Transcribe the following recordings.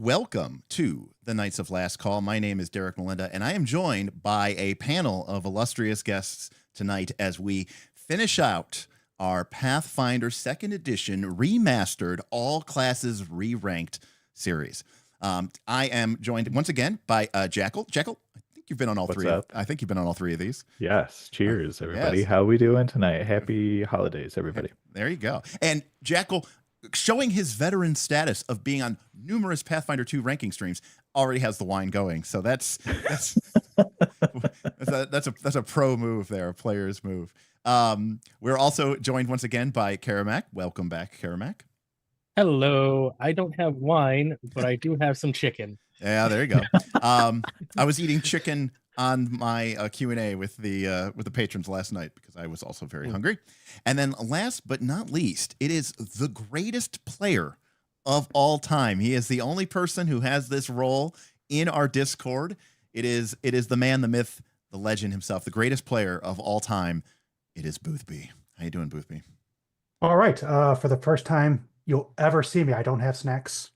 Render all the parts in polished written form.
welcome to the Knights of Last Call. My name is Derek Melinda, and I am joined by a panel of illustrious guests tonight as we finish out our Pathfinder 2nd Edition Remastered All Classes Re-Ranked series. I am joined once again by Jackal. Jackal, I think you've been on all What's three. up? I think you've been on all three of these. Yes. Cheers, everybody. Yes. How we doing tonight? Happy holidays, everybody. There you go. And Jackal, showing his veteran status of being on numerous Pathfinder 2 ranking streams, already has the wine going. So that's a pro move there, a player's move. We're also joined once again by Karamak. Welcome back, Karamak. Hello. I don't have wine, but I do have some chicken. Yeah, there you go. I was eating chicken on my Q&A with the patrons last night because I was also very hungry. And then last but not least, it is the greatest player of all time. He is the only person who has this role in our Discord. It is the man, the myth, the legend himself, the greatest player of all time. It is Boothby. How you doing, Boothby? All right. For the first time you'll ever see me, I don't have snacks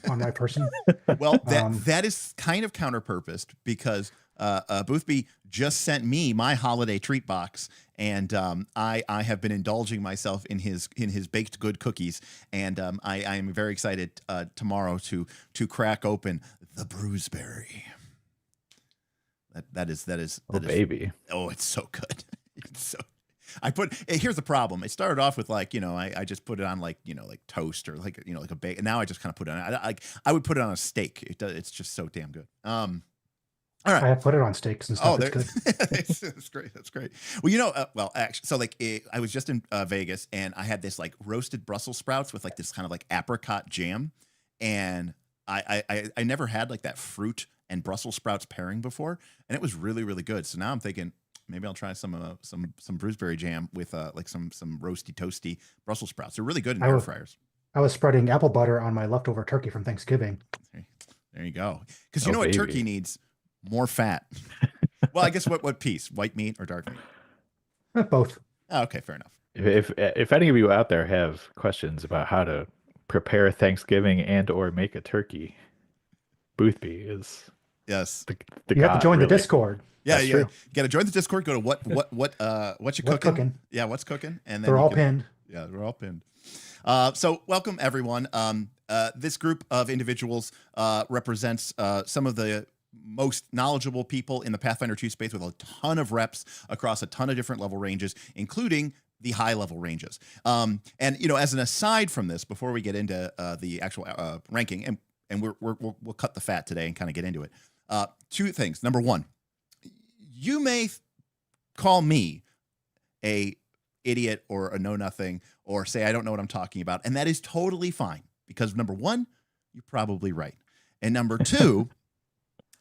on my person. Well, that is kind of counter-purposed because Boothby just sent me my holiday treat box, and I have been indulging myself in his baked good cookies, and I am very excited tomorrow to crack open the Bruiseberry. That is Baby. Oh, it's so good. It's so. Here's the problem. It started off with I just put it on like toast or like a bacon. Now I just kind of put it on. I would put it on a steak. It's just so damn good. All right. I have put it on steaks and stuff. It's good. That's great. That's great. Well, actually, so I was just in Vegas and I had this like roasted Brussels sprouts with like this kind of like apricot jam, and I never had like that fruit and Brussels sprouts pairing before, and it was really really good. So now I'm thinking, maybe I'll try some Bruiseberry jam with like some roasty toasty Brussels sprouts. They're really good in air fryers. I was spreading apple butter on my leftover turkey from Thanksgiving. There you go. Because you know what turkey needs? More fat. Well, I guess what piece? White meat or dark meat? Both. Oh, okay, fair enough. If any of you out there have questions about how to prepare Thanksgiving and or make a turkey, Boothby is the you have to join the Discord. Yeah, you got to join the Discord. Go to what you cooking? Yeah, what's cooking? And then they're all pinned. Yeah, we're all pinned. So welcome everyone. This group of individuals represents some of the most knowledgeable people in the Pathfinder 2 space with a ton of reps across a ton of different level ranges, including the high level ranges. And as an aside from this, before we get into the actual ranking, and we'll cut the fat today and kind of get into it. Two things. Number one, you may call me a idiot or a know-nothing or say I don't know what I'm talking about, and that is totally fine because number one, you're probably right. And number two,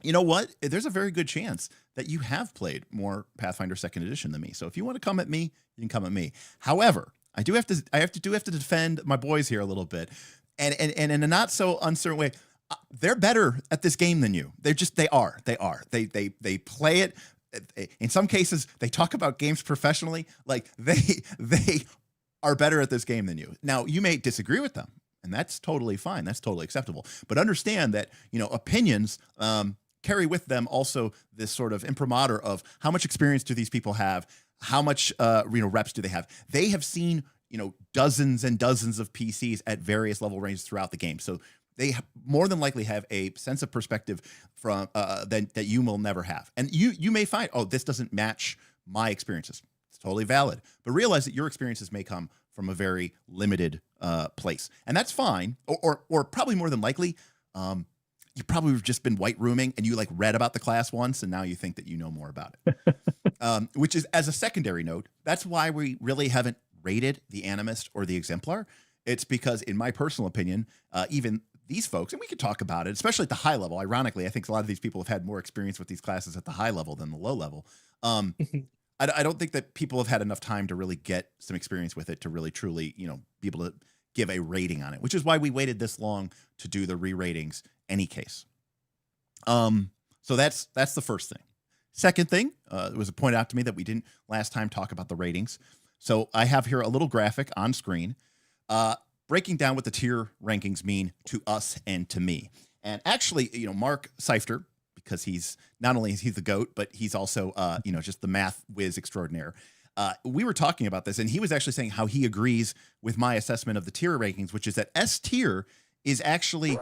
you know what? There's a very good chance that you have played more Pathfinder 2nd Edition than me. So if you want to come at me, you can come at me. However, I have to defend my boys here a little bit. And in a not so uncertain way, they're better at this game than you. They are. They play it. In some cases, they talk about games professionally. Like they are better at this game than you. Now, you may disagree with them, and that's totally fine. That's totally acceptable. But understand that, opinions carry with them also this sort of imprimatur of how much experience do these people have? How much reps do they have? They have seen dozens and dozens of PCs at various level ranges throughout the game. So they more than likely have a sense of perspective from that you will never have. And you may find, oh, this doesn't match my experiences. It's totally valid. But realize that your experiences may come from a very limited place. And that's fine. Or probably more than likely, you probably have just been white rooming and you like read about the class once and now you think that you know more about it. Which is, as a secondary note, that's why we really haven't rated the Animist or the Exemplar. It's because, in my personal opinion, even these folks, and we could talk about it, especially at the high level. Ironically, I think a lot of these people have had more experience with these classes at the high level than the low level. I don't think that people have had enough time to really get some experience with it to really truly, be able to give a rating on it, which is why we waited this long to do the re-ratings any case. So that's the first thing. Second thing, it was pointed out to me that we didn't last time talk about the ratings. So I have here a little graphic on screen breaking down what the tier rankings mean to us and to me. And actually, Mark Seifter, because he's not only is he the GOAT, but he's also, just the math whiz extraordinaire. We were talking about this, and he was actually saying how he agrees with my assessment of the tier rankings, which is that S tier is actually,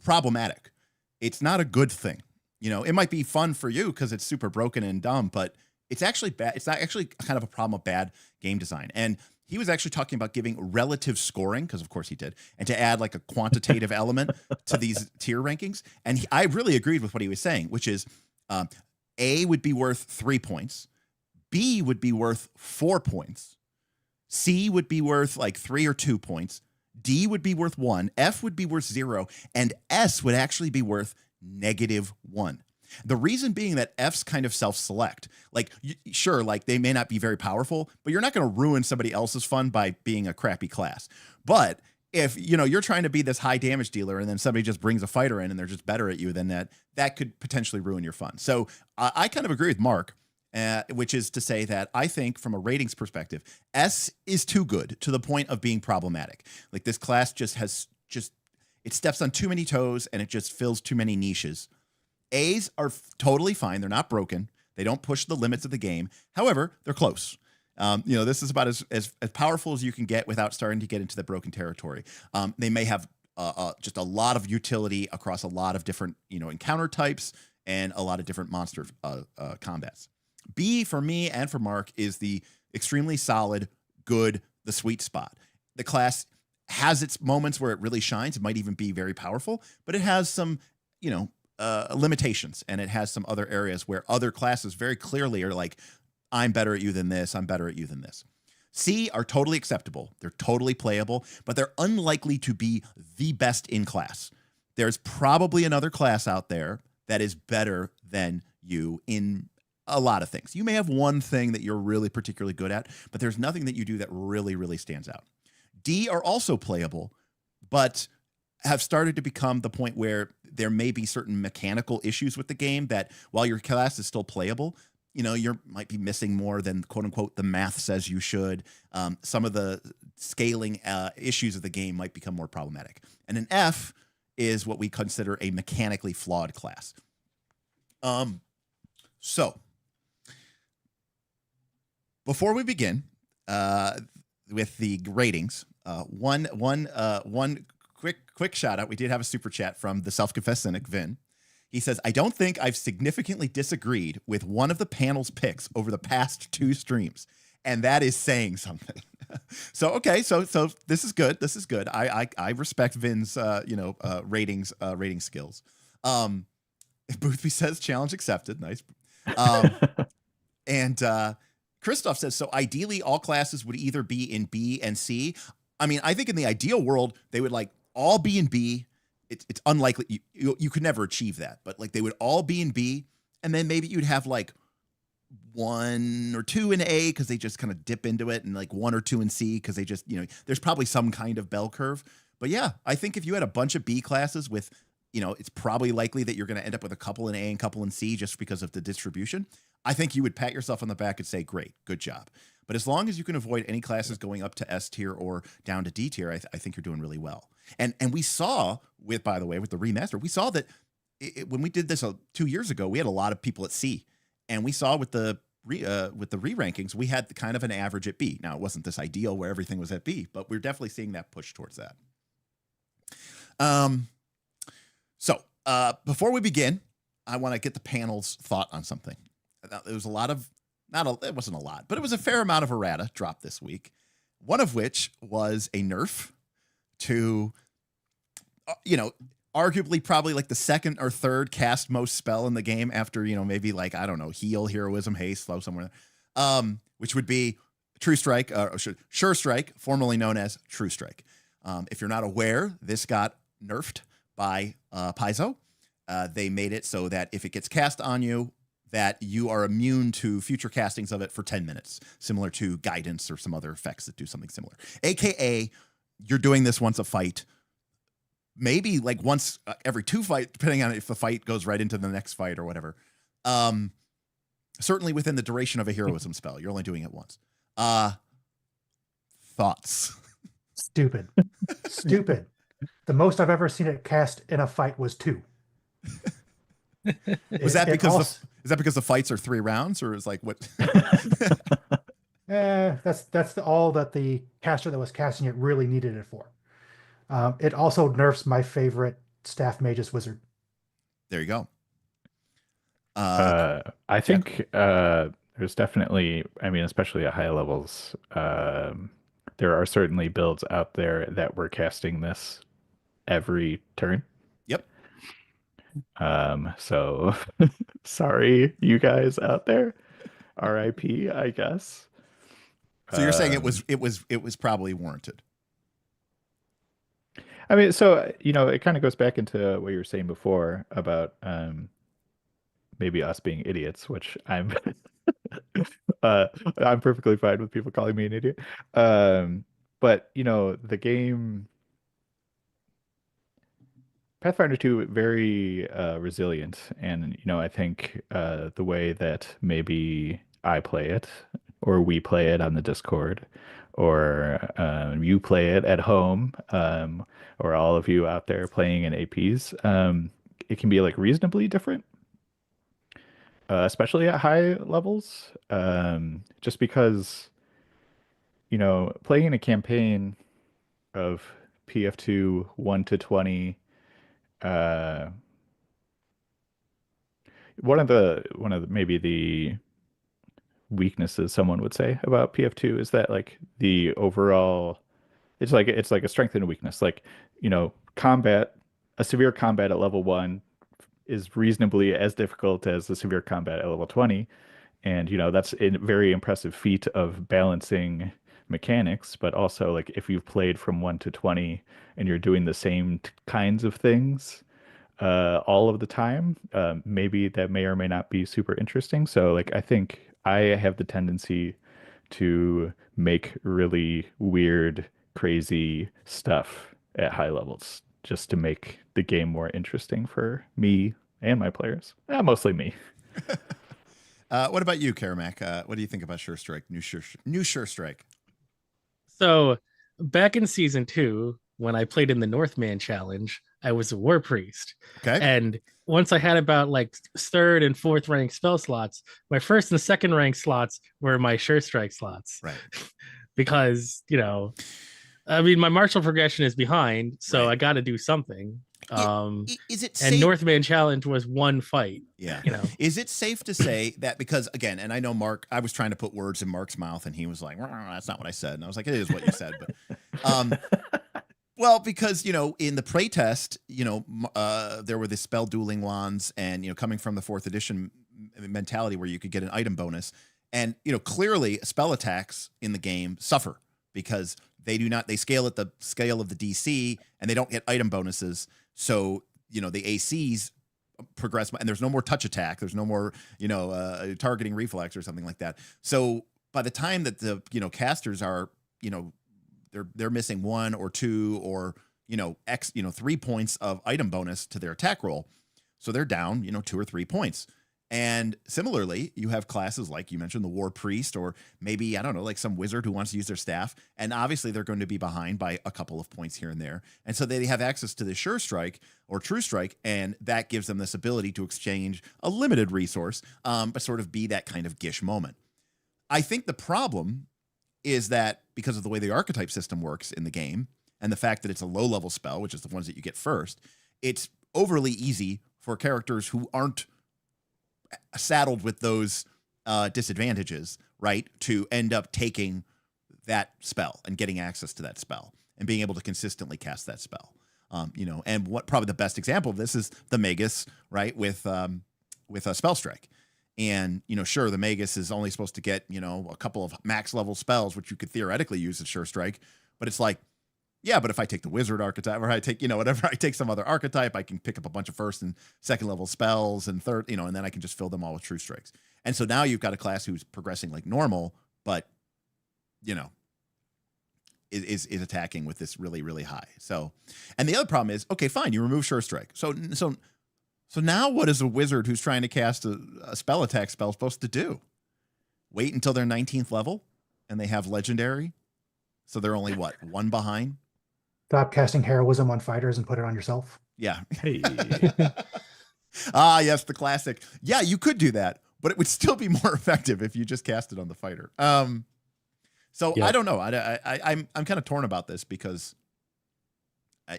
problematic. It's not a good thing. It might be fun for you because it's super broken and dumb, but it's actually bad. It's not actually kind of a problem of bad game design. And he was actually talking about giving relative scoring, because of course he did, and to add like a quantitative element to these tier rankings. And I really agreed with what he was saying, which is A would be worth 3 points. B would be worth 4 points. C would be worth like 3 or 2 points. D would be worth 1. F would be worth 0. And S would actually be worth -1. The reason being that F's kind of self-select. Like, sure, like they may not be very powerful, but you're not going to ruin somebody else's fun by being a crappy class. But if, you're trying to be this high damage dealer and then somebody just brings a fighter in and they're just better at you, then that could potentially ruin your fun. So I kind of agree with Mark, which is to say that I think from a ratings perspective, S is too good to the point of being problematic. Like this class it steps on too many toes and it just fills too many niches. A's are totally fine. They're not broken. They don't push the limits of the game. However, they're close. This is about as powerful as you can get without starting to get into the broken territory. They may have just a lot of utility across a lot of different, encounter types and a lot of different monster combats. B for me and for Mark is the extremely solid, good, the sweet spot. The class has its moments where it really shines. It might even be very powerful, but it has some, limitations, and it has some other areas where other classes very clearly are like, I'm better at you than this. I'm better at you than this. C are totally acceptable. They're totally playable, but they're unlikely to be the best in class. There's probably another class out there that is better than you in a lot of things. You may have one thing that you're really particularly good at, but there's nothing that you do that really, really stands out. D are also playable, but have started to become the point where there may be certain mechanical issues with the game that while your class is still playable, you might be missing more than quote unquote the math says you should. Some of the scaling issues of the game might become more problematic. And an F is what we consider a mechanically flawed class. So before we begin with the ratings, one quick shout out. We did have a super chat from the self-confessed cynic, Vin. He says, I don't think I've significantly disagreed with one of the panel's picks over the past 2 streams. And that is saying something. So this is good. This is good. I respect Vin's, rating skills. Boothby says challenge accepted. Nice. And Christoph says, so ideally all classes would either be in B and C. I mean, I think in the ideal world, they would like all be in B. It's unlikely. You could never achieve that, but like they would all be in B. And then maybe you'd have like 1 or 2 in A because they just kind of dip into it, and like 1 or 2 in C because they just, there's probably some kind of bell curve. But yeah, I think if you had a bunch of B classes with, it's probably likely that you're going to end up with a couple in A and a couple in C just because of the distribution. I think you would pat yourself on the back and say, great, good job. But as long as you can avoid any classes going up to S tier or down to D tier, I think you're doing really well. And we saw with the remaster, we saw that when we did this 2 years ago, we had a lot of people at C, and we saw with the re-rankings, we had kind of an average at B. Now it wasn't this ideal where everything was at B, but we're definitely seeing that push towards that. So before we begin, I want to get the panel's thought on something. There was it wasn't a lot, but it was a fair amount of errata dropped this week. One of which was a nerf to, arguably probably like the second or third cast most spell in the game after, maybe like, I don't know, heal, heroism, haste, slow somewhere, which would be True Strike, Sure Strike, formerly known as True Strike. If you're not aware, this got nerfed by Paizo. They made it so that if it gets cast on you, that you are immune to future castings of it for 10 minutes, similar to guidance or some other effects that do something similar. AKA, you're doing this once a fight, maybe like once every 2 fights, depending on if the fight goes right into the next fight or whatever. Certainly within the duration of a heroism spell, you're only doing it once. Thoughts? Stupid. The most I've ever seen it cast in a fight was 2. Was that because also, is that because the fights are 3 rounds, or is like what? that's all that the caster that was casting it really needed it for. It also nerfs my favorite staff magus wizard. There you go. I think there's definitely, I mean, especially at high levels, there are certainly builds out there that were casting this every turn. Yep. So sorry, you guys out there. RIP, I guess. So you're saying it was probably warranted. I mean, so it kind of goes back into what you were saying before about maybe us being idiots, which I'm I'm perfectly fine with people calling me an idiot. But the game Pathfinder 2 very resilient, and I think the way that maybe I play it, or we play it on the Discord, or you play it at home, or all of you out there playing in APs, it can be like reasonably different, especially at high levels, just because playing in a campaign of PF2 1 to 20. Uh, one of the maybe the weaknesses someone would say about PF2 is that like the overall it's like a strength and a weakness. Like, combat, a severe combat at level 1 is reasonably as difficult as a severe combat at level 20. And that's a very impressive feat of balancing mechanics, but also like if you've played from 1 to 20 and you're doing the same kinds of things all of the time, maybe that may or may not be super interesting. So like I think I have the tendency to make really weird, crazy stuff at high levels just to make the game more interesting for me and my players. Mostly me. What about you, Karamak? What do you think about Sure Strike? New Sure Strike. So back in season 2, when I played in the Northman challenge, I was a war priest. Okay. And once I had about like 3rd and 4th rank spell slots, my 1st and 2nd rank slots were my Sure Strike slots. Right. Because, I mean, my martial progression is behind, so Right. I got to do something. Is it and safe? Northman challenge was one fight. Yeah. Is it safe to say that, because again, and I know Mark, I was trying to put words in Mark's mouth and he was like, that's not what I said. And I was like, it is what you said. But well, because, in the playtest, there were the spell dueling wands and, coming from the 4th edition mentality where you could get an item bonus. And, clearly spell attacks in the game suffer because they scale at the scale of the DC and they don't get item bonuses. So, the ACs progress, and there's no more touch attack. There's no more, targeting reflex or something like that. So by the time that the, casters are, they're missing 1 or 2 or, 3 points of item bonus to their attack roll. So they're down, 2 or 3 points. And similarly, you have classes like you mentioned, the War Priest, or maybe, I don't know, like some wizard who wants to use their staff. And obviously they're going to be behind by a couple of points here and there. And so they have access to the Sure Strike or True Strike, and that gives them this ability to exchange a limited resource, but sort of be that kind of Gish moment. I think the problem is that because of the way the archetype system works in the game and the fact that it's a low-level spell, which is the ones that you get first, it's overly easy for characters who aren't saddled with those disadvantages, right, to end up taking that spell and getting access to that spell and being able to consistently cast that spell. And what probably the best example of this is the Magus, right, with a spell strike. And, sure, the Magus is only supposed to get, a couple of max level spells, which you could theoretically use as Sure Strike. But it's like, yeah, but if I take the wizard archetype, or I take, whatever, I take some other archetype, I can pick up a bunch of 1st and 2nd level spells and 3rd, and then I can just fill them all with True Strikes. And so now you've got a class who's progressing like normal, but, is attacking with this really, really high. So, and the other problem is, okay, fine, you remove Sure Strike. So now what is a wizard who's trying to cast a spell attack spell supposed to do? Wait until they're 19th level and they have legendary? So they're only, 1 behind? Stop casting heroism on fighters and put it on yourself. Yeah. Hey. Ah, yes, the classic. Yeah, you could do that, but it would still be more effective if you just cast it on the fighter. So Yeah. I don't know. I'm kind of torn about this because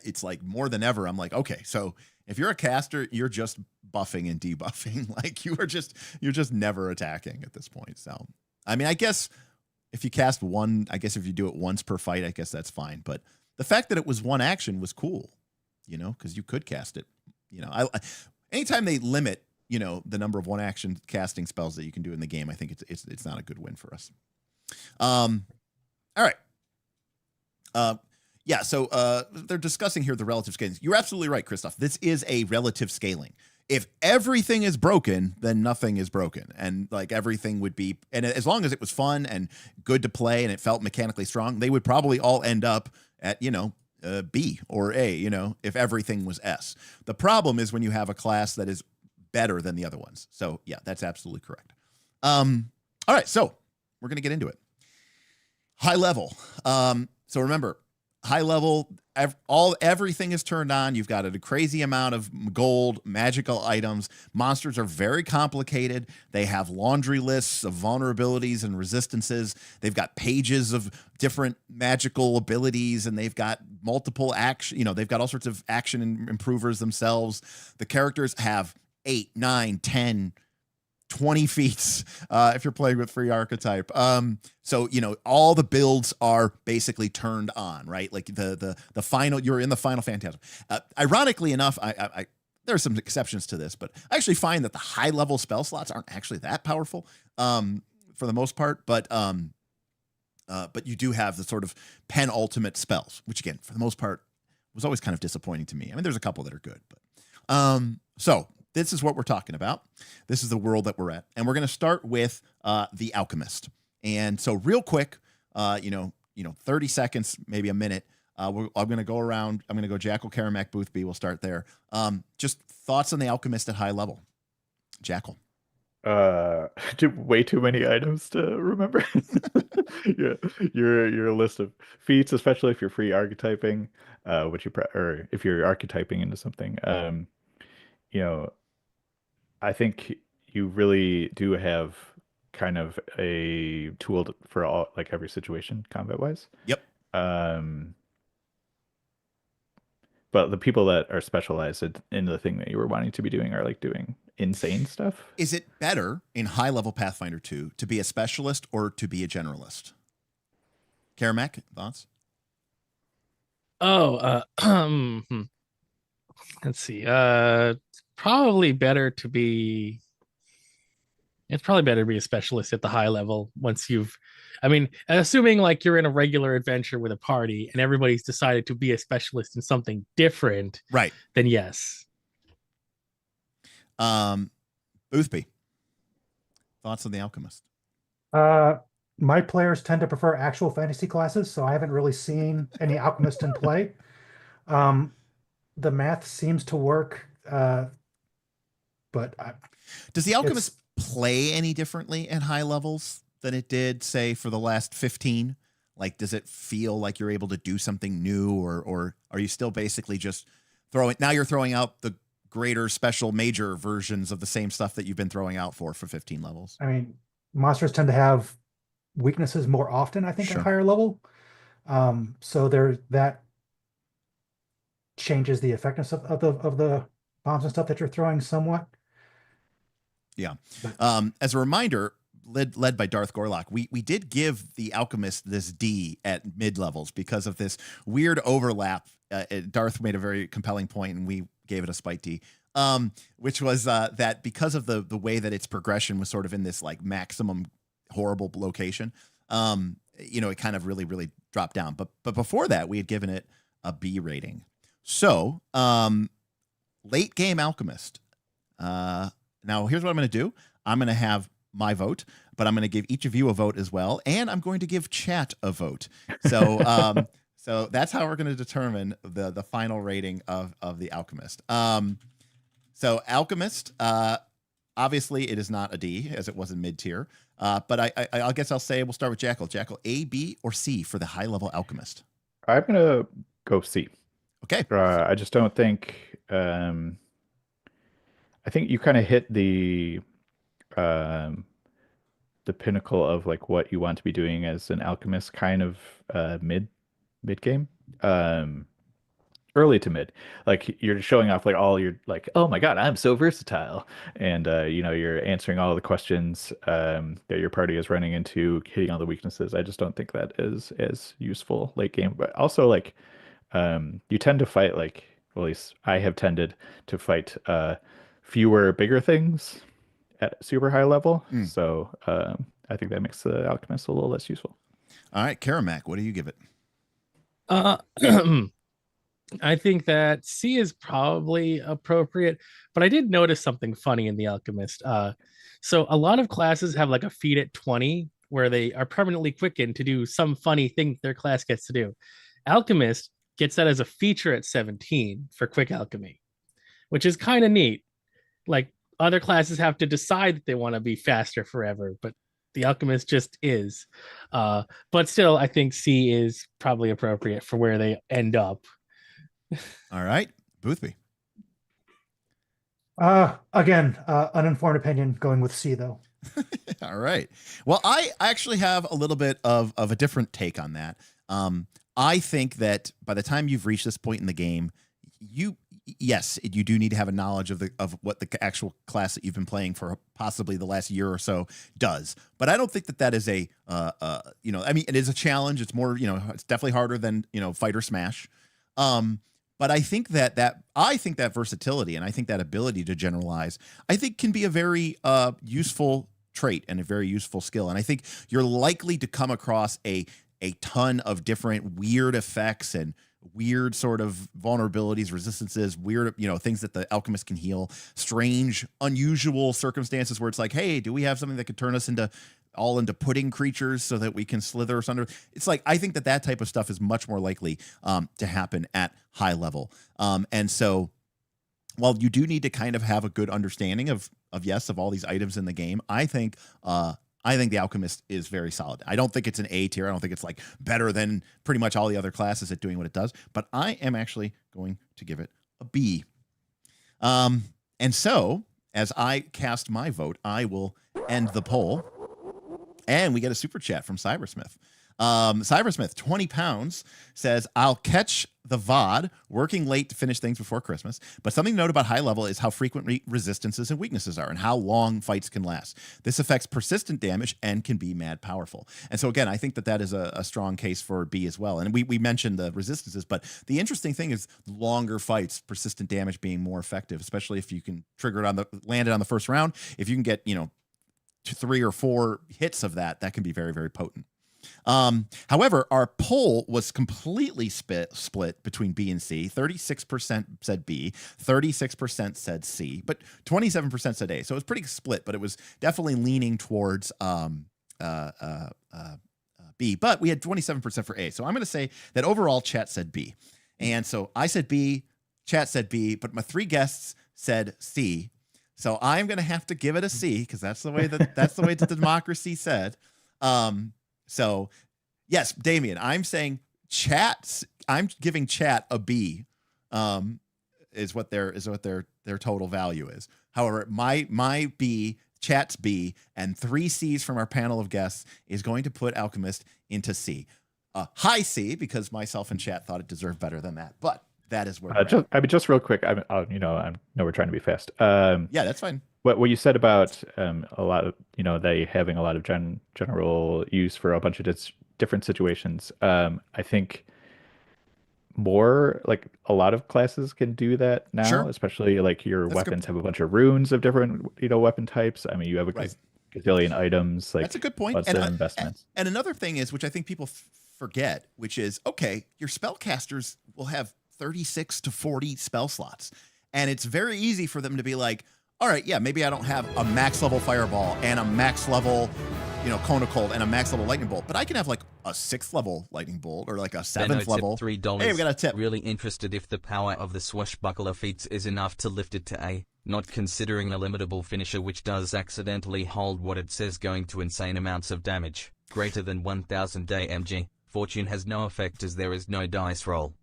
it's like more than ever. I'm like, okay, so if you're a caster, you're just buffing and debuffing. Like you're just never attacking at this point. So I mean, I guess if you cast one, I guess if you do it once per fight, I guess that's fine. But the fact that it was one action was cool, you know, because you could cast it. You know, anytime they limit, you know, the number of one action casting spells that you can do in the game, I think it's not a good win for us. All right. Yeah, so they're discussing here the relative scaling. You're absolutely right, Christoph. This is a relative scaling. If everything is broken, then nothing is broken. And like everything would be, and as long as it was fun and good to play and it felt mechanically strong, they would probably all end up at, you know, B or A, you know, if everything was S. The problem is when you have a class that is better than the other ones. So yeah, that's absolutely correct. All right, so we're going to get into it. High level. So remember, high level, everything is turned on. You've got a crazy amount of gold, magical items. Monsters are very complicated. They have laundry lists of vulnerabilities and resistances. They've got pages of different magical abilities, and they've got multiple action. You know, they've got all sorts of action improvers themselves. The characters have 8, 9, 10, 20 feats if you're playing with free archetype. So, you know, all the builds are basically turned on, right? Like the final, you're in the final phantasm. Ironically enough, I there are some exceptions to this, but I actually find that the high level spell slots aren't actually that powerful for the most part. But you do have the sort of penultimate spells, which again, for the most part, was always kind of disappointing to me. I mean, there's a couple that are good, but so this is what we're talking about. This is the world that we're at. And we're going to start with the Alchemist. And so real quick, 30 seconds, maybe a minute. I'm going to go around. I'm going to go Jackal, Karamak, Boothby. We'll start there. Just thoughts on the Alchemist at high level. Jackal. Way too many items to remember. Yeah, your list of feats, especially if you're free archetyping, or if you're archetyping into something. You know, I think you really do have kind of a tool for all, like every situation combat wise. Yep. But the people that are specialized in the thing that you were wanting to be doing are like doing insane stuff. Is it better in high level Pathfinder 2 to be a specialist or to be a generalist? Karamak, thoughts? Oh, let's see. Probably better to be. It's probably better to be a specialist at the high level once assuming like you're in a regular adventure with a party and everybody's decided to be a specialist in something different, right? Then yes. Boothby, thoughts on the Alchemist? My players tend to prefer actual fantasy classes, so I haven't really seen any Alchemist in play. The math seems to work, but does the Alchemist play any differently at high levels than it did, say, for the last 15? Like, does it feel like you're able to do something new, or are you still basically just you're throwing out the greater, special, major versions of the same stuff that you've been throwing out for 15 levels? I mean, monsters tend to have weaknesses more often, I think, Sure. at higher level. So that changes the effectiveness of the bombs and stuff that you're throwing somewhat. Yeah. As a reminder, led by Darth Gorlock, we did give the Alchemist this D at mid levels because of this weird overlap. Darth made a very compelling point, and we gave it a spite D, which was that because of the way that its progression was sort of in this like maximum horrible location, it kind of really, really dropped down. But before that, we had given it a B rating. So late game Alchemist. Now, here's what I'm going to do. I'm going to have my vote, but I'm going to give each of you a vote as well, and I'm going to give chat a vote. So, so that's how we're going to determine the final rating of the Alchemist. So, Alchemist, obviously, it is not a D as it was in mid tier, but I guess I'll say we'll start with Jackal. Jackal, A, B, or C for the high level Alchemist? I'm gonna go C. Okay. I just don't think. I think you kind of hit pinnacle of like what you want to be doing as an alchemist, kind of mid game. Early to mid, like you're showing off like all your like, oh my god, I'm so versatile, and you're answering all the questions that your party is running into, hitting all the weaknesses. I just don't think that is as useful late game. But also like you tend to fight like, well, at least I have tended to fight fewer bigger things at super high level. So I think that makes the alchemist a little less useful. All right, Karamak, what do you give it? I think that C is probably appropriate, but I did notice something funny in the Alchemist. So a lot of classes have like a feat at 20 where they are permanently quickened to do some funny thing their class gets to do. Alchemist gets that as a feature at 17 for quick alchemy, which is kind of neat. Like other classes have to decide that they want to be faster forever, but the Alchemist just is. But still, I think C is probably appropriate for where they end up. All right, Boothby. Again, uninformed opinion, going with C though. All right. Well, I actually have a little bit of a different take on that. I think that by the time you've reached this point in the game, you do need to have a knowledge of what the actual class that you've been playing for possibly the last year or so does. But I don't think that is a I mean, it is a challenge. It's more, it's definitely harder than, Fight or Smash. But I think that versatility and I think that ability to generalize, I think can be a very useful trait and a very useful skill. And I think you're likely to come across a ton of different weird effects and weird sort of vulnerabilities, resistances, weird, things that the alchemist can heal, strange, unusual circumstances where it's like, hey, do we have something that could turn us into pudding creatures so that we can slither us under? It's like, I think that type of stuff is much more likely to happen at high level. And so while you do need to kind of have a good understanding of all these items in the game, I think the Alchemist is very solid. I don't think it's an A tier. I don't think it's like better than pretty much all the other classes at doing what it does, but I am actually going to give it a B. And so as I cast my vote, I will end the poll. And we get a super chat from Cybersmith. Cybersmith, 20 pounds, says, I'll catch the VOD, working late to finish things before Christmas. But something to note about high level is how frequent resistances and weaknesses are and how long fights can last. This affects persistent damage and can be mad powerful. And so, again, I think that is a strong case for B as well. And we mentioned the resistances, but the interesting thing is longer fights, persistent damage being more effective, especially if you can trigger it land it on the first round. If you can get, 3 or 4 hits of that can be very, very potent. However, our poll was completely split between B and C. 36% said B, 36% said C, but 27% said A. So it was pretty split, but it was definitely leaning towards B. But we had 27% for A. So I'm going to say that overall chat said B. And so I said B, chat said B, but my 3 guests said C. So I'm going to have to give it a C because that's the way that the democracy said. So yes, Damien, I'm saying I'm giving chat a B, is what their total value is. However, my B, chat's B, and 3 C's from our panel of guests is going to put Alchemist into C. High C, because myself and chat thought it deserved better than that. But that is where just real quick. I know we're trying to be fast. Yeah, that's fine. What you said about a lot of they having a lot of general use for a bunch of different situations. I think more like a lot of classes can do that now, Sure. Especially like your weapons have a bunch of runes of different weapon types. I mean, you have a gazillion items. Like that's a good point. Lots of investments. And another thing is, which I think people forget, which is your spellcasters will have 36 to 40 spell slots. And it's very easy for them to be like, all right, yeah, maybe I don't have a max level fireball and a max level, cone of cold and a max level lightning bolt, but I can have like a 6th level lightning bolt or like a 7th level. $3. Hey, we got a tip. Really interested if the power of the Swashbuckler feats is enough to lift it to A, not considering a limitable finisher which does accidentally hold what it says going to insane amounts of damage, greater than 1000 AMG. Fortune has no effect as there is no dice roll.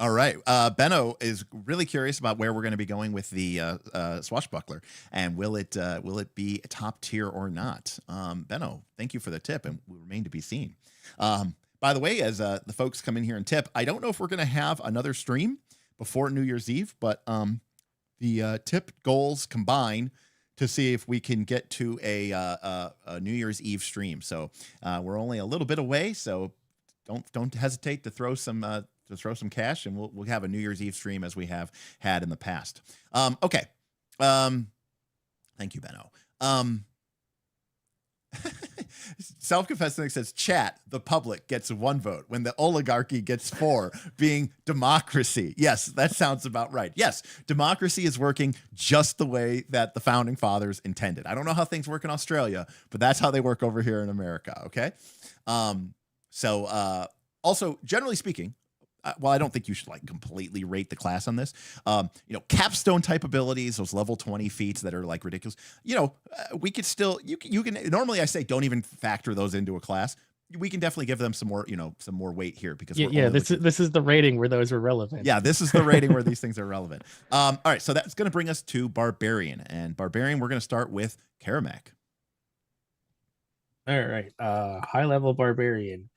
All right. Benno is really curious about where we're going to be going with the Swashbuckler, and will it be top tier or not? Benno, thank you for the tip, and will remain to be seen. By the way, as the folks come in here and tip, I don't know if we're going to have another stream before New Year's Eve, but the tip goals combine to see if we can get to a New Year's Eve stream. So we're only a little bit away, so don't hesitate to throw some cash, and we'll have a New Year's Eve stream as we have had in the past. Okay. Thank you, Benno. Self-confessing says, chat, the public gets 1 vote when the oligarchy gets 4, being democracy. Yes, that sounds about right. Yes, democracy is working just the way that the founding fathers intended. I don't know how things work in Australia, but that's how they work over here in America. Okay. Also, generally speaking, well, I don't think you should like completely rate the class on this. Capstone type abilities, those level 20 feats that are like ridiculous. We could still, you can normally I say don't even factor those into a class. We can definitely give them some more weight here because this is the rating where those are relevant. Yeah, this is the rating where these things are relevant. All right, so that's going to bring us to Barbarian, and Barbarian we're going to start with Karamek. All right, high level Barbarian.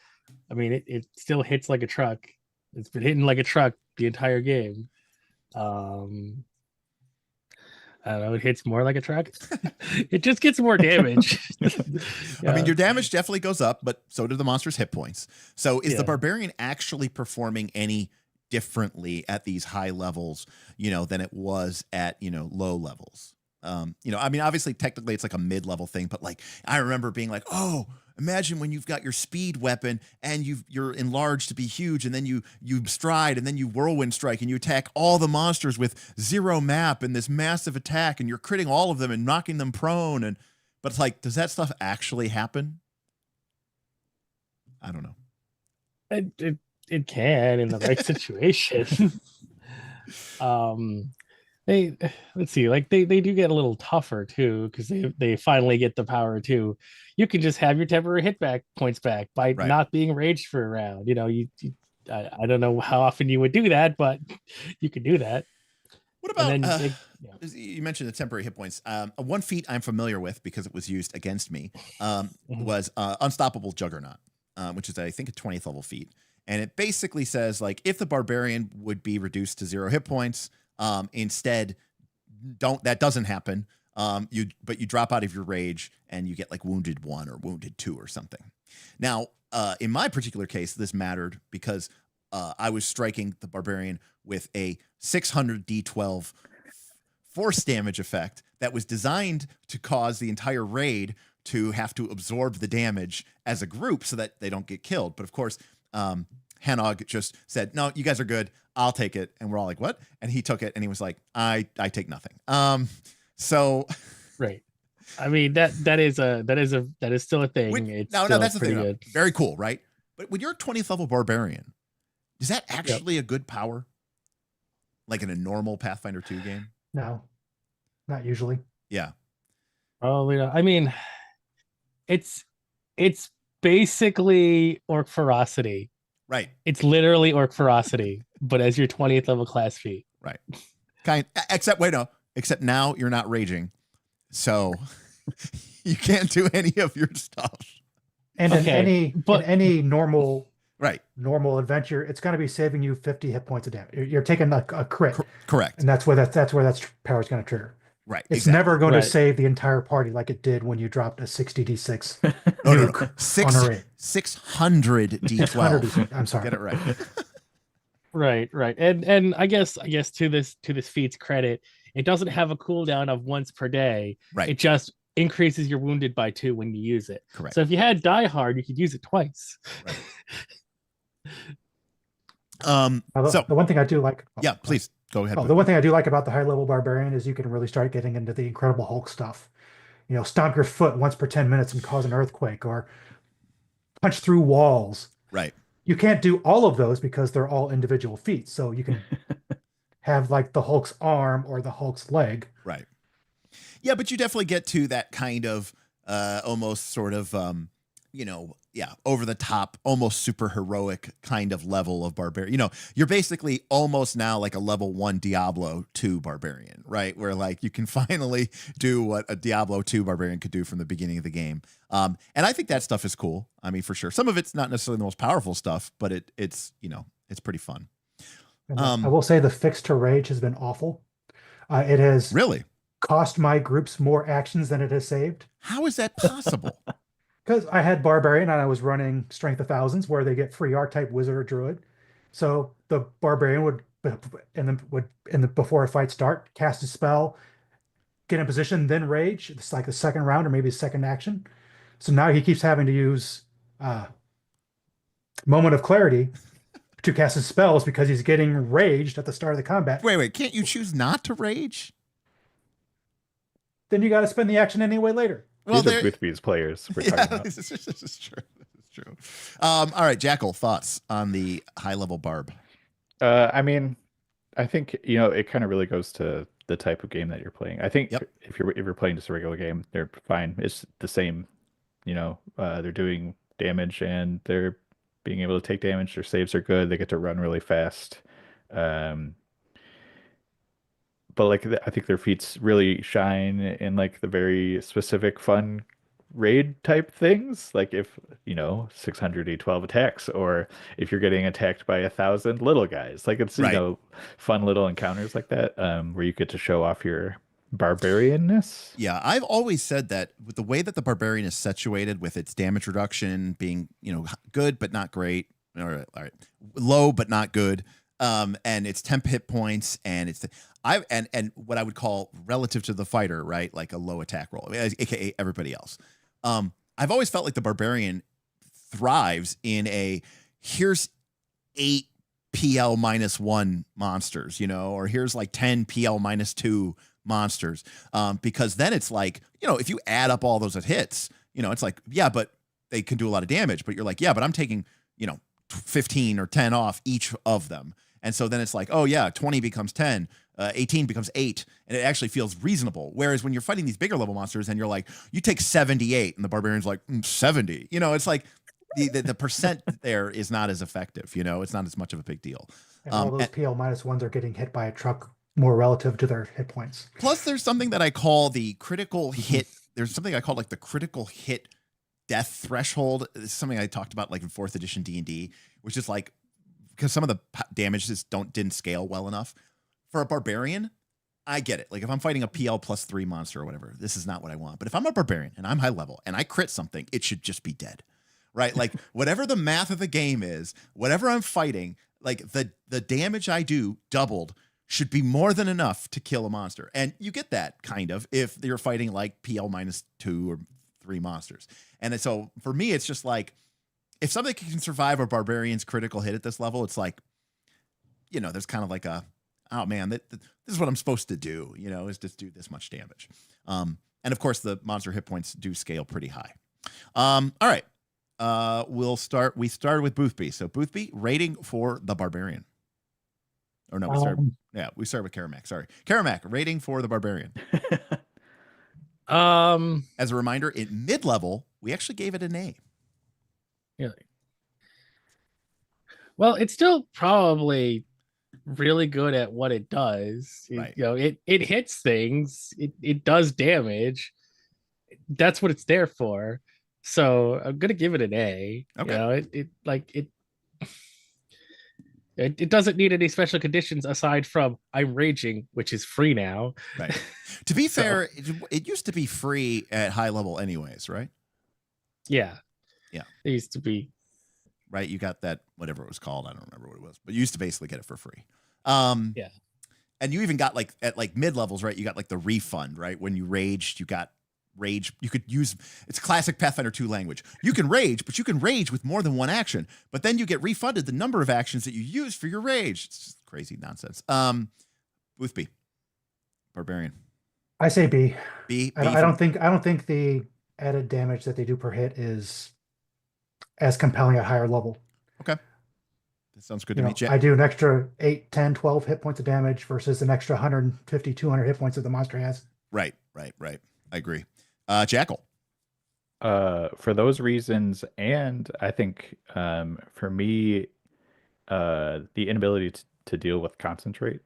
I mean, it still hits like a truck. It's been hitting like a truck the entire game. I don't know, it hits more like a truck. It just gets more damage. I mean, your damage definitely goes up, but so do the monster's hit points. So is the Barbarian actually performing any differently at these high levels, than it was at, low levels? I mean, obviously, technically, it's like a mid-level thing, but like, I remember being like, oh, imagine when you've got your speed weapon and you're enlarged to be huge, and then you stride, and then you whirlwind strike, and you attack all the monsters with 0 map and this massive attack, and you're critting all of them and knocking them prone. But it's like, does that stuff actually happen? I don't know. It can in the right situation. Let's see, like they do get a little tougher too, because they finally get the power too. You can just have your temporary hit points back by not being raged for a round. I don't know how often you would do that, but you could do that. What about you mentioned the temporary hit points? One feat I'm familiar with because it was used against me was Unstoppable Juggernaut, which is I think a 20th level feat, and it basically says like if the Barbarian would be reduced to 0 hit points. Instead, that doesn't happen. You drop out of your rage and you get like wounded 1 or wounded 2 or something. Now, in my particular case, this mattered because I was striking the Barbarian with a 600 D12 force damage effect that was designed to cause the entire raid to have to absorb the damage as a group so that they don't get killed. But of course, Hanog just said, "No, you guys are good. I'll take it." And we're all like, "What?" And he took it and he was like, I take nothing. So right. I mean, that is still a thing. That's the thing. Good. Very cool, right? But when you're a 20th level Barbarian, is that actually a good power? Like in a normal Pathfinder 2 game? No, not usually. Yeah. Oh, yeah. I mean, it's basically Orc Ferocity. Right. It's literally Orc Ferocity, but as your 20th level class feat. Right. Except now you're not raging. So you can't do any of your stuff. And in any normal adventure, it's going to be saving you 50 hit points of damage. You're taking a crit. Correct. And that's where that power is going to trigger. Right. It's never going to save the entire party like it did when you dropped a 60 D6. No. 600 D12. I'm sorry. Get it right. Right. And I guess to this feat's credit, it doesn't have a cooldown of once per day. Right. It just increases your wounded by 2 when you use it. Correct. So if you had Die Hard, you could use it twice. Right. The one thing I do like. Please go ahead. The one thing I do like about the high level Barbarian is you can really start getting into the Incredible Hulk stuff. Stomp your foot once per 10 minutes and cause an earthquake, or punch through walls. Right. You can't do all of those because they're all individual feats. So you can have like the Hulk's arm or the Hulk's leg. Right. Yeah, but you definitely get to that kind of almost sort of over the top, almost super heroic kind of level of barbarian. You're basically almost now like a level 1 Diablo 2 barbarian, right? Where like you can finally do what a Diablo 2 barbarian could do from the beginning of the game. And I think that stuff is cool. I mean, for sure. Some of it's not necessarily the most powerful stuff, but it's pretty fun. And I will say the fix to rage has been awful. It has really cost my groups more actions than it has saved. How is that possible? Because I had Barbarian and I was running Strength of Thousands, where they get free archetype Wizard or Druid. So the Barbarian would before a fight start, cast a spell, get in position, then rage. It's like the second round or maybe the second action. So now he keeps having to use Moment of Clarity to cast his spells because he's getting raged at the start of the combat. Wait, can't you choose not to rage? Then you got to spend the action anyway later. Well, these are Boothby's players we're talking about. This is true. All right, Jackal, thoughts on the high-level barb? I mean, I think it kind of really goes to the type of game that you're playing. I think if you're playing just a regular game, they're fine. It's the same. They're doing damage and they're being able to take damage. Their saves are good. They get to run really fast. But like I think their feats really shine in like the very specific fun raid type things, like if 600 attacks, or if you're getting attacked by 1,000 little guys, like it's fun little encounters like that, where you get to show off your barbarianness. Yeah, I've always said that with the way that the barbarian is situated, with its damage reduction being good but not great, all right, low but not good, and it's temp hit points, and it's and what I would call relative to the fighter, right, like a low attack roll, aka everybody else. I've always felt like the barbarian thrives in here's 8 PL -1 monsters, or here's like 10 PL -2 monsters, because then it's like, if you add up all those hits, it's like, yeah, but they can do a lot of damage, but you're like, yeah, but I'm taking 15 or 10 off each of them. And so then it's like, oh yeah, 20 becomes 10, 18 becomes 8, and it actually feels reasonable. Whereas when you're fighting these bigger level monsters and you're like, you take 78, and the barbarian's like 70, it's like the percent there is not as effective. It's not as much of a big deal. And all those PL -1s are getting hit by a truck more relative to their hit points. Plus, there's something that I call the critical hit. There's something I call like the critical hit death threshold. It's something I talked about like in 4th edition D&D, which is like, because some of the damages didn't scale well enough. For a barbarian, I get it. Like if I'm fighting a PL +3 monster or whatever, this is not what I want. But if I'm a barbarian and I'm high level and I crit something, it should just be dead, right? Like whatever the math of the game is, whatever I'm fighting, like the damage I do doubled should be more than enough to kill a monster. And you get that kind of if you're fighting like PL -2 or 3 monsters. And so for me, it's just like, if something can survive a barbarian's critical hit at this level, it's like, there's kind of like oh man, this is what I'm supposed to do, is just do this much damage. And of course the monster hit points do scale pretty high. All right. We started with Boothby. So Boothby, rating for the barbarian. Or no, we started with Karamak. Sorry. Karamak, rating for the barbarian. As a reminder, in mid-level, we actually gave it an A. Really? Well, it's still probably really good at what it does. Right. It hits things. It does damage. That's what it's there for. So I'm gonna give it an A. Okay. It doesn't need any special conditions aside from I'm raging, which is free now. Right. To be fair, it used to be free at high level anyways, right? Yeah. Yeah. It used to be. Right. You got that, whatever it was called. I don't remember what it was, but you used to basically get it for free. Yeah. And you even got like at like mid levels, right? You got like the refund, right? When you raged, you got rage. You could use, it's classic Pathfinder 2 language. You can rage, but you can rage with more than one action, but then you get refunded the number of actions that you use for your rage. It's just crazy nonsense. Boothby, barbarian. I say B. B. I don't think the added damage that they do per hit is as compelling at higher level. Okay. That sounds good to me. I do an extra 8, 10, 12 hit points of damage versus an extra 150, 200 hit points that the monster has. Right. I agree. Jackal. For those reasons, and I think for me, the inability to deal with concentrate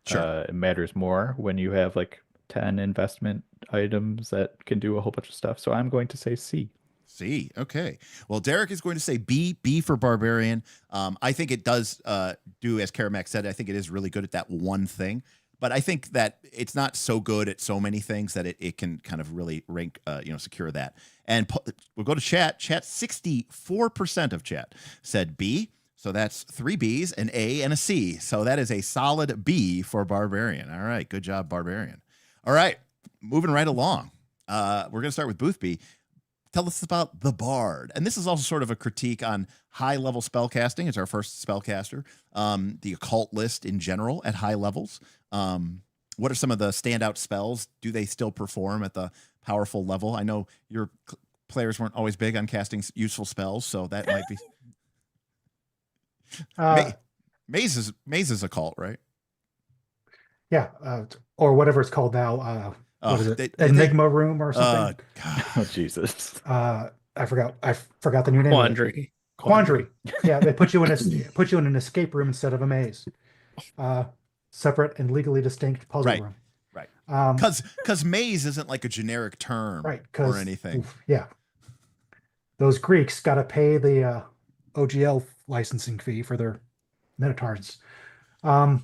Sure. it matters more when you have like 10 investment items that can do a whole bunch of stuff. So I'm going to say C. C. Okay. Well, Derek is going to say B. B for Barbarian. I think it does do, as Karamak said, I think it is really good at that one thing. But I think that it's not so good at so many things that it can kind of really rank, secure that. And we'll go to chat. Chat, 64% of chat said B. So that's 3 Bs, an A, and a C. So that is a solid B for Barbarian. All right. Good job, Barbarian. All right. Moving right along. We're going to start with Boothby. Tell us about the Bard. And this is also sort of a critique on high-level spellcasting. It's our first spellcaster. The occult list in general at high levels. What are some of the standout spells? Do they still perform at the powerful level? I know your players weren't always big on casting useful spells, so that might be... Maze is occult, right? Yeah, or whatever it's called now. What is it? Enigma Room or something? Oh, Jesus. I forgot the new name. Quandary. Yeah, they put you in an escape room instead of a maze. Separate and legally distinct puzzle room. Right. Because maze isn't like a generic term, right? Or anything. Yeah. Those Greeks got to pay the OGL licensing fee for their minotaurs. Bard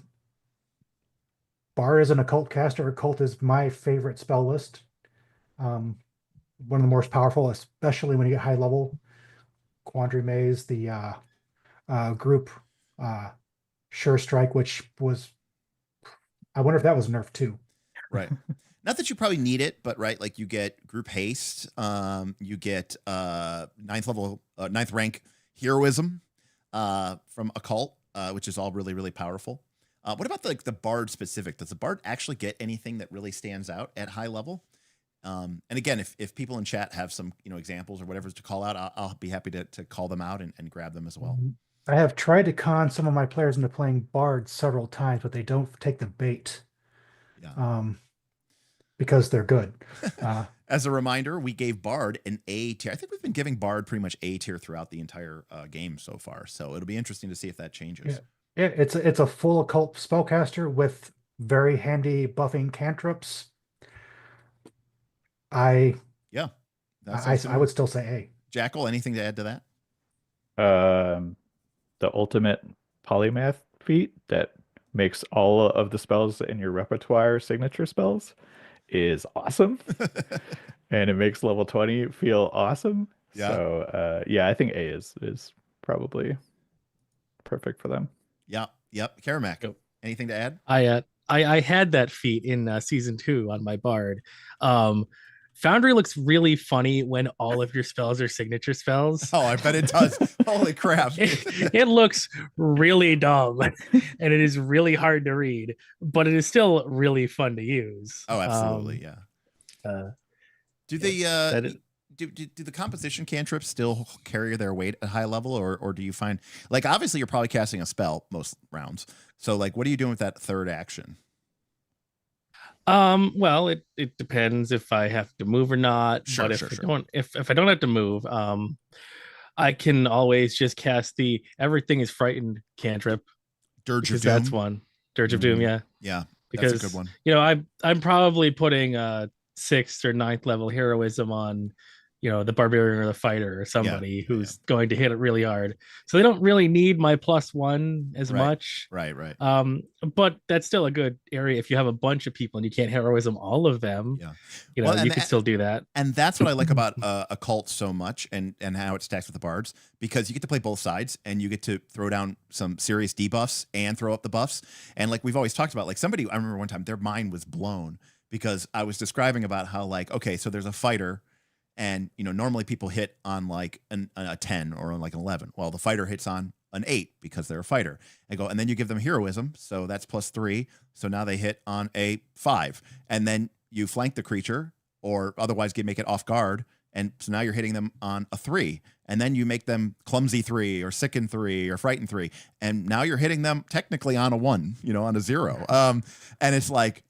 is an occult caster. Occult is my favorite spell list. One of the most powerful, especially when you get high level. Quandary Maze, the group Sure Strike, which was, I wonder if that was nerfed too. Right. Not that you probably need it, but right, like you get group haste, you get ninth rank heroism from occult, which is all really, really powerful. What about the Bard specific? Does the Bard actually get anything that really stands out at high level? And again, if people in chat have some examples or whatever to call out, I'll be happy to call them out and grab them as well. I have tried to con some of my players into playing Bard several times, but they don't take the bait. Yeah. Because they're good. As a reminder, we gave Bard an A tier. I think we've been giving Bard pretty much A tier throughout the entire game so far. So it'll be interesting to see if that changes. Yeah, it's a full occult spellcaster with very handy buffing cantrips. I would still say A. Jackal, anything to add to that? The ultimate polymath feat that makes all of the spells in your repertoire signature spells is awesome. And it makes level 20 feel awesome. Yeah. So I think A is probably perfect for them. Yeah. Yep. Karamak, Yep. Anything to add? I had that feat in season 2 on my Bard. Foundry looks really funny when all of your spells are signature spells. Oh, I bet it does. Holy crap. It looks really dumb and it is really hard to read, but it is still really fun to use. Oh, absolutely. Do the composition cantrips still carry their weight at high level, or do you find, like, obviously you're probably casting a spell most rounds. So like, what are you doing with that third action? Well, it depends if I have to move or not. Sure, but if I don't have to move, I can always just cast the everything is frightened cantrip. Dirge of Doom. That's one. Dirge of Doom, yeah. Yeah. Because that's a good one. I'm probably putting 6th or 9th level heroism on the barbarian or the fighter or somebody who's going to hit it really hard. So they don't really need my +1 as much. Right. But that's still a good area if you have a bunch of people and you can't heroism all of them. Yeah. You can still do that. And that's what I like about occult so much and how it stacks with the bards, because you get to play both sides and you get to throw down some serious debuffs and throw up the buffs. And like we've always talked about, like I remember one time their mind was blown because I was describing about how, like, okay, so there's a fighter. And, normally people hit on like a 10 or on like an 11. Well, the fighter hits on an 8 because they're a fighter. And then you give them heroism. So that's +3. So now they hit on a 5. And then you flank the creature or otherwise make it off guard. And so now you're hitting them on a 3. And then you make them clumsy 3 or sicken 3 or frightened 3. And now you're hitting them technically on a 1, on a 0. And it's like,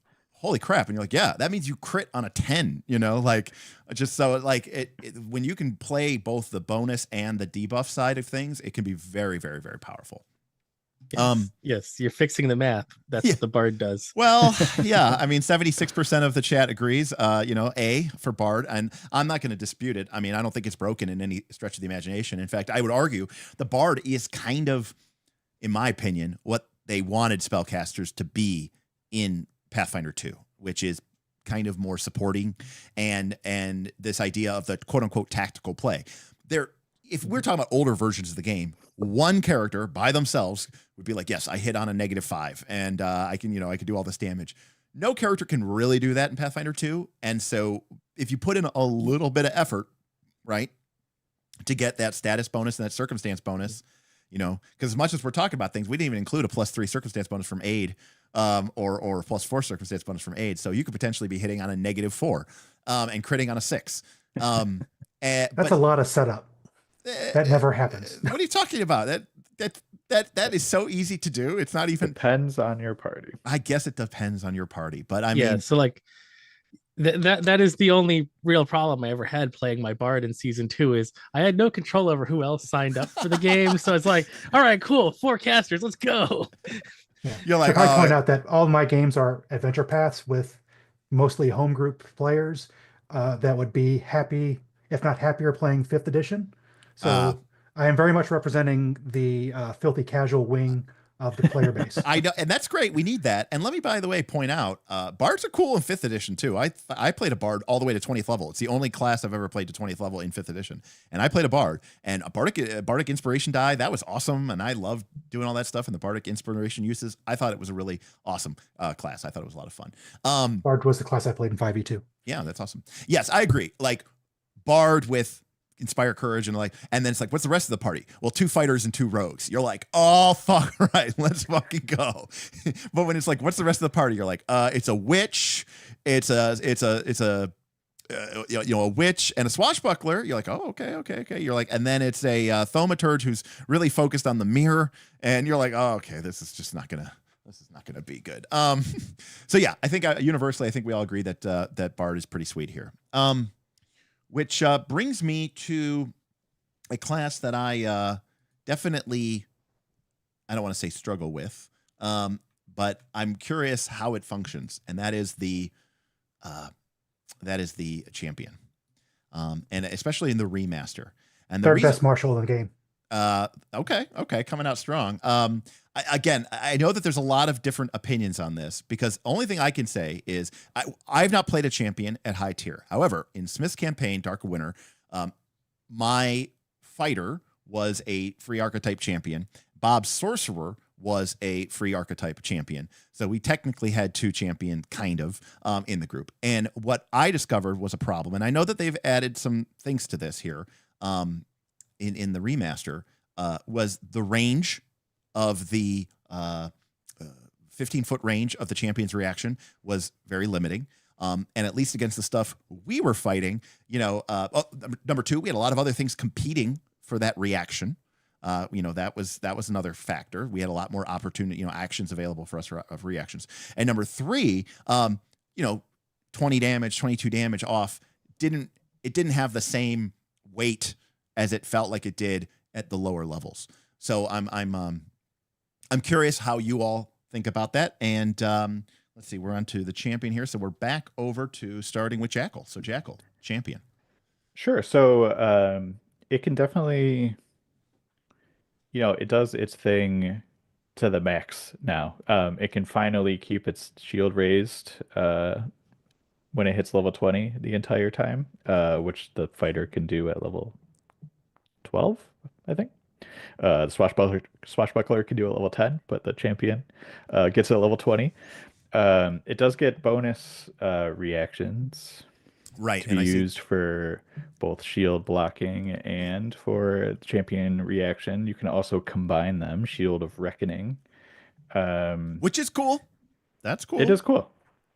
holy crap. And you're like, yeah, that means you crit on a 10, you know, like just so like when you can play both the bonus and the debuff side of things, it can be very, very, very powerful. Yes, you're fixing the math. That's what the Bard does. Well, yeah, I mean, 76% of the chat agrees, you know, A for Bard, and I'm not going to dispute it. I mean, I don't think it's broken in any stretch of the imagination. In fact, I would argue the Bard is kind of, in my opinion, what they wanted spellcasters to be in Pathfinder 2, which is kind of more supporting and this idea of the quote unquote tactical play. If we're talking about older versions of the game, one character by themselves would be like, yes, I hit on a -5 and I can do all this damage. No character can really do that in Pathfinder 2. And so if you put in a little bit of effort, right, to get that status bonus and that circumstance bonus, you know, because as much as we're talking about things, we didn't even include a +3 circumstance bonus from aid, or a +4 circumstance bonus from aid. So you could potentially be hitting on a -4 and critting on a 6. That's a lot of setup. That never happens. What are you talking about? That is so easy to do. It's not even depends on your party. I guess it depends on your party, but I mean, so like that is the only real problem I ever had playing my Bard in season 2 is I had no control over who else signed up for the game. So it's like, all right, cool, 4 casters, let's go. Yeah. You're like, I point out that all my games are adventure paths with mostly home group players that would be happy, if not happier, playing 5th edition. So I am very much representing the filthy casual wing of the player base. I know, and that's great. We need that. And let me, by the way, point out, Bards are cool in 5th edition too. I played a Bard all the way to 20th level. It's the only class I've ever played to 20th level in 5th edition. And I played a Bard, and a Bardic Inspiration die. That was awesome, and I loved doing all that stuff and the Bardic Inspiration uses. I thought it was a really awesome class. I thought it was a lot of fun. Bard was the class I played in 5e2. Yeah, that's awesome. Yes, I agree. Like Bard with Inspire Courage and then it's like, what's the rest of the party? Well, 2 fighters and 2 rogues. You're like, oh fuck, right, let's fucking go. But when it's like, what's the rest of the party? You're like, it's a witch, it's a a witch and a swashbuckler. You're like, oh, okay. You're like, and then it's a thaumaturge who's really focused on the mirror, and you're like, oh, okay, this is not gonna be good. So yeah, I think universally, I think we all agree that that Bard is pretty sweet here. Which brings me to a class that I definitely, I don't want to say struggle with, but I'm curious how it functions, and that is the champion, and especially in the remaster. And Third best martial in the game. Okay, coming out strong. I know that there's a lot of different opinions on this, because the only thing I can say is I've not played a champion at high tier. However, in Smith's campaign, Dark Winter, my fighter was a free archetype champion. Bob's sorcerer was a free archetype champion. So we technically had 2 champion kind of in the group. And what I discovered was a problem. And I know that they've added some things to this here in the remaster, was the range of the 15-foot range of the champion's reaction was very limiting. And at least against the stuff we were fighting, number 2, we had a lot of other things competing for that reaction. That was another factor. We had a lot more opportunity, actions available for us of reactions. And number 3, 20 damage, 22 damage off didn't have the same weight as it felt like it did at the lower levels. So I'm curious how you all think about that. And let's see, we're on to the champion here. So we're back over to starting with Jackal. So Jackal, champion. Sure. So it can definitely, it does its thing to the max now. It can finally keep its shield raised when it hits level 20 the entire time, which the fighter can do at level 12, I think. The swashbuckler can do at level 10, but the champion gets it at level 20. It does get bonus reactions, right, to be used for both shield blocking and for champion reaction. You can also combine them, Shield of Reckoning, which is cool. That's cool. It is cool.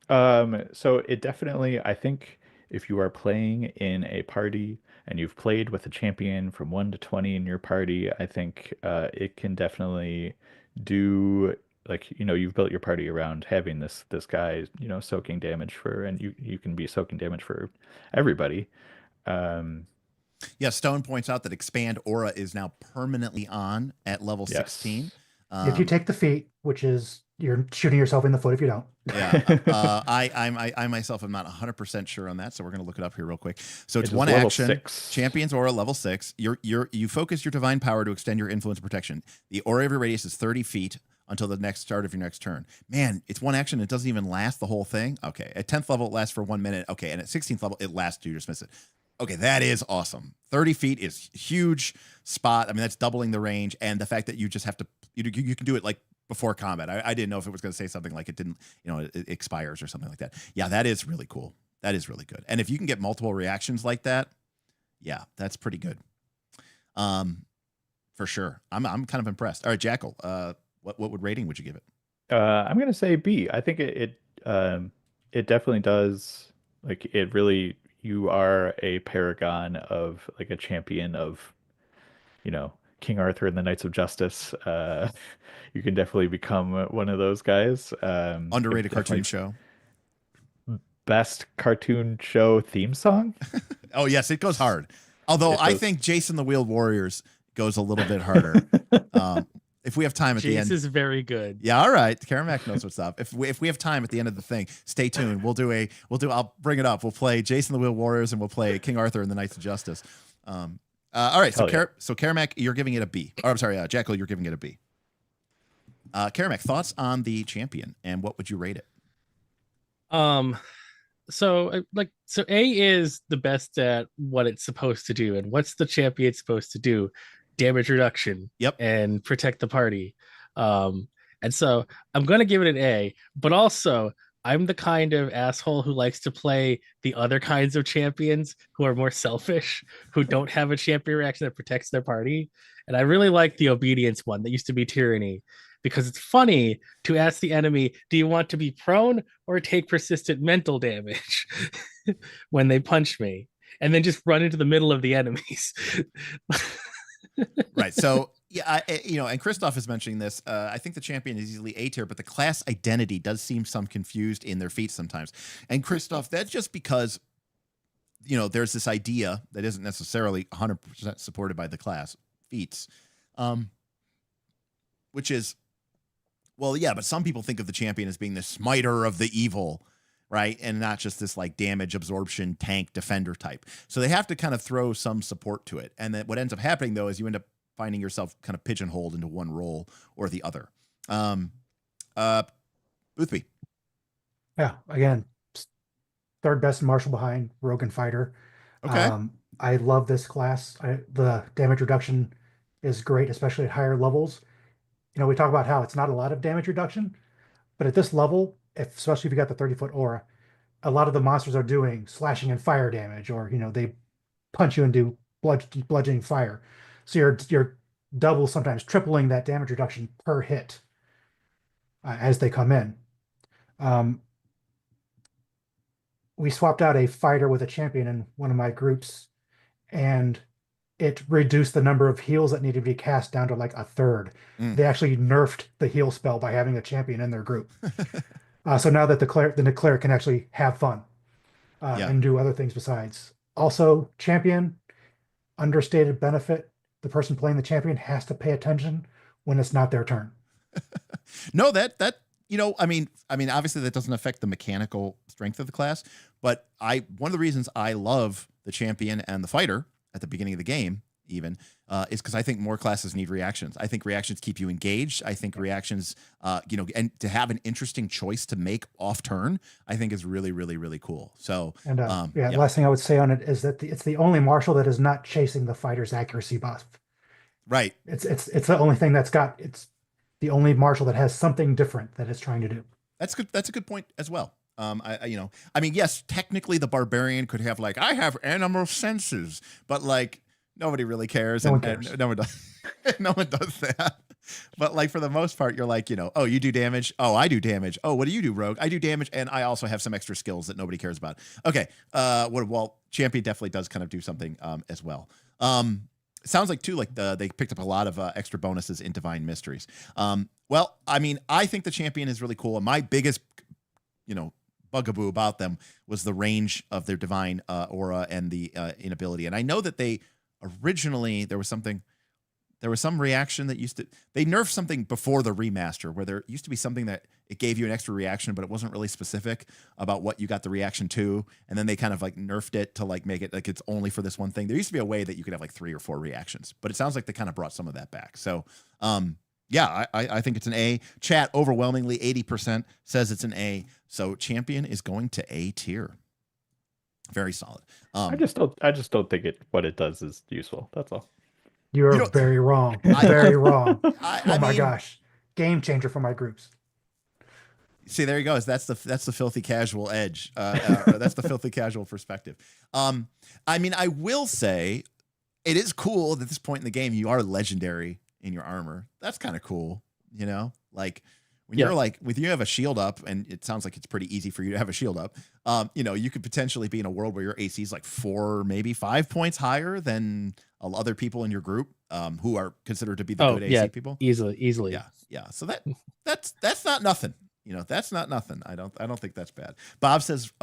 So it definitely, I think, if you are playing in a party and you've played with a champion from 1 to 20 in your party, I think it can definitely do like, you know, you've built your party around having this guy, you know, soaking damage for, and you can be soaking damage for everybody. Yeah, Stone points out that Expand Aura is now permanently on at level 16. If you take the feat, which is you're shooting yourself in the foot if you don't. Yeah, I myself am not 100% sure on that, so we're going to look it up here real quick. So it's one level action. 6. Champion's Aura level 6. You focus your divine power to extend your influence and protection. The aura of your radius is 30 feet until the next start of your next turn. Man, it's one action. It doesn't even last the whole thing. Okay, at 10th level it lasts for 1 minute. Okay, and at 16th level it lasts. You dismiss it. Okay, that is awesome. 30 feet is huge spot. I mean, that's doubling the range, and the fact that you just have to you can do it like before combat. I didn't know if it was going to say something like it didn't, you know, it expires or something like that. Yeah, that is really cool. That is really good. And if you can get multiple reactions like that, yeah, that's pretty good. For sure. I'm kind of impressed. All right, Jackal, what rating would you give it? I'm gonna say B. I think it definitely does, like, it really, you are a paragon of, like, a champion of, you know, King Arthur and the Knights of Justice. You can definitely become one of those guys. Underrated cartoon show. Best cartoon show theme song. Oh yes, it goes hard. Although I think Jason the Wheeled Warriors goes a little bit harder. If we have time at the end. This is very good. Yeah, all right. Karamak knows what's up. If we have time at the end of the thing, stay tuned. I'll bring it up. We'll play Jason the Wheeled Warriors and we'll play King Arthur and the Knights of Justice. All right. So Karamak, you're giving it a B. Or I'm sorry, Jackal, you're giving it a B. Karamak, thoughts on the champion and what would you rate it? So A is the best at what it's supposed to do, and what's the champion supposed to do? Damage reduction. Yep. And protect the party. And so I'm gonna give it an A, but also I'm the kind of asshole who likes to play the other kinds of champions who are more selfish, who don't have a champion reaction that protects their party. And I really like the obedience one that used to be tyranny, because it's funny to ask the enemy, do you want to be prone or take persistent mental damage when they punch me? And then just run into the middle of the enemies. Right. So, yeah, and Christoph is mentioning this. I think the champion is easily A tier, but the class identity does seem some confused in their feats sometimes. And Christoph, that's just because, there's this idea that isn't necessarily 100% supported by the class feats, which is, well, yeah, but some people think of the champion as being the smiter of the evil, right? And not just this like damage absorption tank defender type. So they have to kind of throw some support to it. And then what ends up happening though is you end up finding yourself kind of pigeonholed into one role or the other. Boothby. Yeah, again, third best martial behind Rogue and Fighter. Okay. I love this class. The damage reduction is great, especially at higher levels. We talk about how it's not a lot of damage reduction, but at this level, especially if you got the 30-foot aura, a lot of the monsters are doing slashing and fire damage, or they punch you and do bludgeoning fire. So you're double, sometimes tripling that damage reduction per hit as they come in. We swapped out a fighter with a champion in one of my groups, and it reduced the number of heals that needed to be cast down to like a third. They actually nerfed the heal spell by having a champion in their group. So now that the cleric can actually have fun and do other things besides. Also, champion, understated benefit. The person playing the champion has to pay attention when it's not their turn. No, that obviously that doesn't affect the mechanical strength of the class, but one of the reasons I love the champion and the fighter at the beginning of the game even is because I think more classes need reactions. I think reactions keep you engaged. I think reactions, and to have an interesting choice to make off turn, I think is really, really, really cool. So, and last thing I would say on it is that it's the only martial that is not chasing the fighter's accuracy buff. Right. It's the only thing it's the only martial that has something different that it's trying to do. That's good. That's a good point as well. Yes, technically the barbarian could have I have animal senses, but nobody really cares. No one cares. No one does. No one does that. But for the most part, you're oh, you do damage. Oh, I do damage. Oh, what do you do, Rogue? I do damage, and I also have some extra skills that nobody cares about. Okay. Champion definitely does kind of do something as well. sounds like too, like they picked up a lot of extra bonuses in Divine Mysteries. Well, I mean, I think the champion is really cool. And my biggest, bugaboo about them was the range of their divine aura and the inability. And I know that they originally, there was some reaction that they nerfed something before the remaster where there used to be something that it gave you an extra reaction, but it wasn't really specific about what you got the reaction to. And then they kind of like nerfed it to like make it like it's only for this one thing. There used to be a way that you could have like 3 or 4 reactions, but it sounds like they kind of brought some of that back. So, yeah, I think it's an A. Chat overwhelmingly 80% says it's an A. So champion is going to A tier. Very solid. I just don't think what it does is useful. That's all. You're very wrong. Very wrong. I my mean, gosh, game changer for my groups. See, there he goes. That's the filthy casual edge. That's the filthy casual perspective. I mean, I will say, it is cool that at this point in the game you are legendary in your armor. That's kind of cool, like when you're like when you have a shield up, and it sounds like it's pretty easy for you to have a shield up. You could potentially be in a world where your AC is like 4, maybe 5 points higher than other people in your group who are considered to be the good AC people. Easily. Yeah. So that's not nothing. That's not nothing. I don't think that's bad. Bob says,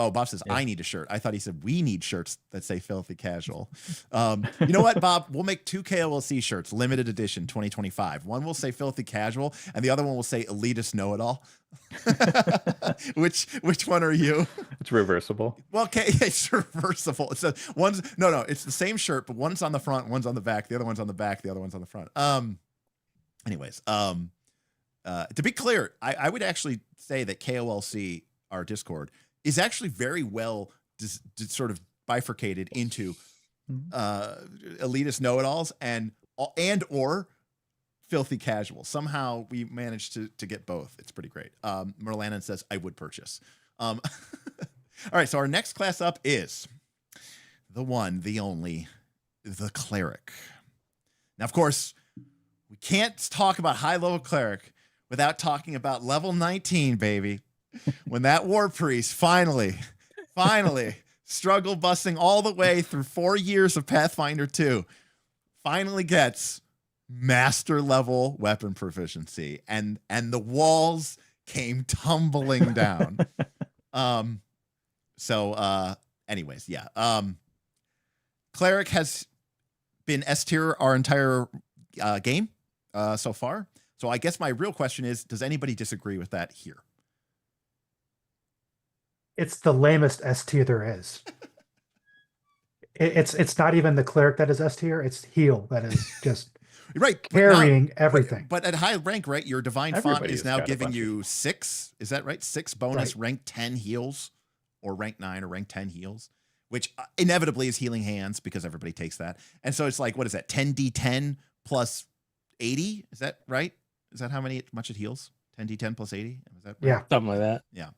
I need a shirt. I thought he said we need shirts that say filthy casual. You know what, Bob? We'll make 2 KOLC shirts, limited edition 2025. One will say filthy casual and the other one will say elitist know-it-all. Which one are you? It's reversible. Well, okay, it's reversible. It's it's the same shirt, but one's on the front, one's on the back, the other one's on the back, the other one's on the front. Anyways, to be clear, I would actually say that KOLC, our Discord, is actually very well sort of bifurcated into elitist know-it-alls and or filthy casual. Somehow we managed to get both. It's pretty great. Merlanen says, I would purchase. All right, so our next class up is the one, the only, the Cleric. Now, of course, we can't talk about high-level Cleric without talking about level 19, baby. When that War Priest finally struggle busting all the way through 4 years of Pathfinder 2, finally gets master level weapon proficiency, and the walls came tumbling down. Anyways, yeah. Cleric has been S tier our entire game so far. So I guess my real question is, does anybody disagree with that here? It's the lamest S tier there is. It's not even the Cleric that is S tier. It's heal that is just right carrying everything. But at high rank, right, your divine font is now giving you 6. Is that right? 6 bonus rank 10 heals, or rank 9 or rank 10 heals, which inevitably is healing hands because everybody takes that. And so it's like, what is that? 10d10 plus 80? Is that right? Is that how much it heals? 10d10 plus 80? Is that right? Yeah. Something like that. Yeah.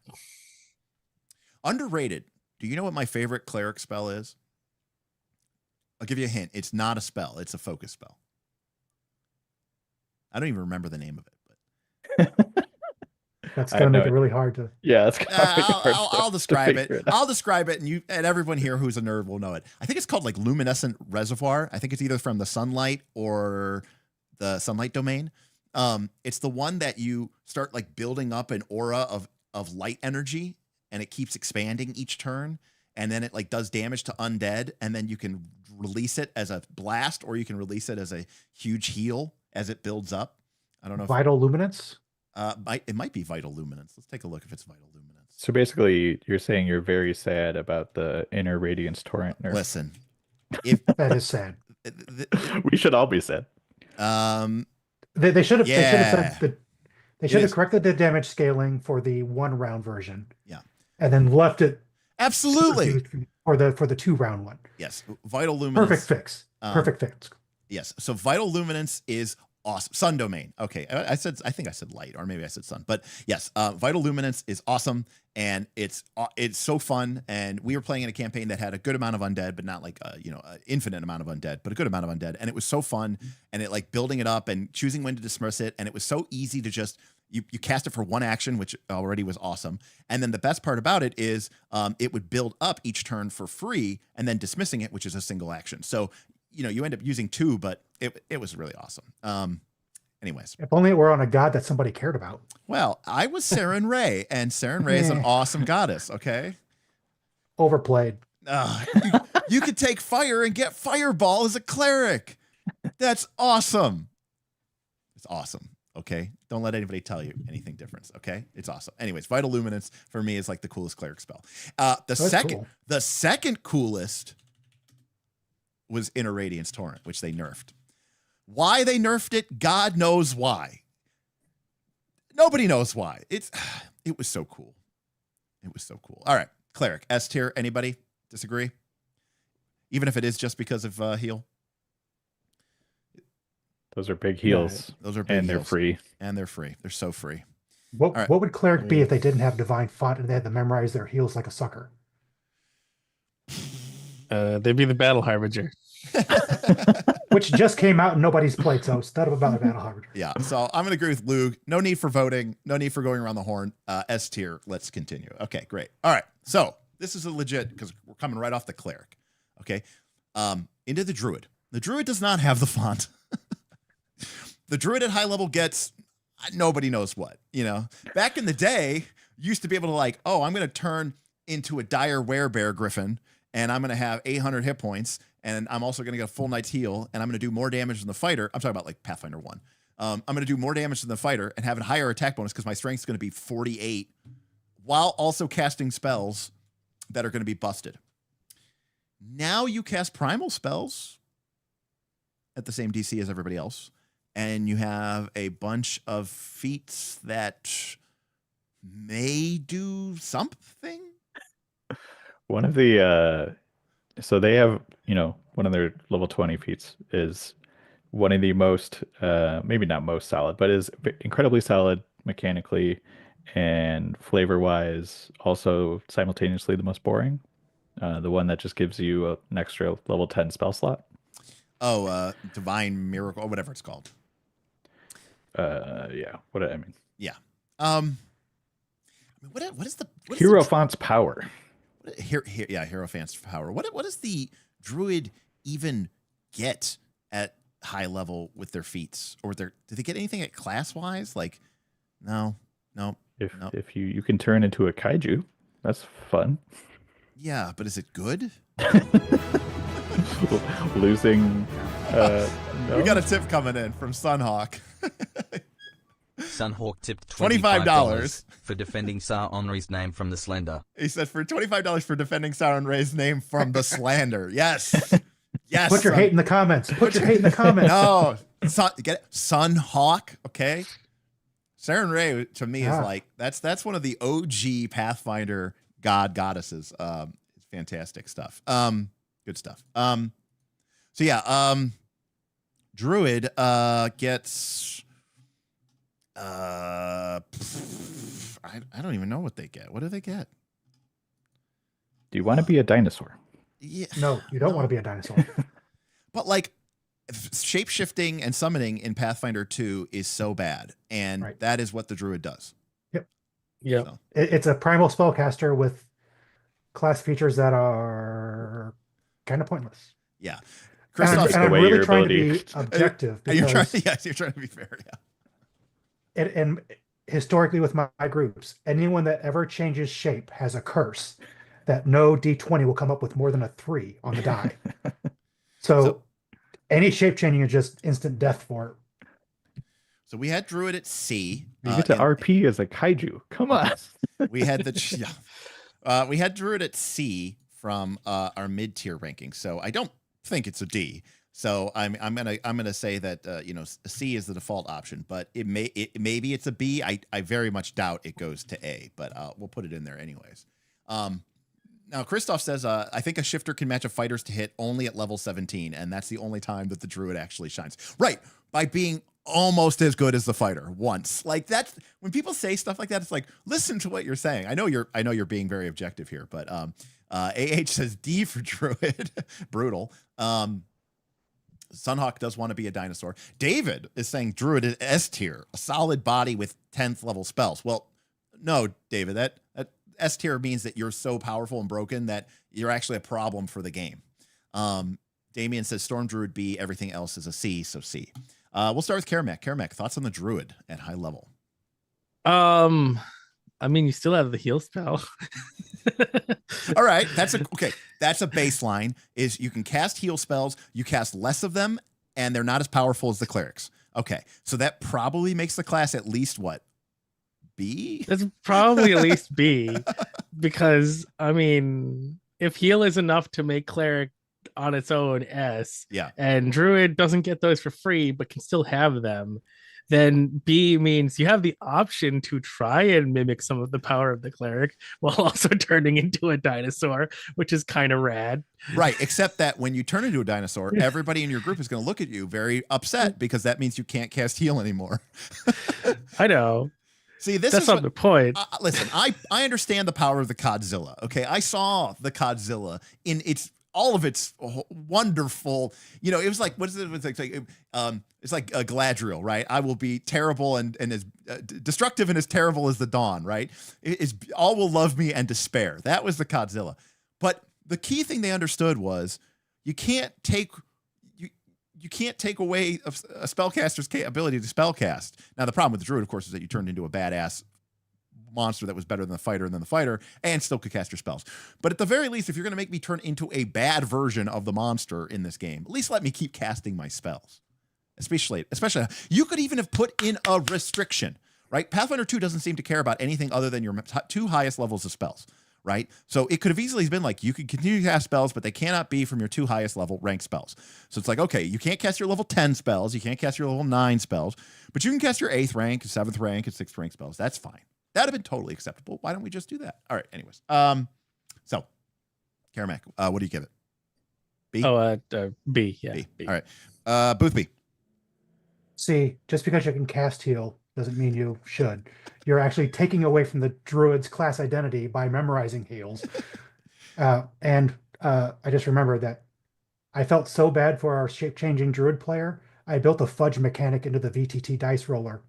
Underrated. Do you know what my favorite Cleric spell is? I'll give you a hint. It's not a spell. It's a focus spell. I don't even remember the name of it. But that's going to make it really hard to. Yeah, it's I'll describe it. I'll describe it, and everyone here who's a nerd will know it. I think it's called like Luminescent Reservoir. I think it's either from the sunlight or the sunlight domain. It's the one that you start like building up an aura of light energy, and it keeps expanding each turn, and then it like does damage to undead, and then you can release it as a blast, or you can release it as a huge heal as it builds up. I don't know. Vital Luminance? It might be Vital Luminance. Let's take a look if it's Vital Luminance. So basically, you're saying you're very sad about the Inner Radiance Torrent nerf. Listen, that is sad. We should all be sad. They should have. Yeah. They should have corrected the damage scaling for the 1 round version. Yeah, and then left it absolutely for the 2 round one. Yes, Vital Luminance. Perfect fix. Perfect fix. Yes. So Vital Luminance is awesome. Sun domain. Okay. I think I said light, or maybe I said sun, but yes, Vital Luminance is awesome. And it's so fun. And we were playing in a campaign that had a good amount of undead, but not like, an infinite amount of undead, but a good amount of undead. And it was so fun. And it like building it up and choosing when to dismiss it. And it was so easy to just, you cast it for 1 action, which already was awesome. And then the best part about it is it would build up each turn for free, and then dismissing it, which is a single action. So you end up using 2, but it was really awesome. Anyways, If only it were on a god that somebody cared about. well, I was Saren Ray, and Saren Ray is an awesome goddess. Okay. Overplayed. You could take fire and get fireball as a cleric. That's awesome. It's awesome. Okay. Don't let anybody tell you anything different. Okay. It's awesome. Anyways, Vital Luminance for me is like the coolest cleric spell. The second coolest was Inner Radiance Torrent, which they nerfed. Why they nerfed it, God knows why. Nobody knows why. It was so cool. It was so cool. All right. Cleric, S tier. Anybody disagree? Even if it is just because of heal. Those are big heals. Those are big and heals. They're free. And they're free. They're so free. What would cleric be if they didn't have divine font and they had to memorize their heals like a sucker? They'd be the Battle Harbinger. Which just came out and nobody's played, so it's not about a Battle Harbinger. Yeah, so I'm going to agree with Lug. No need for voting. No need for going around the horn. S tier. Let's continue. Okay, great. All right, so this is a legit, because we're coming right off the cleric. Okay, into the druid. The druid does not have the font. The druid at high level gets nobody knows what. Back in the day, you used to be able to like, oh, I'm going to turn into a dire werebear griffin, and I'm going to have 800 hit points, and I'm also going to get a full night's heal, and I'm going to do more damage than the fighter. I'm talking about like Pathfinder 1. I'm going to do more damage than the fighter and have a higher attack bonus because my strength is going to be 48, while also casting spells that are going to be busted. Now you cast primal spells at the same DC as everybody else, and you have a bunch of feats that may do something. One of the so they have, one of their level 20 feats is one of the most, maybe not most solid, but is incredibly solid mechanically and flavor-wise, also simultaneously the most boring. The one that just gives you an extra level 10 spell slot. Oh, Divine Miracle, or whatever it's called. Yeah. What I mean. Yeah. What is the Hierophant's power? Hierophant's power. What does the druid even get at high level with their feats, or do they get anything at class wise? Like, no. If you can turn into a kaiju, that's fun. Yeah, but is it good? Losing. No? We got a tip coming in from Sunhawk. Sunhawk tipped $25 for defending Sar Henri's name from the slander. He said for $25 for defending Sauron Ray's name from the slander. Yes. Yes. Put your hate in the comments. Put your hate in the comments. No. Get it? Sunhawk, okay? Sauron Ray to me is like that's one of the OG Pathfinder goddesses. It's fantastic stuff. Good stuff. So yeah, Druid gets I don't even know what they get. What do they get? Do you want to be a dinosaur? Yeah. No, you don't want to be a dinosaur. But like shape-shifting and summoning in Pathfinder 2 is so bad, and that is what the Druid does. Yeah. So. It's a primal spellcaster with class features that are kind of pointless. Yeah. And I'm really trying to be objective. You're trying to be fair, yeah. And historically with my groups, anyone that ever changes shape has a curse that no D20 will come up with more than a 3 on the die. So any shape changing is just instant death for it. So we had Druid at C. You get to RP as a kaiju. Come on. We had we had Druid at C from our mid-tier ranking. So I don't think it's a D. So I'm gonna say that a C is the default option, but maybe it's a B. I very much doubt it goes to A, but we'll put it in there anyways. Now Christoph says I think a shifter can match a fighter's to hit only at level 17, and that's the only time that the Druid actually shines. Right, by being almost as good as the fighter once. Like that's when people say stuff like that, it's like, listen to what you're saying. I know you're being very objective here, but AH says D for Druid. Brutal. Sunhawk does want to be a dinosaur. David is saying Druid is S tier, a solid body with 10th level spells. Well, no, David, that S tier means that you're so powerful and broken that you're actually a problem for the game. Damien says Storm Druid B, everything else is a C, so C. We'll start with Karamek. Karamek, thoughts on the Druid at high level? I mean, you still have the heal spell. All right, that's a baseline. Is you can cast heal spells, you cast less of them, and they're not as powerful as the clerics. Okay, so that probably makes the class at least what? B? That's probably at least B, because I mean, if heal is enough to make cleric on its own S, Yeah, and druid doesn't get those for free but can still have them, then B means you have the option to try and mimic some of the power of the cleric while also turning into a dinosaur, which is kind of rad. right. Except that when you turn into a dinosaur, everybody in your group is going to look at you very upset because that means you can't cast heal anymore. I know. See, this That's is not the point. Listen, I understand the power of the Godzilla. Okay, I saw the Godzilla in all of its wonderful. You know, it was like what is it? It's like a Galadriel, right? I will be terrible and as destructive and as terrible as the dawn, right? It is all will love me and despair. That was the Godzilla. But the key thing they understood was you can't take away a spellcaster's ability to spellcast. Now, the problem with the Druid, of course, is that you turned into a badass monster that was better than the fighter and still could cast your spells. But at the very least, if you're going to make me turn into a bad version of the monster in this game, at least let me keep casting my spells. Especially, you could even have put in a restriction, right? Pathfinder 2 doesn't seem to care about anything other than your two highest levels of spells, right? So it could have easily been like, you could continue to cast spells, but they cannot be from your two highest level ranked spells. So it's like, okay, you can't cast your level 10 spells, you can't cast your level 9 spells, but you can cast your 8th rank, 7th rank, and 6th rank spells. That's fine. That'd have been totally acceptable. Why don't we just do that? All right, anyways. So, Karamek, what do you give it? B? B, yeah. B. B. All right. Boothby. See, just because you can cast heal doesn't mean you should. You're actually taking away from the druid's class identity by memorizing heals. I just remember that I felt so bad for our shape-changing druid player. I built a fudge mechanic into the VTT dice roller.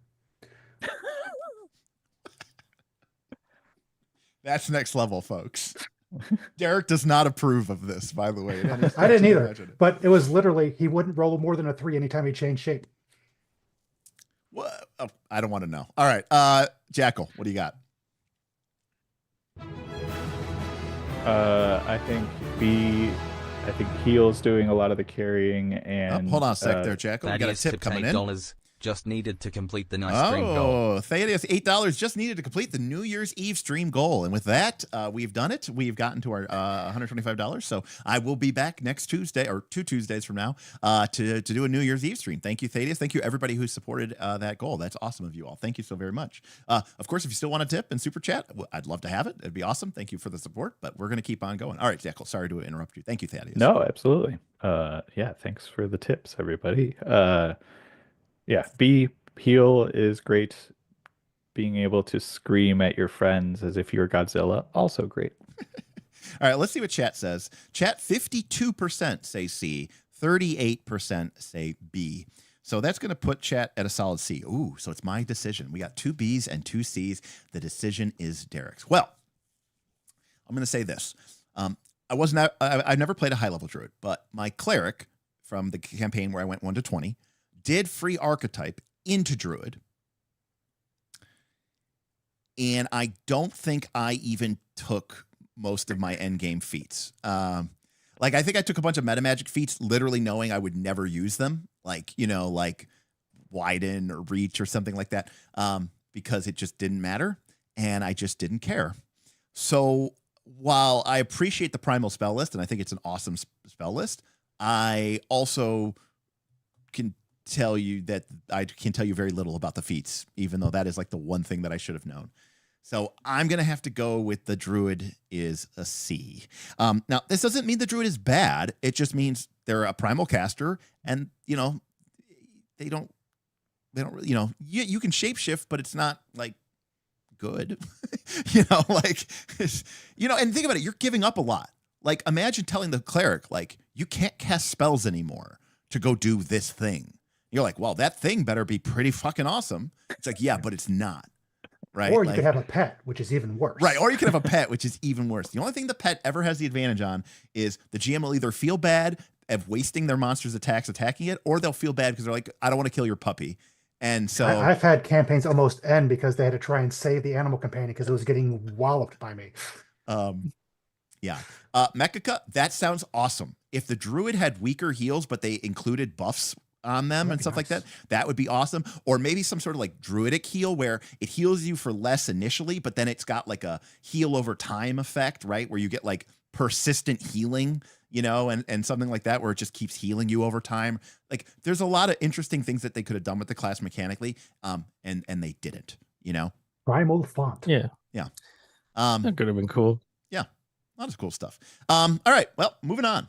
That's next level, folks. Derek does not approve of this, by the way. I didn't either, but it was literally, he wouldn't roll more than a 3 anytime he changed shape. What? Oh, I don't want to know. All right. Jackal, what do you got? I think B. I think heal's doing a lot of the carrying, and hold on a sec there, Jackal. We got a tip coming in. $8 just needed to complete the nice stream goal. Oh, Thaddeus, $8 just needed to complete the New Year's Eve stream goal. And with that, we've done it. We've gotten to our $125. So I will be back next Tuesday or 2 Tuesdays from now to do a New Year's Eve stream. Thank you, Thaddeus. Thank you, everybody who supported that goal. That's awesome of you all. Thank you so very much. Of course, if you still want to tip and super chat, I'd love to have it. It'd be awesome. Thank you for the support, but we're going to keep on going. All right, Jackal, sorry to interrupt you. Thank you, Thaddeus. No, absolutely. Yeah, thanks for the tips, everybody. Yeah, B, heal is great. Being able to scream at your friends as if you were Godzilla, also great. All right, let's see what chat says. Chat 52% say C, 38% say B. So that's going to put chat at a solid C. Ooh, so it's my decision. We got 2 Bs and 2 Cs. The decision is Derek's. Well, I'm going to say this. I've never played a high-level druid, but my cleric from the campaign where I went 1 to 20 did free archetype into druid. And I don't think I even took most of my endgame feats. Like, I think I took a bunch of meta magic feats, literally knowing I would never use them. Like, you know, like widen or reach or something like that, because it just didn't matter. And I just didn't care. So while I appreciate the primal spell list, and I think it's an awesome spell list, I also can tell you that I can tell you very little about the feats, even though that is like the one thing that I should have known. So I'm going to have to go with the druid is a C. Now, this doesn't mean the druid is bad. It just means they're a primal caster, and, you know, they don't, you know, you can shapeshift, but it's not like good, you know, like, you know, and think about it. You're giving up a lot. Like, imagine telling the cleric, like, you can't cast spells anymore to go do this thing. You're like, well, that thing better be pretty fucking awesome. It's like, yeah, but it's not. Right? Or you could have a pet, which is even worse. Right. Or you could have a pet, which is even worse. The only thing the pet ever has the advantage on is the GM will either feel bad of wasting their monster's attacks attacking it, or they'll feel bad because they're like, I don't want to kill your puppy. And so I've had campaigns almost end because they had to try and save the animal companion because it was getting walloped by me. Yeah. Mecha, that sounds awesome. If the druid had weaker heals, but they included buffs on them and stuff like that, that would be awesome. Or maybe some sort of like druidic heal where it heals you for less initially, but then it's got like a heal over time effect, right? Where you get like persistent healing, you know, and something like that where it just keeps healing you over time. Like there's a lot of interesting things that they could have done with the class mechanically, and they didn't, you know. Primal font. Yeah. That could have been cool. Yeah, a lot of cool stuff. All right, well, moving on.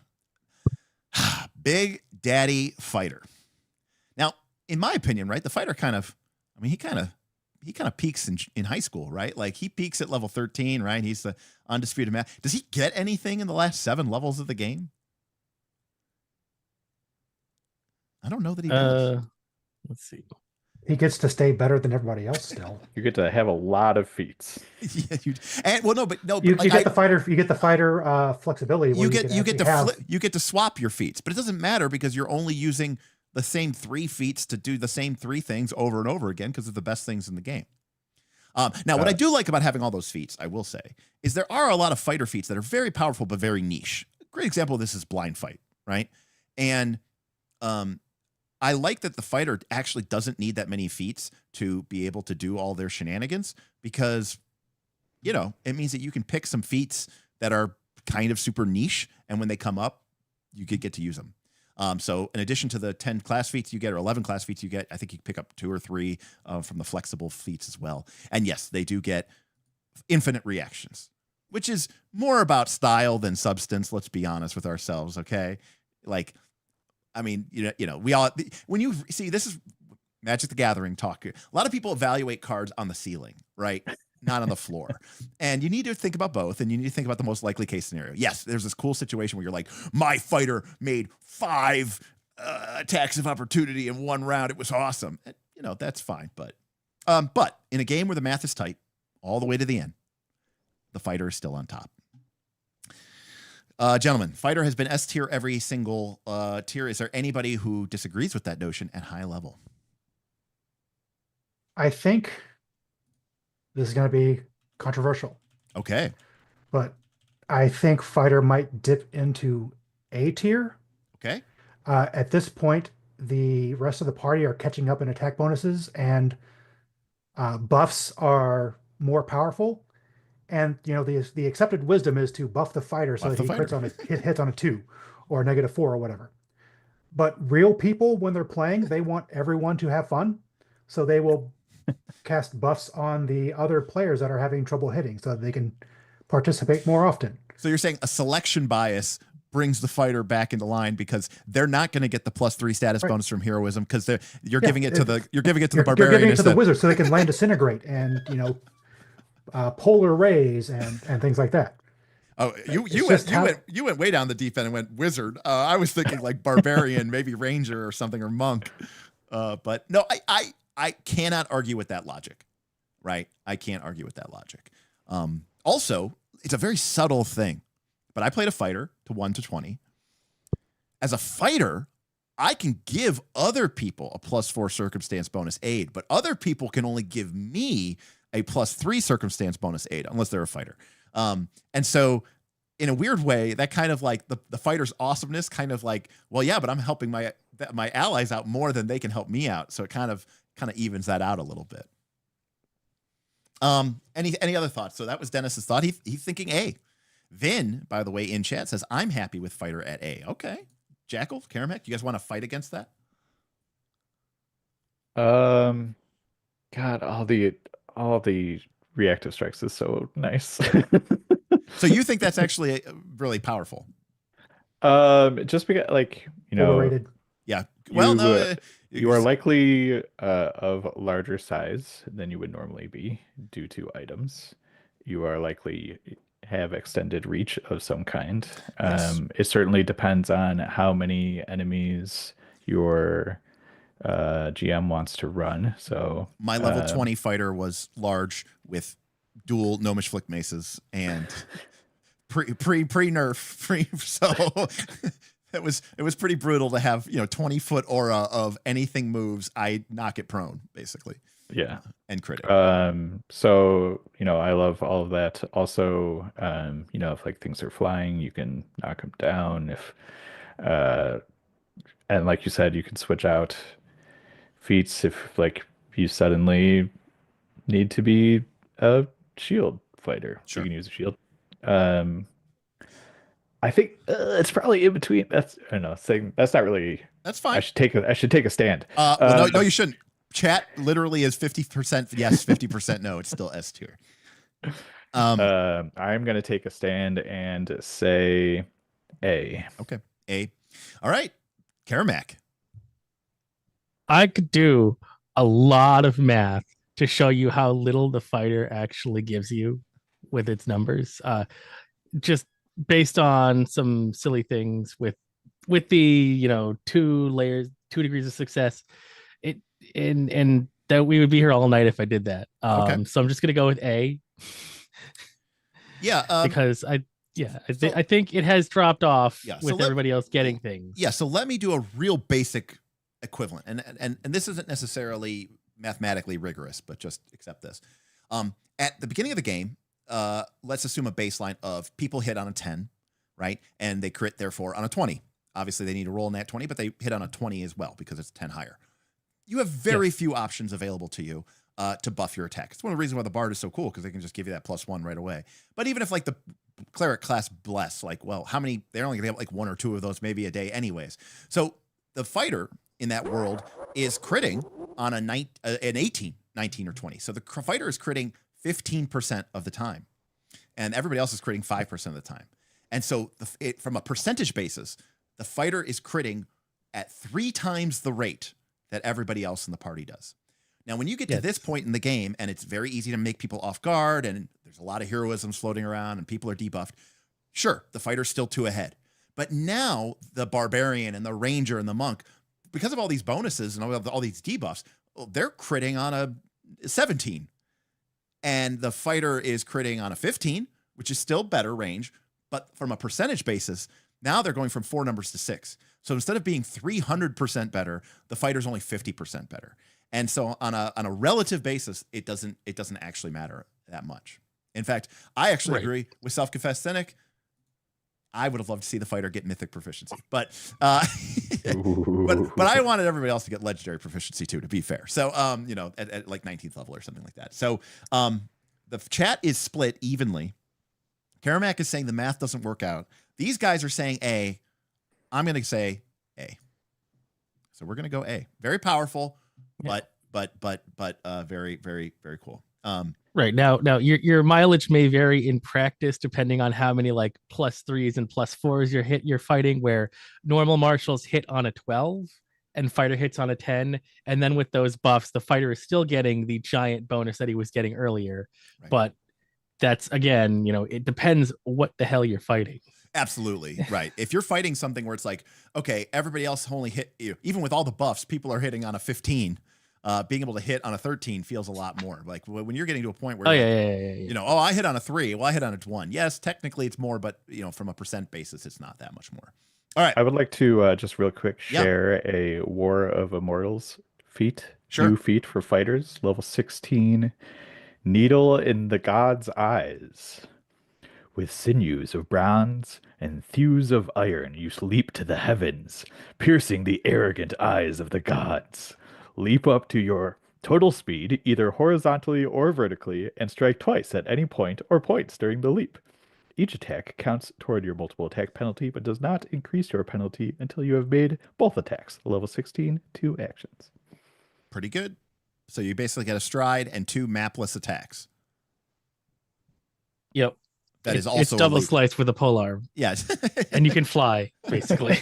Big Daddy Fighter. Now, in my opinion, right, the fighter he kind of peaks in high school, right? Like he peaks at level 13, right? He's the undisputed man. Does he get anything in the last 7 levels of the game? I don't know that he does. Let's see. He gets to stay better than everybody else still. You get to have a lot of feats. Yeah, you get the fighter flexibility. You get to swap your feats, but it doesn't matter because you're only using the same 3 feats to do the same 3 things over and over again because they're the best things in the game. Now, what I do like about having all those feats, I will say, is there are a lot of fighter feats that are very powerful but very niche. A great example of this is Blind Fight, right? And I like that the fighter actually doesn't need that many feats to be able to do all their shenanigans because, you know, it means that you can pick some feats that are kind of super niche, and when they come up, you could get to use them. So in addition to the 10 class feats you get, or 11 class feats you get, I think you can pick up 2 or 3 from the flexible feats as well. And yes, they do get infinite reactions, which is more about style than substance. Let's be honest with ourselves. Okay. Like, I mean, you know, we all, when you see, this is Magic the Gathering talk. A lot of people evaluate cards on the ceiling, right? Not on the floor. And you need to think about both, and you need to think about the most likely case scenario. Yes, there's this cool situation where you're like, my fighter made 5 attacks of opportunity in 1 round. It was awesome. And, you know, that's fine. But in a game where the math is tight all the way to the end, the fighter is still on top. Gentlemen, fighter has been S tier every single tier. Is there anybody who disagrees with that notion at high level? I think this is going to be controversial. Okay. But I think fighter might dip into A tier. Okay. At this point, the rest of the party are catching up in attack bonuses, and buffs are more powerful. And you know, the accepted wisdom is to buff the fighter so that he hits on a 2 or a -4 or whatever. But real people, when they're playing, they want everyone to have fun, so they will cast buffs on the other players that are having trouble hitting, so that they can participate more often. So you're saying a selection bias brings the fighter back into line because they're not going to get the +3 status bonus from heroism because you're giving it to the barbarian. You're giving it to the wizard so they can land disintegrate and, you know, polar rays and things like that. Oh, you went way down the deep end and went wizard. I was thinking like barbarian, maybe ranger or something, or monk. But no, I cannot argue with that logic, right? I can't argue with that logic. Also, it's a very subtle thing, but I played a fighter to 1 to 20. As a fighter, I can give other people a +4 circumstance bonus aid, but other people can only give me a +3 circumstance bonus aid unless they're a fighter. And so in a weird way, that kind of like the fighter's awesomeness kind of like, well, yeah, but I'm helping my allies out more than they can help me out. So it kind of evens that out a little bit. Any other thoughts? So that was Dennis's thought. He's thinking A. Vin, by the way, in chat says, I'm happy with fighter at A. Okay. Jackal, Karamek, you guys want to fight against that? God, all the reactive strikes is so nice. So you think that's actually really powerful? Just because, like, you know, Overrated. Yeah. Well, no, you are likely of larger size than you would normally be due to items. You are likely have extended reach of some kind. Yes. It certainly depends on how many enemies your GM wants to run. So my level 20 fighter was large with dual gnomish flick maces and pre nerf. So It was pretty brutal to have 20-foot aura of anything moves, I knock it prone basically. Yeah. And critic. So I love all of that. Also, if like things are flying, you can knock them down. If and like you said, you can switch out feats if like you suddenly need to be a shield fighter. Sure. You can use a shield. I think it's probably in between. That's I don't know. Saying that's not really. That's fine. I should take a stand. Well, no, you shouldn't. Chat literally is 50% yes, 50% no. It's still S tier. I'm gonna take a stand and say A. Okay, A. All right, Karamak. I could do a lot of math to show you how little the fighter actually gives you with its numbers. Just based on some silly things with the 2 degrees of success. And that we would be here all night if I did that. Okay. So I'm just gonna go with A. Yeah. Because I think it has dropped off with everybody else getting things. Yeah. So let me do a real basic equivalent, and this isn't necessarily mathematically rigorous, but just accept this. At the beginning of the game, let's assume a baseline of people hit on a 10, right, and they crit therefore on a 20. Obviously, they need to roll in that 20, but they hit on a 20 as well because it's 10 higher. You have very few options available to you to buff your attack. It's one of the reasons why the Bard is so cool, because they can just give you that +1 right away. But even if like the Cleric class Bless, like, well, how many? They're only gonna have like 1 or 2 of those maybe a day anyways. So the fighter in that world is critting on an 18, 19, or 20. So the fighter is critting 15% of the time, and everybody else is critting 5% of the time. And so from a percentage basis, the fighter is critting at 3 times the rate that everybody else in the party does. Now, when you get to this point in the game, and it's very easy to make people off guard, and there's a lot of heroisms floating around, and people are debuffed, sure, the fighter's still 2 ahead. But now the Barbarian and the Ranger and the Monk, because of all these bonuses and all these debuffs, they're critting on a 17. And the fighter is critting on a 15, which is still better range. But from a percentage basis, now they're going from 4 numbers to 6. So instead of being 300% better, the fighter's only 50% better. And so on a relative basis, it doesn't actually matter that much. In fact, I actually agree with Self-Confessed Cynic. I would have loved to see the fighter get mythic proficiency, but but I wanted everybody else to get legendary proficiency too, to be fair. So at like 19th level or something like that. So the chat is split evenly. Karamak is saying the math doesn't work out. These guys are saying A. I'm going to say A. So we're going to go A. Very powerful, but very, very, very cool. Right now your mileage may vary in practice depending on how many like +3s and +4s you're fighting, where normal martials hit on a 12 and fighter hits on a 10, and then with those buffs the fighter is still getting the giant bonus that he was getting earlier. Right. But that's, again, it depends what the hell you're fighting. Absolutely. Right. If you're fighting something where it's like, okay, everybody else only hit you, even with all the buffs, people are hitting on a 15. Being able to hit on a 13 feels a lot more. Like when you're getting to a point where, I hit on a 3. Well, I hit on a 1. Yes, technically it's more, but from a percent basis, it's not that much more. All right. I would like to just real quick share a War of Immortals feat. Sure. New feat for fighters, level 16. Needle in the God's Eyes. With sinews of bronze and thews of iron, you leap to the heavens, piercing the arrogant eyes of the gods. Leap up to your total speed, either horizontally or vertically, and strike twice at any point or points during the leap. Each attack counts toward your multiple attack penalty, but does not increase your penalty until you have made both attacks. Level 16, 2 actions. Pretty good. So you basically get a stride and 2 mapless attacks. Yep. That is also it's double slice with a polearm. Yes. And you can fly, basically.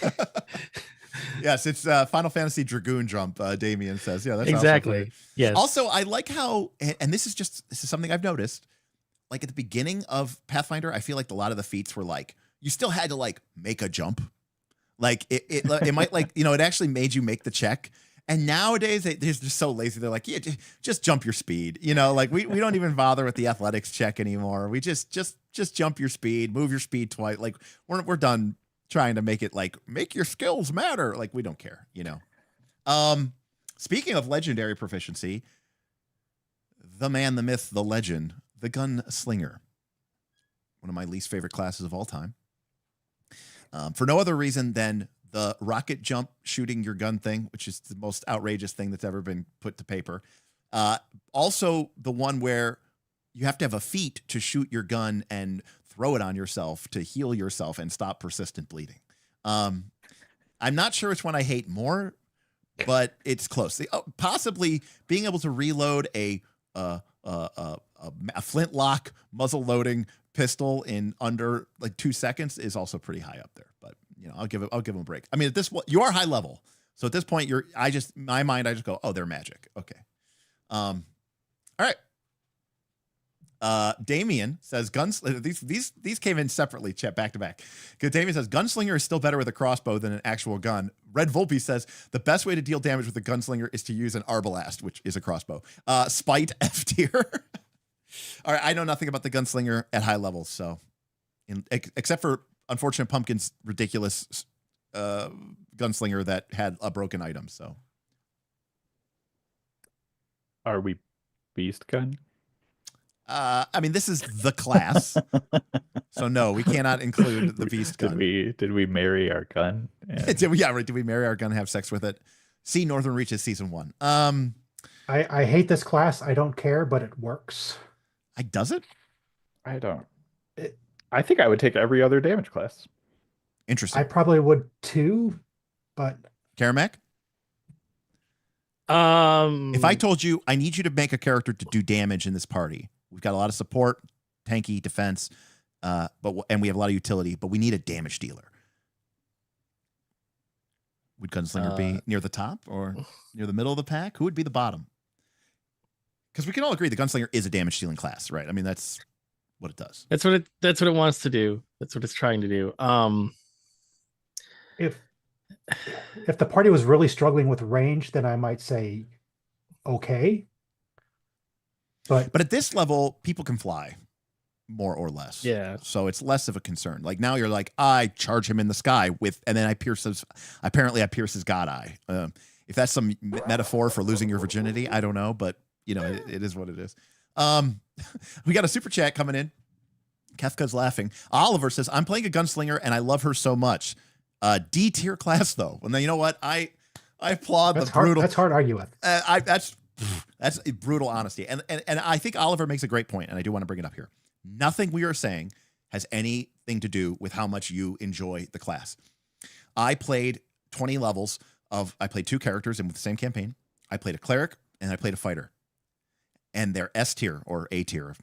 Yes, it's Final Fantasy Dragoon Jump, Damien says. Yeah, that's exactly. Yes. Also, I like how, and this is something I've noticed, like at the beginning of Pathfinder, I feel like a lot of the feats were like, you still had to like make a jump. Like it might like, it actually made you make the check. And nowadays they're just so lazy. They're like, yeah, just jump your speed. Like we don't even bother with the athletics check anymore. We just jump your speed, move your speed twice. Like we're done trying to make it like make your skills matter. Like we don't care, you know. Speaking of legendary proficiency, the man, the myth, the legend, the Gunslinger, one of my least favorite classes of all time. For no other reason than the rocket jump shooting your gun thing, which is the most outrageous thing that's ever been put to paper. Also, the one where you have to have a feat to shoot your gun and throw it on yourself to heal yourself and stop persistent bleeding. I'm not sure which one I hate more, but it's close. Possibly being able to reload a flintlock muzzle loading pistol in under like 2 seconds is also pretty high up there. But you know, I'll give them a break. I mean, at this point, you are high level, so at this point, my mind, I just go, oh, they're magic. Okay. All right. Damien says these came in separately, chat back to back. Damien says Gunslinger is still better with a crossbow than an actual gun. Red Volpe says the best way to deal damage with a Gunslinger is to use an arbalast, which is a crossbow. Spite F tier. All right, I know nothing about the Gunslinger at high levels, so except for Unfortunate Pumpkin's ridiculous Gunslinger that had a broken item. So, are we beast gun? I mean, this is the class, so no, we cannot include the beast gun. Did we marry our gun? Did we marry our gun and have sex with it? See Northern Reaches season 1. I hate this class. I don't care, but it works. Does it? I don't. I think I would take every other damage class. Interesting. I probably would too, but Karamak? If I told you I need you to make a character to do damage in this party, we've got a lot of support, tanky, defense, and we have a lot of utility, but we need a damage dealer. Would Gunslinger be near the top or near the middle of the pack? Who would be the bottom? Because we can all agree the Gunslinger is a damage dealing class, right? I mean, that's what it does. That's what it wants to do. That's what it's trying to do. If the party was really struggling with range, then I might say okay. But at this level, people can fly more or less. Yeah. So it's less of a concern. Like now you're like, I charge him in the sky and then I pierce his god eye. If that's some metaphor for losing your virginity, I don't know, but you know, it is what it is. We got a super chat coming in. Kefka's laughing. Oliver says, I'm playing a Gunslinger and I love her so much. D tier class though. And then you know what? I applaud the brutal. That's hard to argue with. That's brutal honesty. And I think Oliver makes a great point, and I do want to bring it up here. Nothing we are saying has anything to do with how much you enjoy the class. I played 20 levels I played 2 characters in with the same campaign. I played a cleric and I played a fighter. And they're S tier or A tier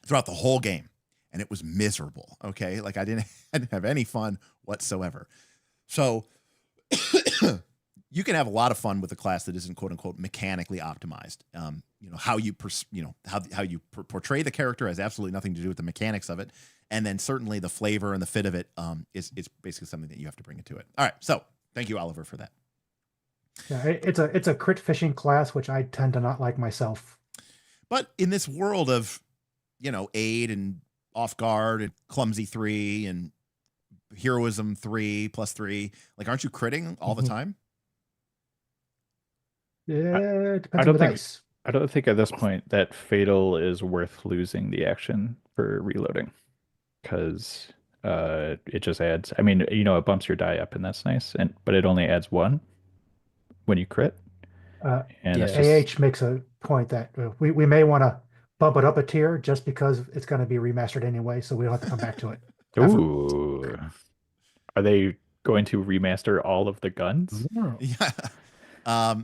throughout the whole game. And it was miserable. Okay. Like I didn't have any fun whatsoever. So you can have a lot of fun with a class that isn't quote unquote mechanically optimized. You know, how you portray the character has absolutely nothing to do with the mechanics of it. And then certainly the flavor and the fit of it is basically something that you have to bring into it. All right. So thank you, Oliver, for that. Yeah, it's a crit fishing class, which I tend to not like myself. But in this world of, you know, aid and off guard and clumsy 3 and heroism 3+3, like, aren't you critting all the time? Yeah, it depends on the dice. I don't think at this point that fatal is worth losing the action for reloading, because it just adds. I mean, you know, it bumps your die up, and that's nice, but it only adds 1 when you crit. And AH makes a point that we may want to bump it up a tier just because it's going to be remastered anyway, so we don't have to come back to it. Ooh. Are they going to remaster all of the guns? Yeah.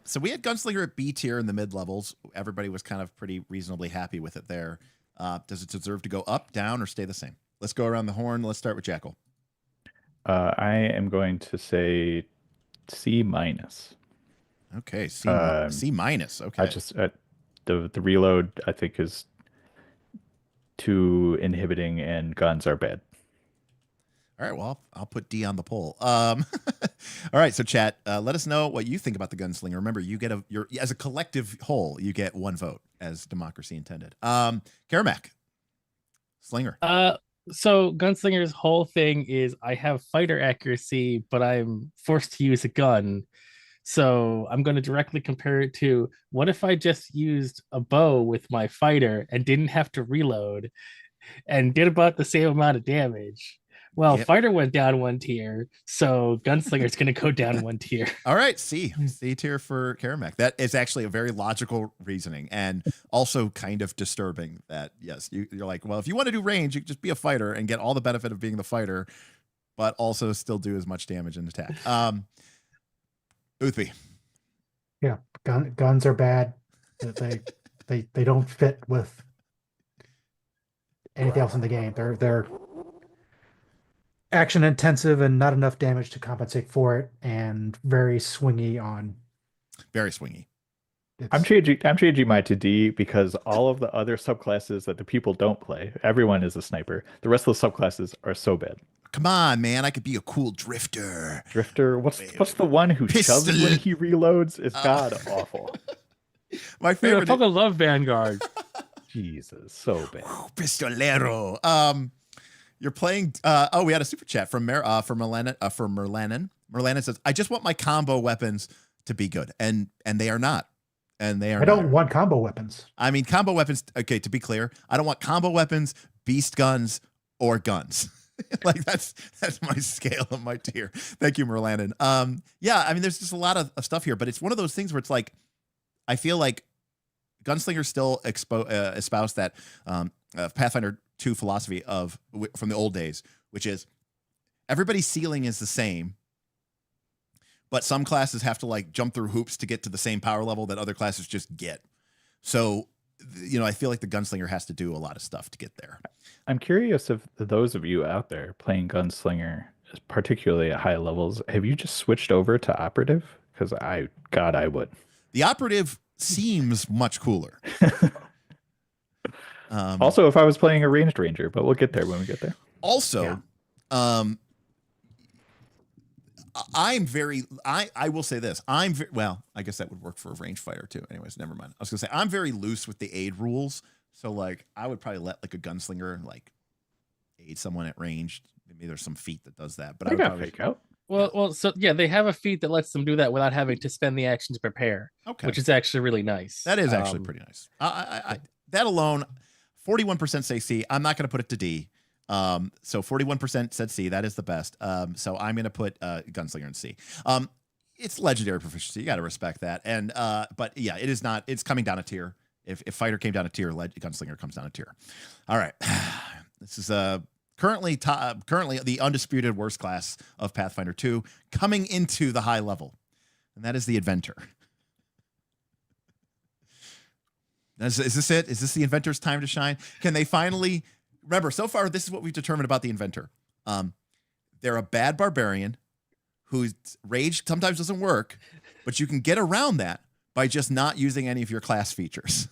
So we had Gunslinger at B tier in the mid levels. Everybody was kind of pretty reasonably happy with it there. Does it deserve to go up, down, or stay the same? Let's go around the horn. Let's start with Jackal. I am going to say C-. Okay, C-. Okay. The reload I think is too inhibiting, and guns are bad. All right, well, I'll put D on the poll. All right, so chat, let us know what you think about the Gunslinger. Remember, you get as a collective whole, you get 1 vote, as democracy intended. Karamak, Slinger. So Gunslinger's whole thing is I have fighter accuracy, but I'm forced to use a gun. So I'm going to directly compare it to what if I just used a bow with my fighter and didn't have to reload and did about the same amount of damage? Well, Yep. fighter went down one tier, so Gunslinger's going to go down one tier. All right, C tier for Karamek. That is actually a very logical reasoning, and also kind of disturbing. That yes, you're like, well, if you want to do range, you can just be a fighter and get all the benefit of being the fighter, but also still do as much damage and attack. Boothby. Yeah, guns are bad. They don't fit with anything else in the game. They're action intensive and not enough damage to compensate for it, and very swingy on. Very swingy. I'm changing mine to D because all of the other subclasses that the people don't play, everyone is a sniper. The rest of the subclasses are so bad. Come on, man! I could be a cool drifter. Drifter, what's the one who shoves when he reloads? It's god awful. My Dude, I favorite. fucking love Vanguard. Jesus, so bad. Pistolero. You're playing. We had a super chat from Merlanin. Merlanin says, "I just want my combo weapons to be good, and they are not. And they are. I don't not. want combo weapons. I mean, combo weapons. Okay, to be clear, I don't want combo weapons, beast guns, or guns." Like that's my scale of my tier. Thank you, Merlanin. Yeah, I mean, there's just a lot of stuff here, but it's one of those things where it's like, I feel like Gunslinger still espoused that Pathfinder 2 philosophy from the old days, which is everybody's ceiling is the same, but some classes have to like jump through hoops to get to the same power level that other classes just get. So, I feel like the Gunslinger has to do a lot of stuff to get there. I'm curious if those of you out there playing Gunslinger, particularly at high levels, have you just switched over to Operative? Because I would. The Operative seems much cooler. Also, if I was playing a ranged ranger, but we'll get there when we get there. Also, yeah. I will say this. Well, I guess that would work for a range fighter too. Anyways, never mind. I was gonna say I'm very loose with the aid rules. So like I would probably let like a gunslinger like aid someone at range. Maybe there's some feat that does that. But I would probably fake out. Well, so yeah, they have a feat that lets them do that without having to spend the action to prepare. Okay. Which is actually really nice. That is actually pretty nice. I that alone, 41% say C. I'm not gonna put it to D. So 41% said C. That is the best. So I'm going to put Gunslinger in C. It's legendary proficiency. You got to respect that. And but yeah, it is not. It's coming down a tier. If Fighter came down a tier, Gunslinger comes down a tier. All right. This is currently the undisputed worst class of Pathfinder 2 coming into the high level, and that is the Inventor. Is this it? Is this the Inventor's time to shine? Can they finally? Remember, so far, this is what we've determined about the Inventor. They're a bad barbarian whose rage sometimes doesn't work, but you can get around that by just not using any of your class features.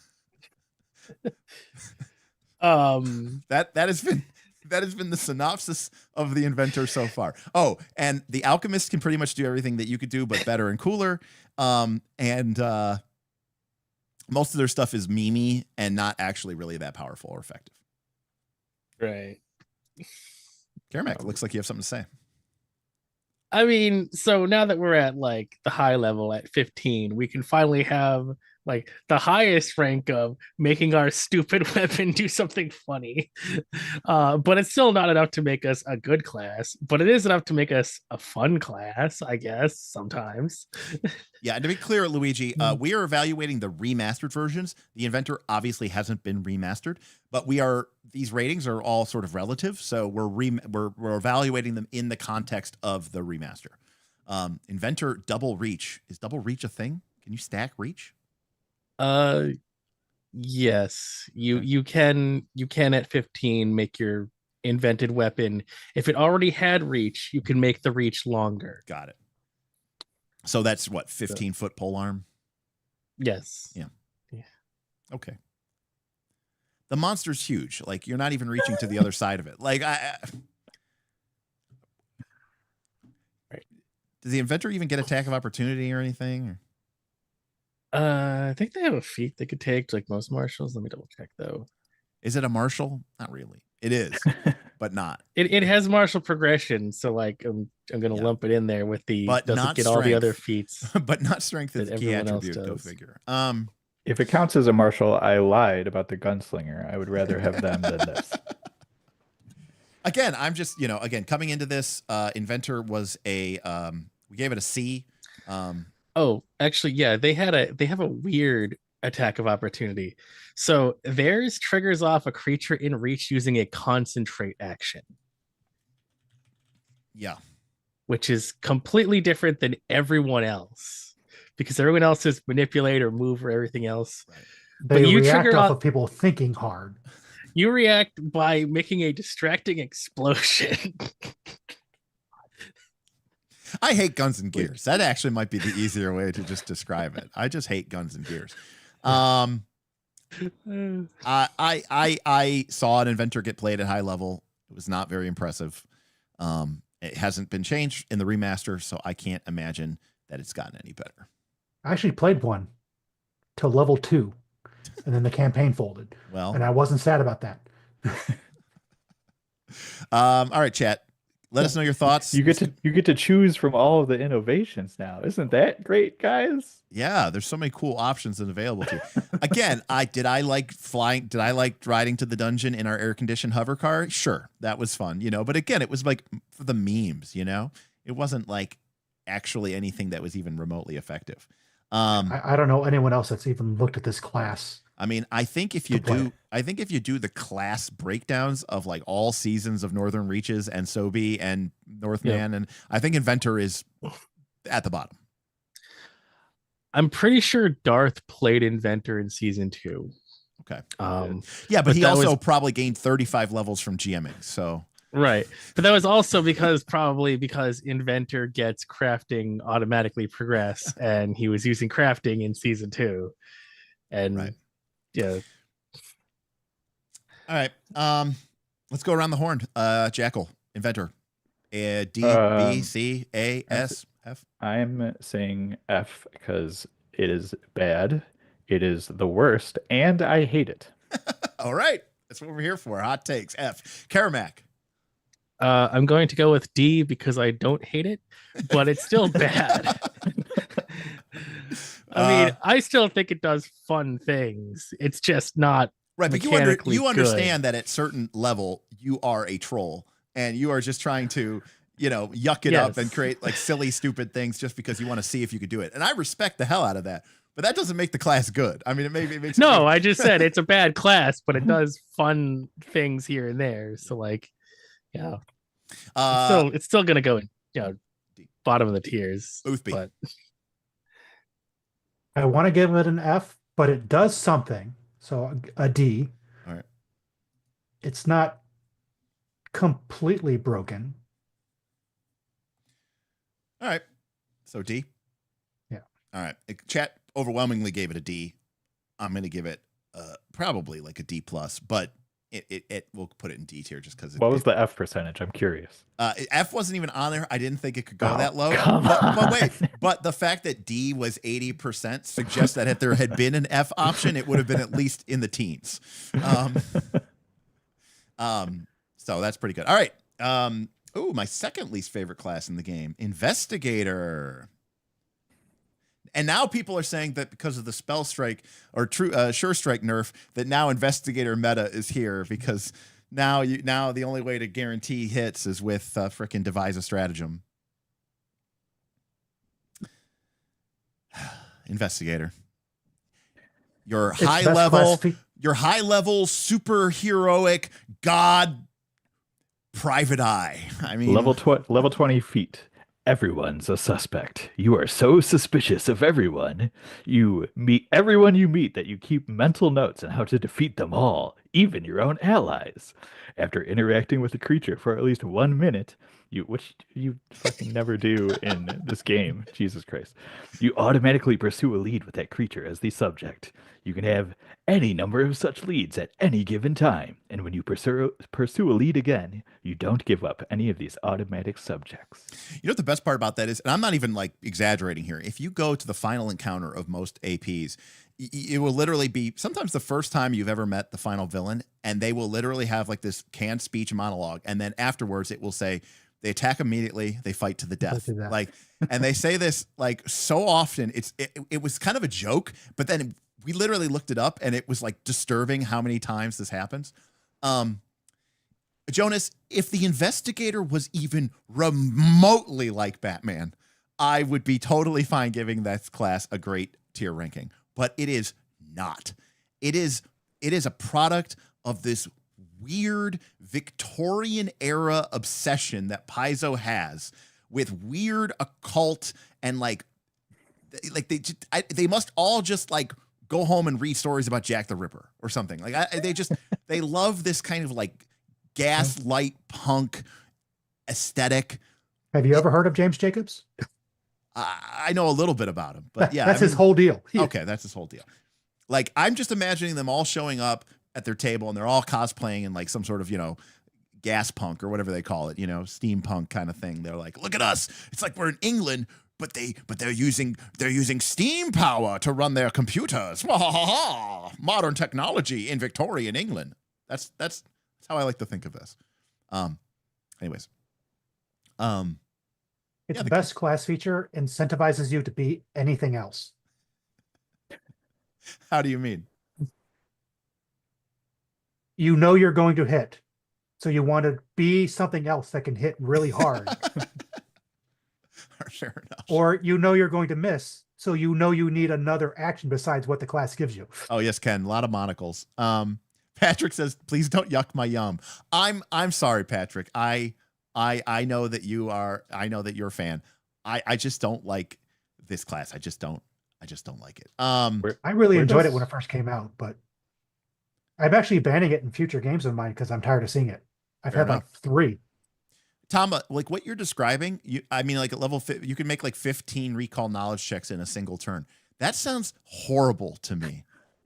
That has been the synopsis of the Inventor so far. Oh, and the Alchemist can pretty much do everything that you could do, but better and cooler. And most of their stuff is memey and not actually really that powerful or effective. Right. Karamek, looks like you have something to say. I mean, so now that we're at like the high level at 15, we can finally have like the highest rank of making our stupid weapon do something funny. But it's still not enough to make us a good class, but it is enough to make us a fun class, I guess, sometimes. Yeah, and to be clear, Luigi, we are evaluating the remastered versions. The Inventor obviously hasn't been remastered, but these ratings are all sort of relative, so we're evaluating them in the context of the remaster. Inventor double reach. Is double reach a thing? Can you stack reach? Yes. You can at 15 make your invented weapon. If it already had reach, you can make the reach longer. Got it. So that's what, 15-foot polearm? Yes. Yeah. Okay. The monster's huge. Like you're not even reaching to the other side of it. Like Right. Does the Inventor even get attack of opportunity or anything? Or? I think they have a feat they could take, like most martials. Let me double check though. Is it a martial? Not really. It is, but not. It has martial progression, so like I'm gonna Yeah. lump it in there with the But doesn't not get all the other strength. feats. But not strength is that the key everyone else attribute. Go does. figure. If it counts as a martial, I lied about the Gunslinger. I would rather have them than this. Again, I'm just, again, coming into this, Inventor was we gave it a C. Oh, actually, yeah, they have a weird attack of opportunity. So theirs triggers off a creature in reach using a concentrate action, Yeah. which is completely different than everyone else, because everyone else is manipulate or move or everything else. Right. They you react triggered off off- of people thinking hard. You react by making a distracting explosion. I hate guns and gears. That actually might be the easier way to just describe it. I just hate guns and gears. I saw an Inventor get played at high level. It was not very impressive. It hasn't been changed in the remaster, so I can't imagine that it's gotten any better. I actually played one till level 2, and then the campaign folded, Well, and I wasn't sad about that. all right, chat. Let us know your thoughts. You get to choose from all of the innovations now. Isn't that great, guys? Yeah, there's so many cool options and available to you. Again, did I like flying? Did I like riding to the dungeon in our air-conditioned hover car? Sure, that was fun, But again, it was like for the memes, It wasn't like actually anything that was even remotely effective. I don't know anyone else that's even looked at this class. I mean, I think if you do the class breakdowns of like all seasons of Northern Reaches and Sobi and Northman, and I think Inventor is at the bottom. I'm pretty sure Darth played Inventor in season 2. Okay. Yeah, but he also probably gained 35 levels from GMing. So right, but that was also because Inventor gets crafting automatically progress, and he was using crafting in season 2, and right. Yeah. All right. Let's go around the horn. Jackal, Inventor. D, B, C, A, S, F. I'm saying F because it is bad. It is the worst, and I hate it. All right. That's what we're here for. Hot takes. F. Karamak. I'm going to go with D because I don't hate it, but it's still bad. I mean, I still think it does fun things. It's just not right. But you good. Understand that at certain level you are a troll, and you are just trying to yuck it up and create like silly, stupid things just because you want to see if you could do it. And I respect the hell out of that. But that doesn't make the class good. I mean, it makes no. I just said it's a bad class, but it does fun things here and there. So like, yeah. It's still gonna go in, bottom of the tiers. Boothby. But I want to give it an F, but it does something. So a D. All right. It's not completely broken. All right. So D. Yeah. All right. Chat overwhelmingly gave it a D. I'm going to give it probably like a D plus, but it will put it in D tier just because. What was the F percentage? I'm curious. F wasn't even on there. I didn't think it could go Oh, that low. But wait, but the fact that D was 80% suggests that if there had been an F option, it would have been at least in the teens. So that's pretty good. All right. My second least favorite class in the game, Investigator. And now people are saying that because of the Spell Strike or Sure Strike nerf, that now Investigator meta is here because now the only way to guarantee hits is with frickin' Devise a Stratagem. Investigator. Your high level superheroic god private eye. I mean, level 20 feet. Everyone's a suspect. You are so suspicious of everyone. You meet everyone you meet that you keep mental notes on how to defeat them all, even your own allies. After interacting with a creature for at least 1 minute, which you fucking never do in this game, Jesus Christ, you automatically pursue a lead with that creature as the subject. You can have any number of such leads at any given time, and when you pursue a lead again, you don't give up any of these automatic subjects. You know what the best part about that is, and I'm not even like exaggerating here, if you go to the final encounter of most APs, it will literally be sometimes the first time you've ever met the final villain, and they will literally have like this canned speech monologue, and then afterwards it will say they attack immediately, they fight to the death. Like, and they say this like so often. It was kind of a joke, but then we literally looked it up, and it was like disturbing how many times this happens. Jonas, if the Investigator was even remotely like Batman, I would be totally fine giving that class a great tier ranking. But it is not. It is a product of this weird Victorian era obsession that Paizo has with weird occult, and like they must all just like go home and read stories about Jack the Ripper or something. Like they love this kind of like gaslight punk aesthetic. Have you ever heard of James Jacobs? I know a little bit about him, but yeah, that's his whole deal. Okay, that's his whole deal. Like, I'm just imagining them all showing up at their table, and they're all cosplaying in like some sort of, gas punk or whatever they call it, steampunk kind of thing. They're like, look at us. It's like we're in England, but they're using steam power to run their computers. Modern technology in Victorian England. That's how I like to think of this. Anyways. Its best class feature incentivizes you to be anything else. How do you mean? You know you're going to hit, so you want to be something else that can hit really hard. Fair enough. Or you know you're going to miss, so you know you need another action besides what the class gives you. Oh yes, Ken. A lot of monocles. Patrick says, "Please don't yuck my yum." I'm sorry, Patrick. I know that you are. I know that you're a fan. I just don't like this class. I just don't like it. I really enjoyed it when it first came out, but I'm actually banning it in future games of mine because I'm tired of seeing it. I've had like 3. Tom, like what you're describing, like at level you can make like 15 recall knowledge checks in a single turn. That sounds horrible to me.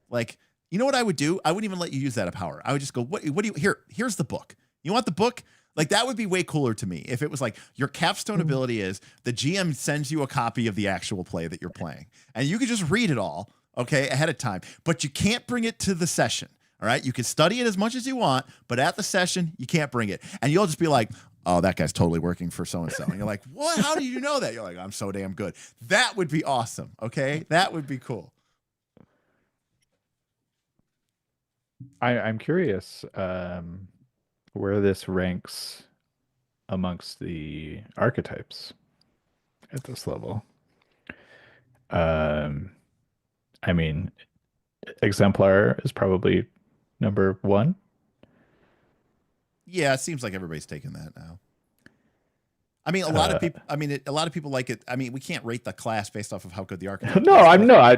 Like, you know what I would do? I wouldn't even let you use that power. I would just go, what do you, here's the book. You want the book? Like, that would be way cooler to me if it was like your capstone ability is the GM sends you a copy of the actual play that you're playing, and you can just read it all, okay, ahead of time, but you can't bring it to the session. All right. You can study it as much as you want, but at the session, you can't bring it. And you'll just be like, oh, that guy's totally working for so-and-so. And you're like, what? How do you know that? You're like, I'm so damn good. That would be awesome. Okay. That would be cool. I'm curious where this ranks amongst the archetypes at this level. I mean, Exemplar is probably number 1. Yeah, it seems like everybody's taking that now. I mean, a lot of people like it. I mean, we can't rate the class based off of how good the archetype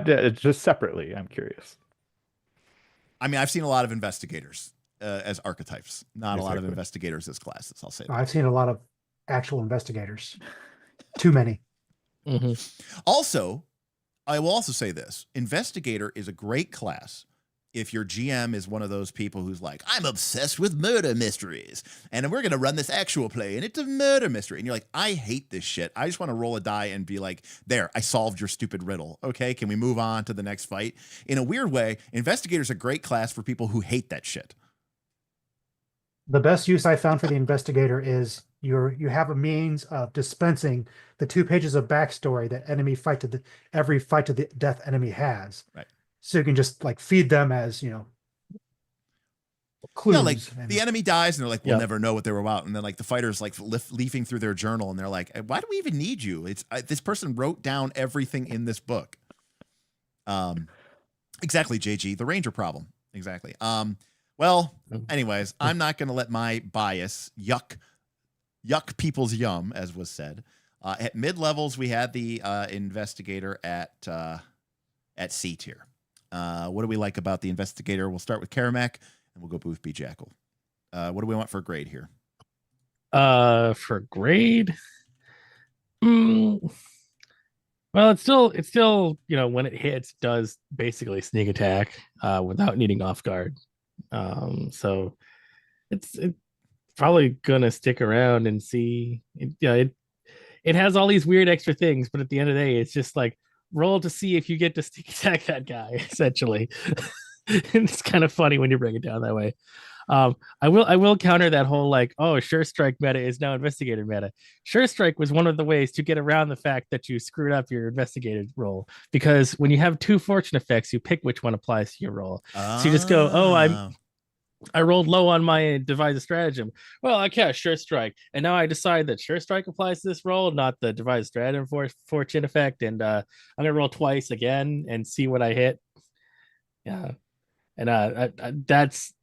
is. Just separately. I'm curious. I mean, I've seen a lot of investigators as archetypes, not a lot of investigators as classes. I'll say that. I've seen a lot of actual investigators. Too many. Mm-hmm. Also, I will also say this. Investigator is a great class if your GM is one of those people who's like, I'm obsessed with murder mysteries, and we're going to run this actual play, and it's a murder mystery. And you're like, I hate this shit. I just want to roll a die and be like, there, I solved your stupid riddle. Okay, can we move on to the next fight? In a weird way, Investigator's a great class for people who hate that shit. The best use I found for the Investigator is you have a means of dispensing the 2 pages of backstory that every fight to the death enemy has. Right. So you can just like feed them as, clues. Yeah, like the enemy dies and they're like, we'll never know what they were about. And then like the fighter's like leafing through their journal and they're like, why do we even need you? It's this person wrote down everything in this book. Exactly, JG, the Ranger problem. Exactly. Well, anyways, I'm not going to let my bias yuck people's yum, as was said. At mid levels, we had the Investigator at C tier. What do we like about the Investigator? We'll start with Karamak, and we'll go Booth B. Jackal. What do we want for a grade here? For grade, well, it's still when it hits, does basically sneak attack without needing off guard. So it's probably gonna stick around and see. It has all these weird extra things, but at the end of the day, it's just like roll to see if you get to sneak attack that guy, essentially. It's kind of funny when you bring it down that way. I will counter that whole like, oh, Sure Strike meta is now Investigator meta. Sure Strike was one of the ways to get around the fact that you screwed up your Investigator roll, because when you have 2 fortune effects, you pick which one applies to your roll. So you just go, oh, I rolled low on my devise a stratagem. Well, I cast Sure Strike, and now I decide that Sure Strike applies to this roll, not the devise a stratagem fortune effect, and I'm gonna roll twice again and see what I hit. Yeah. And that's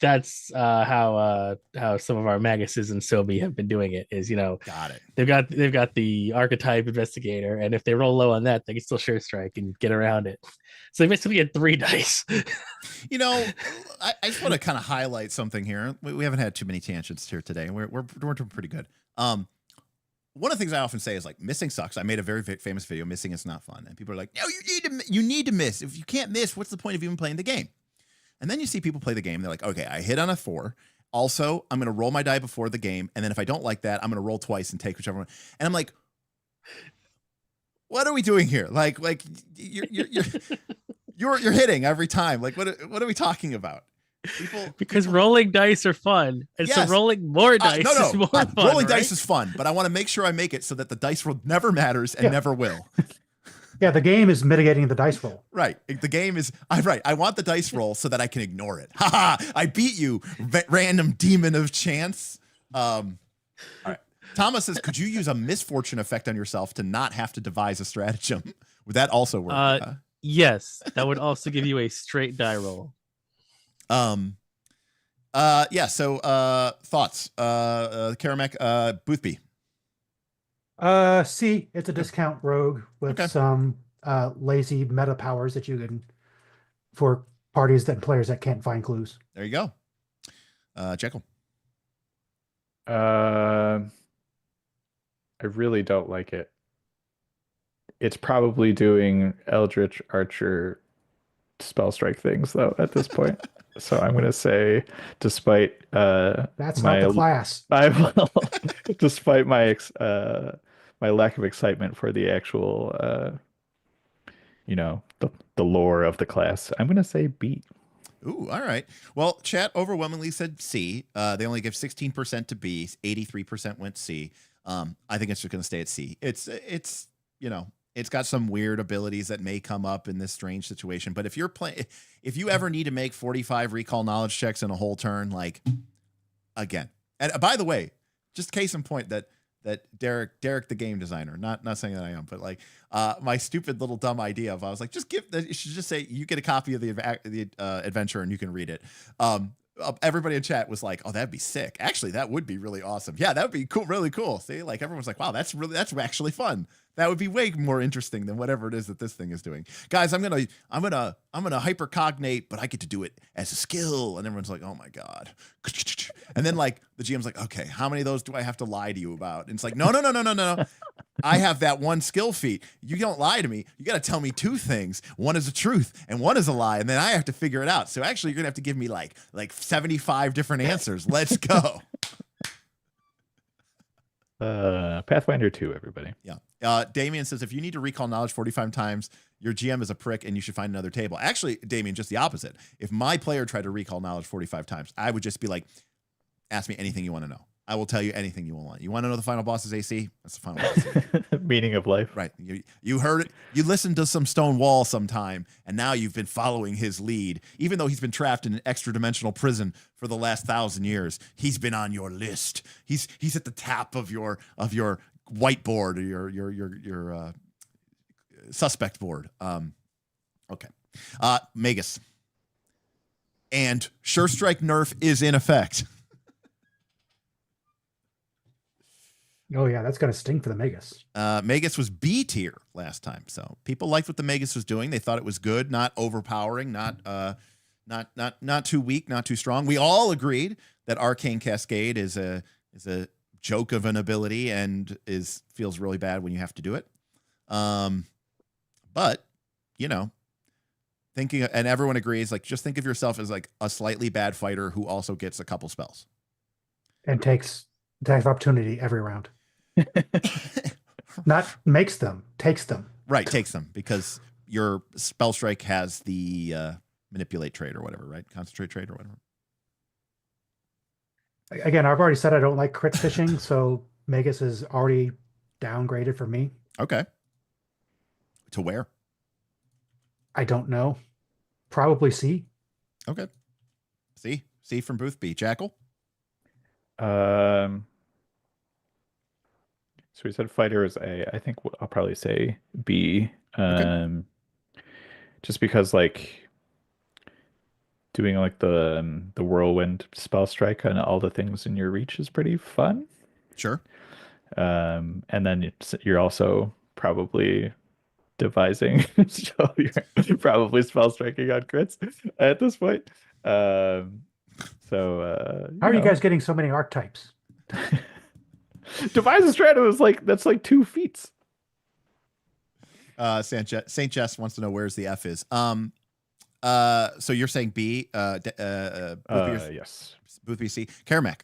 how some of our Maguses and Sobi have been doing it. Is, you know, Got it. they've got the archetype Investigator, and if they roll low on that, they can still Sure Strike and get around it. So they basically get 3 dice. You know, I just want to kind of highlight something here. We haven't had too many tangents here today. We're doing pretty good. One of the things I often say is like, missing sucks. I made a very famous video, missing is not fun, and people are like, no, you need to miss. If you can't miss, what's the point of even playing the game? And then you see people play the game. They're like, okay, I hit on a 4. Also, I'm going to roll my die before the game. And then if I don't like that, I'm going to roll twice and take whichever one. And I'm like, what are we doing here? Like you're hitting every time. Like, what are we talking about? Because rolling dice are fun. And Yes. so rolling more dice is more fun. Rolling right? dice is fun, but I want to make sure I make it so that the dice roll never matters and never will. Yeah, the game is mitigating the dice roll. Right. The game is, right. I want the dice roll so that I can ignore it. Ha ha. I beat you, random demon of chance. All right. Thomas says, could you use a misfortune effect on yourself to not have to devise a stratagem? Would that also work? Yes. That would also give you a straight die roll. Yeah. So, thoughts, Karamek, Boothby. C, it's a discount rogue with some lazy meta powers that you can, for parties and players that can't find clues. There you go. Jekyll. I really don't like it. It's probably doing Eldritch Archer spell strike things though at this point. So I'm gonna say, despite that's not the class. I will, despite my my lack of excitement for the actual you know, the lore of the class, I'm gonna say B. Ooh, all right. Well, chat overwhelmingly said C. They only give 16% to B. 83% went C. I think it's just gonna stay at C. It's you know, it's got some weird abilities that may come up in this strange situation. But if if you ever need to make 45 recall knowledge checks in a whole turn, like, again, and by the way, just case in point that Derek, the game designer, not saying that I am, but like, my stupid little dumb idea of, I was like, you should just say you get a copy of the adventure and you can read it. Everybody in chat was like, oh, that'd be sick. Actually, that would be really awesome. Yeah, that would be cool. Really cool. See, like, everyone's like, wow, that's actually fun. That would be way more interesting than whatever it is that this thing is doing. Guys, I'm gonna hypercognate, but I get to do it as a skill. And everyone's like, oh my God. And then like the GM's like, okay, how many of those do I have to lie to you about? And it's like, no. I have that one skill feat. You don't lie to me. You got to tell me 2 things. One is a truth and one is a lie. And then I have to figure it out. So actually you're gonna have to give me like 75 different answers. Let's go. Pathfinder 2, everybody. Yeah. Damien says, if you need to recall knowledge 45 times, your GM is a prick and you should find another table. Actually, Damien, just the opposite. If my player tried to recall knowledge 45 times, I would just be like, ask me anything you want to know. I will tell you anything you want. You want to know the final boss is AC? That's the final boss. Meaning of life. Right. You heard it. You listened to some stone wall sometime, and now you've been following his lead. Even though he's been trapped in an extra-dimensional prison for the last 1,000 years, he's been on your list. He's at the top of your whiteboard, or your suspect board. Okay. Magus. And Sure Strike nerf is in effect. Oh yeah, that's gonna sting for the Magus. Magus was B tier last time, so people liked what the Magus was doing. They thought it was good, not overpowering, not too weak, not too strong. We all agreed that Arcane Cascade is a joke of an ability and feels really bad when you have to do it. But you know, and everyone agrees, like, just think of yourself as like a slightly bad fighter who also gets a couple spells and takes attack of opportunity every round. Not makes them, takes them. Right, takes them, because your spell strike has the manipulate trait or whatever, right? Concentrate trait or whatever. Again, I've already said I don't like crit fishing, so Magus is already downgraded for me. Okay. To where? I don't know. Probably C. Okay. C from Booth B. Jackal? So we said fighter is A. I think I'll probably say B. Okay. Just because like doing like the whirlwind spell strike on all the things in your reach is pretty fun. Sure. And then you're also probably devising, so you're probably spell striking on crits at this point. How are you guys getting so many archetypes? Devise a stratum is like that's like 2 feats. Saint Jess wants to know where's the F is. So you're saying B? Yes. Booth B C. Karamak.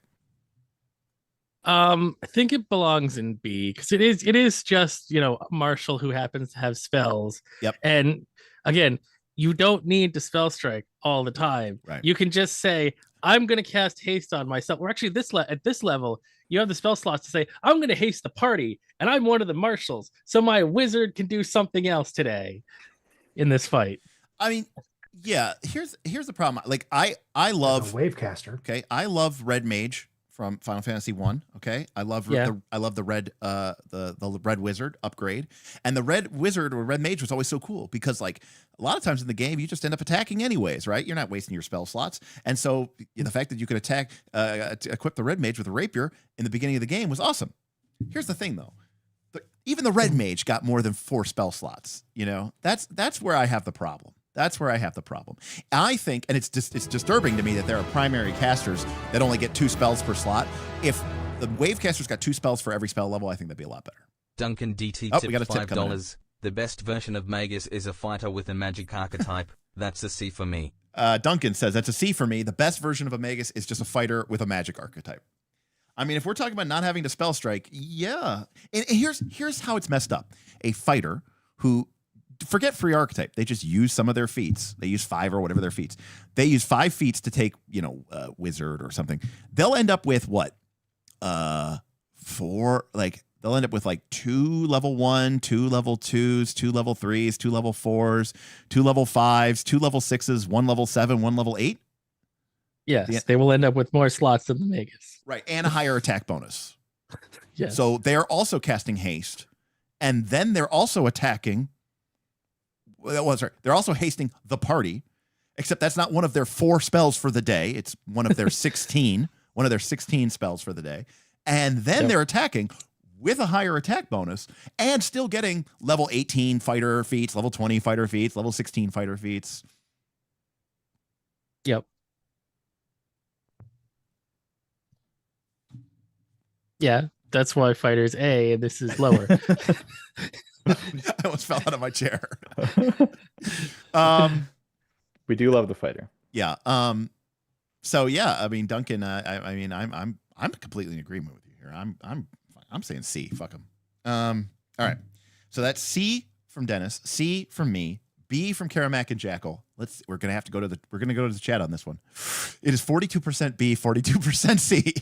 I think it belongs in B because it is just, a marshal who happens to have spells. Yep. And again, you don't need to spell strike all the time. Right. You can just say, I'm going to cast haste on myself. Or actually, at this level, you have the spell slots to say, I'm going to haste the party, and I'm one of the marshals, so my wizard can do something else today in this fight. I mean, yeah. Here's the problem. Like I love Wavecaster. Okay, I love Red Mage from Final Fantasy 1. Okay, I love the red the Red Wizard upgrade, and the Red Wizard or Red Mage was always so cool because like a lot of times in the game you just end up attacking anyways, right? You're not wasting your spell slots, and so the fact that you could equip the Red Mage with a rapier in the beginning of the game was awesome. Here's the thing though. Even the Red Mage got more than 4 spell slots. That's where I have the problem. I think, and it's disturbing to me that there are primary casters that only get 2 spells per slot. If the wave casters got 2 spells for every spell level, I think that'd be a lot better. Duncan DT we got a tip coming in. $5. The best version of Magus is a fighter with a magic archetype. That's a C for me. Duncan says that's a C for me. The best version of a Magus is just a fighter with a magic archetype. I mean, if we're talking about not having to spell strike, yeah. And here's how it's messed up. A fighter who, forget free archetype, they just use some of their feats. They use 5 or whatever their feats. They use 5 feats to take, wizard or something. They'll end up with what? 4, like they'll end up with like 2 level 1, 2 level 2s, 2 level 3s, 2 level 4s, 2 level 5s, 2 level 6s, 1 level 7, 1 level 8. Yes, they will end up with more slots than the Magus. Right, and a higher attack bonus. Yes. So they're also casting haste, and then they're also attacking. They're also hasting the party, except that's not one of their 4 spells for the day. It's one of their 16, one of their 16 spells for the day. And then they're attacking with a higher attack bonus and still getting level 18 fighter feats, level 20 fighter feats, level 16 fighter feats. Yep. Yeah, that's why fighter's A and this is lower. I almost fell out of my chair. We do love the fighter. Yeah. So yeah, I mean, Duncan, I mean, I'm completely in agreement with you here. I'm saying C. Fuck him. All right. So that's C from Dennis, C from me, B from Karamak and Jackal. We're gonna go to the chat on this one. It is 42% B, 42% C.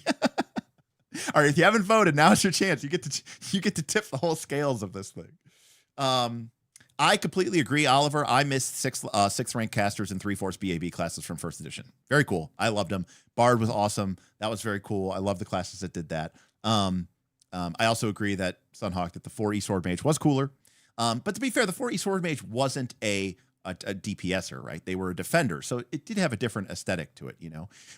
All right, if you haven't voted, now's your chance. You get to tip the whole scales of this thing. I completely agree, Oliver. I missed 6th rank casters and 3/4 BAB classes from 1st edition. Very cool. I loved them. Bard was awesome. That was very cool. I love the classes that did that. I also agree that Sunhawk, that the 4E Sword Mage was cooler. But to be fair, the 4E Sword Mage wasn't a DPSer, right? They were a defender, so it did have a different aesthetic to it,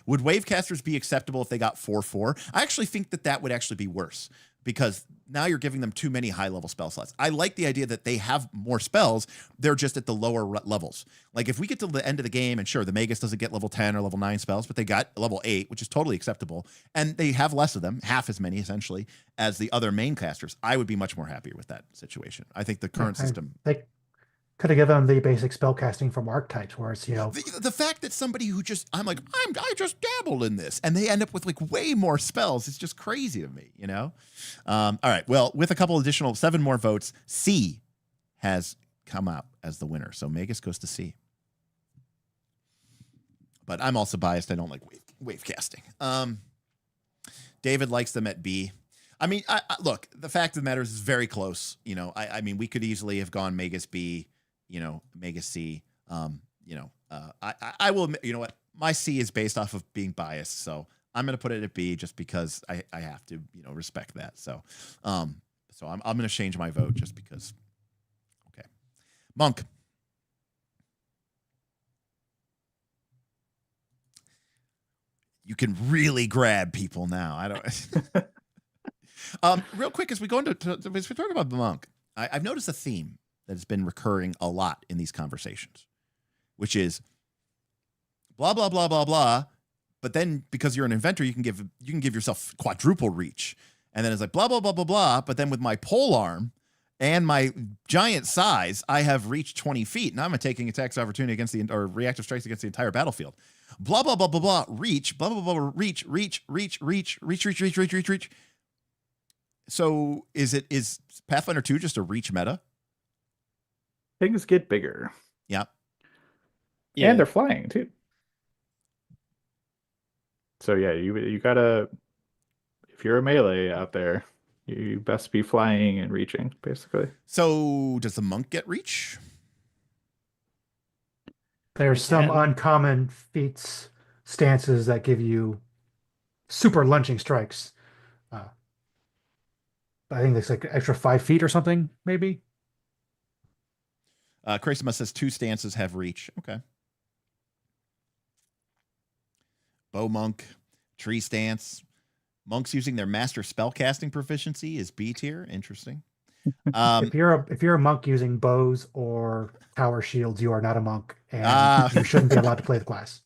Would Wavecasters be acceptable if they got 4/4? I actually think that would actually be worse, because now you're giving them too many high-level spell slots. I like the idea that they have more spells, they're just at the lower levels. Like, if we get to the end of the game, and sure, the Magus doesn't get level 10 or level 9 spells, but they got level 8, which is totally acceptable, and they have less of them, half as many, essentially, as the other main casters, I would be much more happier with that situation. I think the current system... They could have given them the basic spell casting from archetypes, where it's, The fact that somebody who just, I just dabbled in this, and they end up with like way more spells, it's just crazy to me, All right, well, with a couple additional 7 more votes, C has come out as the winner. So Magus goes to C. But I'm also biased. I don't like wave casting. David likes them at B. I mean, look, the fact of the matter is it's very close. You know, I mean, we could easily have gone Magus B, you know, Magus C. You know, I will, you know what? My C is based off of being biased. So I'm going to put it at B just because I have to, you know, respect that. So, so I'm going to change my vote just because. Okay. Monk. You can really grab people now. I don't. Real quick, as we go into as we talk about the monk, I've noticed a theme that has been recurring a lot in these conversations, which is blah blah blah blah blah. But then because you're an inventor, you can give yourself quadruple reach, and then it's like blah blah blah blah blah. But then with my pole arm and my giant size, I have reached 20 feet. Now I'm taking attacks of opportunity against or reactive strikes against the entire battlefield. Blah blah blah blah blah. Reach. Blah blah blah blah. Reach. So is Pathfinder 2 just a reach meta? Things get bigger. Yeah. And they're flying too. So yeah, you gotta, if you're a melee out there, you best be flying and reaching, basically. So does the monk get reach? There's some uncommon feats, stances that give you super lunging strikes. I think it's like extra 5 feet or something, maybe. Crazimus says 2 stances have reach. Okay. Bow monk, tree stance. Monks using their master spellcasting proficiency is B tier. Interesting. If you're a monk using bows or tower shields, you are not a monk, and you shouldn't be allowed to play the class.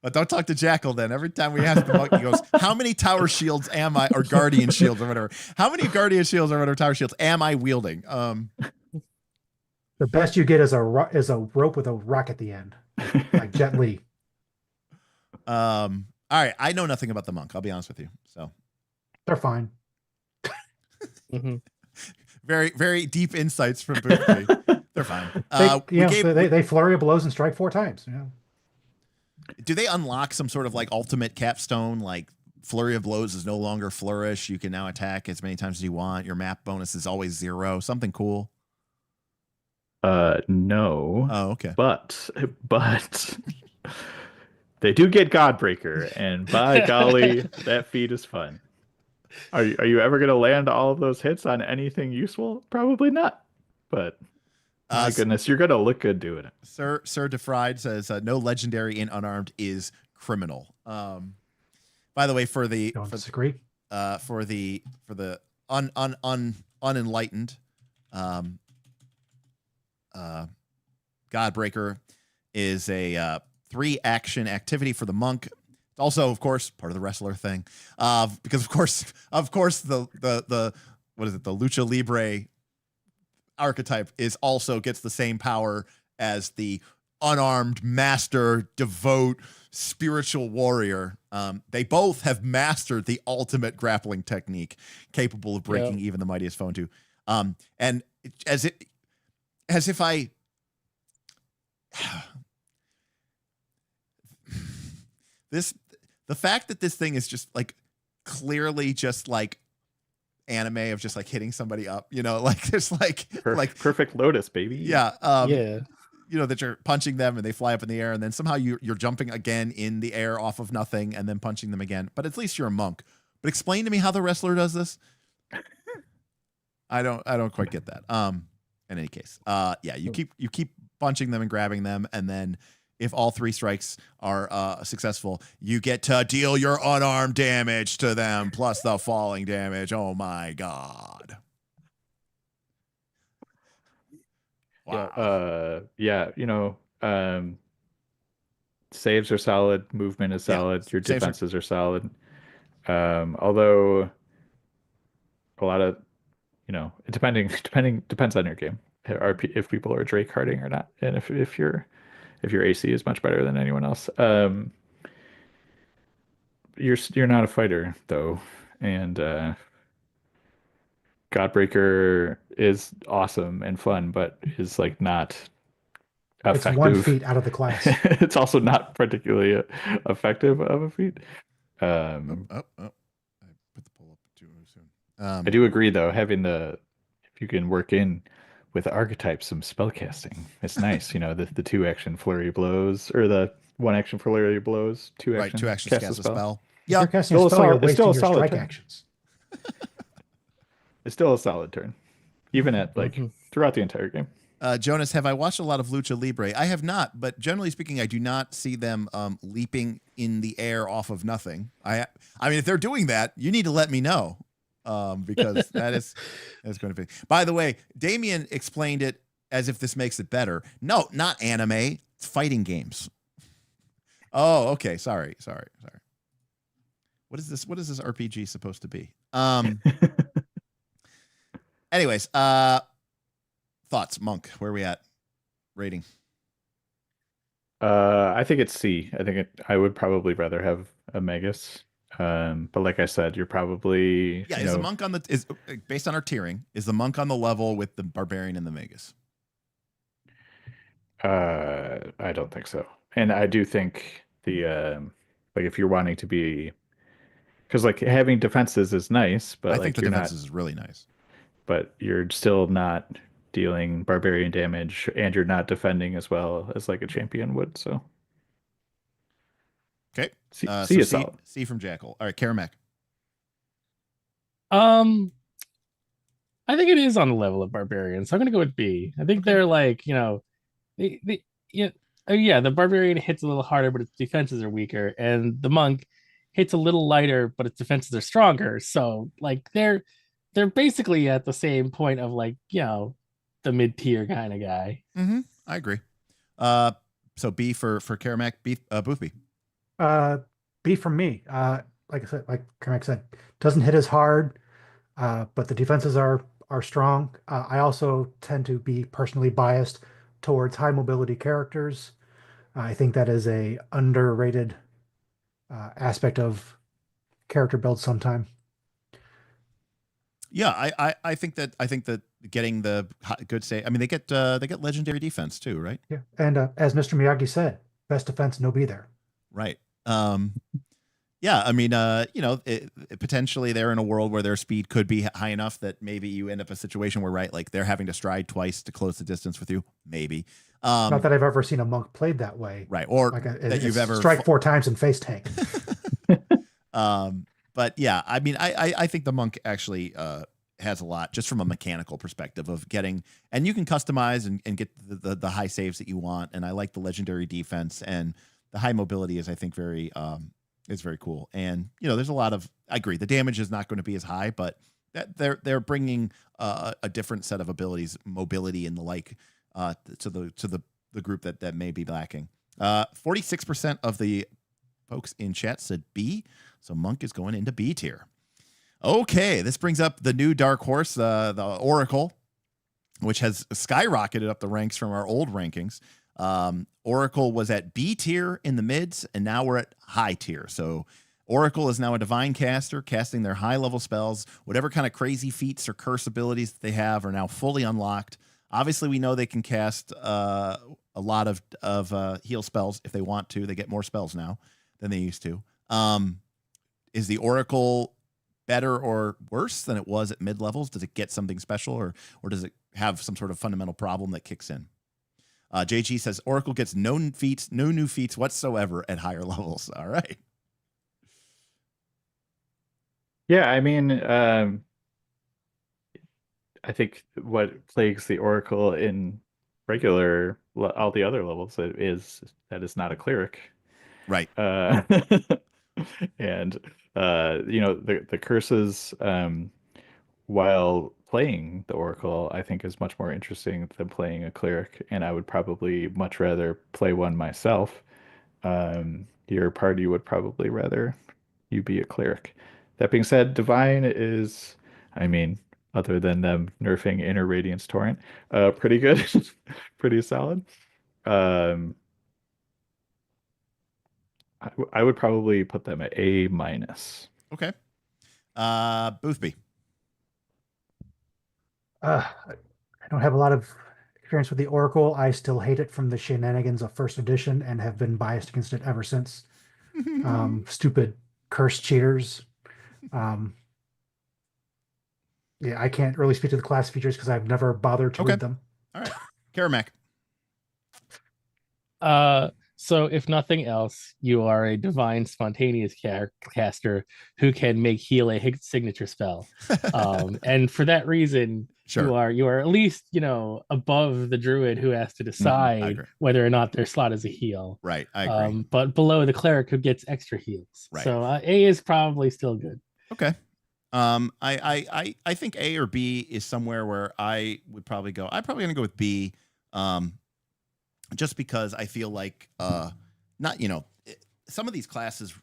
But don't talk to Jackal then. Every time we ask the monk, he goes, "How many tower shields am I, or guardian shields, or whatever? How many guardian shields or whatever tower shields am I wielding?" The best you get is a rope with a rock at the end, like Jet Li. All right, I know nothing about the monk. I'll be honest with you. So they're fine. Very, very deep insights from Booth. They're fine. They flurry of blows and strike 4 times. Yeah. Do they unlock some sort of like ultimate capstone, like flurry of blows is no longer flourish? You can now attack as many times as you want. Your map bonus is always 0. Something cool. No. Oh, okay. But they do get Godbreaker, and by golly, that feat is fun. Are you ever going to land all of those hits on anything useful? Probably not. But my goodness, you're going to look good doing it. Sir DeFried says no legendary in unarmed is criminal. By the way, for the unenlightened, Godbreaker is a 3 action activity for the monk. It's also, of course, part of the wrestler thing, because of course the what is it, the lucha libre archetype gets the same power as the unarmed master devout spiritual warrior. They both have mastered the ultimate grappling technique, capable of breaking even the mightiest foe in two. And as if I. The fact that this thing is just like clearly just like anime of just like hitting somebody up, you know, like there's like perfect lotus, baby. Yeah. You know, that you're punching them and they fly up in the air, and then somehow you're jumping again in the air off of nothing and then punching them again. But at least you're a monk. But explain to me how the wrestler does this. I don't quite get that. In any case, you keep punching them and grabbing them, and then if all 3 strikes are successful, you get to deal your unarmed damage to them plus the falling damage. Oh my god. Wow. You know, saves are solid, movement is solid, your defenses are solid. Although a lot of, you know, depends on your game. If people are Drake harding or not, and if your AC is much better than anyone else. You're not a fighter though, and Godbreaker is awesome and fun, but is like not It's one effective. feat out of the class. It's also not particularly effective of a feat. I put the poll up too soon. I do agree though, having if you can work in with archetypes some spellcasting, it's nice. The 2-action flurry blows, or the 1-action flurry blows, 2-action 2 actions cast a spell. If you're casting a Still a spell, you're solid- it's still wasting a your solid strike turn. actions. It's still a solid turn, even at Mhm. throughout the entire game. Jonas, have I watched a lot of Lucha Libre? I have not, but generally speaking, I do not see them leaping in the air off of nothing. I mean, if they're doing that, you need to let me know, because that's going to be. By the way, Damien explained it as if this makes it better. No, not anime. It's fighting games. Oh, okay. Sorry. What is this? What is this RPG supposed to be? Anyways, thoughts, Monk. Where are we at? Rating. I think it's C. I would probably rather have a Magus. But like I said, you're probably Is the monk is based on our tiering? Is the monk on the level with the barbarian and the magus? I don't think so. And I do think if you're wanting to be, because having defenses is nice, but I think the you're defenses is really nice. But you're still not dealing barbarian damage, and you're not defending as well as a champion would. So okay, C is solid. C from Jackal. All right, Karamek. I think it is on the level of barbarian, so I'm gonna go with B. I think they're the barbarian hits a little harder, but its defenses are weaker, and the monk hits a little lighter, but its defenses are stronger. So they're basically at the same point of the mid-tier kind of guy. Mm-hmm. I agree. So B for Karamek. B Boothby. B from me. Like I said, like Karamek said, doesn't hit as hard, but the defenses are strong. I also tend to be personally biased towards high mobility characters. I think that is a underrated aspect of character build sometime. Yeah, I think that getting the good save. I mean, they get legendary defense too, right? Yeah, and as Mr. Miyagi said, best defense, no be there. Right. Yeah, I mean, potentially they're in a world where their speed could be high enough that maybe you end up in a situation where, they're having to stride twice to close the distance with you. Maybe. Not that I've ever seen a monk played that way. Right. Or that you've ever strike 4 times and face tank. But yeah, I mean, I think the monk actually has a lot just from a mechanical perspective of getting, and you can customize and get the high saves that you want. And I like the legendary defense, and the high mobility is, I think, very cool. And there's a lot of, I agree, the damage is not going to be as high, but that they're bringing a different set of abilities, mobility and the like, to the group that may be lacking. 46% of the folks in chat said B, so Monk is going into B tier. Okay, this brings up the new dark horse, the Oracle, which has skyrocketed up the ranks from our old rankings. Oracle was at B tier in the mids, and now we're at high tier. So Oracle is now a divine caster, casting their high level spells. Whatever kind of crazy feats or curse abilities that they have are now fully unlocked. Obviously, we know they can cast a lot of heal spells if they want to. They get more spells now than they used to. Is the Oracle better or worse than it was at mid levels? Does it get something special, or does it have some sort of fundamental problem that kicks in? JG says Oracle gets no new feats whatsoever at higher levels. All right. Yeah, I mean, I think what plagues the Oracle in regular all the other levels is that it's not a cleric. Right. And the curses, while playing the Oracle, I think is much more interesting than playing a cleric, and I would probably much rather play one myself. Your party would probably rather you be a cleric. That being said, divine is, I mean, other than them nerfing Inner Radiance Torrent, pretty good, pretty solid. I would probably put them at A-. Okay. Boothby. I don't have a lot of experience with the Oracle. I still hate it from the shenanigans of first edition and have been biased against it ever since. Stupid curse cheaters. Yeah, I can't really speak to the class features because I've never bothered to read them. All right. Karamak. So if nothing else, you are a divine spontaneous caster who can make heal a signature spell. And for that reason, Sure. you are at least, above the druid who has to decide whether or not their slot is a heal. Right. I agree. But below the cleric who gets extra heals. Right. So A is probably still good. Okay. I think A or B is somewhere where I would probably go. I'm probably going to go with B. Just because I feel like, some of these classes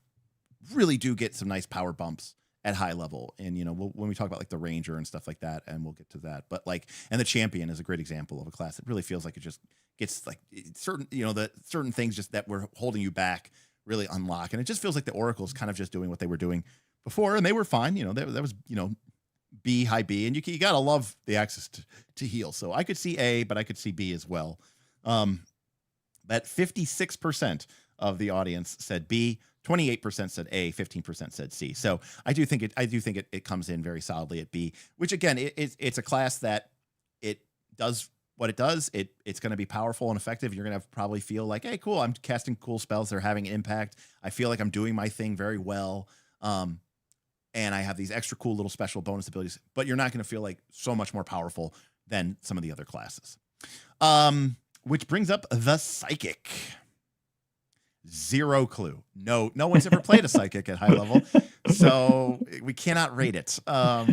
really do get some nice power bumps at high level. And, when we talk about like the Ranger and stuff like that, and we'll get to that, but and the Champion is a great example of a class that really feels like it just gets like certain, the certain things just that were holding you back really unlock. And it just feels like the Oracle is kind of just doing what they were doing before, and they were fine. That was, B, high B, and you got to love the access to heal. So I could see A, but I could see B as well. But 56% of the audience said B, 28% said A, 15% said C. So I do think it comes in very solidly at B, which again, it's a class that it does what it does. It's going to be powerful and effective. You're going to probably feel like, hey, cool, I'm casting cool spells. They're having an impact. I feel like I'm doing my thing very well. And I have these extra cool little special bonus abilities, but you're not going to feel like so much more powerful than some of the other classes. Which brings up the Psychic. Zero clue. No one's ever played a Psychic at high level, so we cannot rate it. I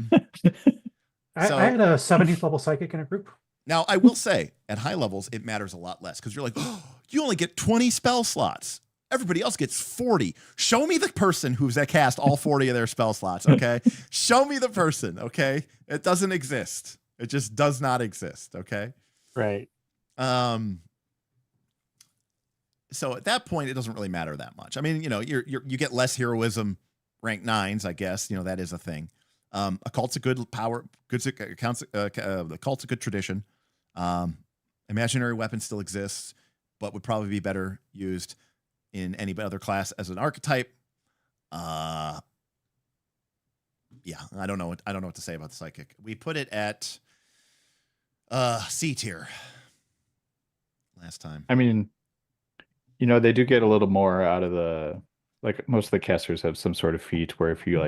had a 17th level Psychic in a group. Now, I will say, at high levels, it matters a lot less, because you're like, oh, you only get 20 spell slots. Everybody else gets 40. Show me the person who's cast all 40 of their spell slots, okay? Show me the person, okay? It doesn't exist. It just does not exist, okay? Right. So at that point, it doesn't really matter that much. I mean, you get less heroism, rank 9s, I guess. That is a thing. A cult's a good power, the cult's a good tradition. Imaginary weapon still exists, but would probably be better used in any other class as an archetype. Yeah, I don't know what to say about the Psychic. We put it at C tier last time. I mean, they do get a little more out of most of the casters have some sort of feat where if you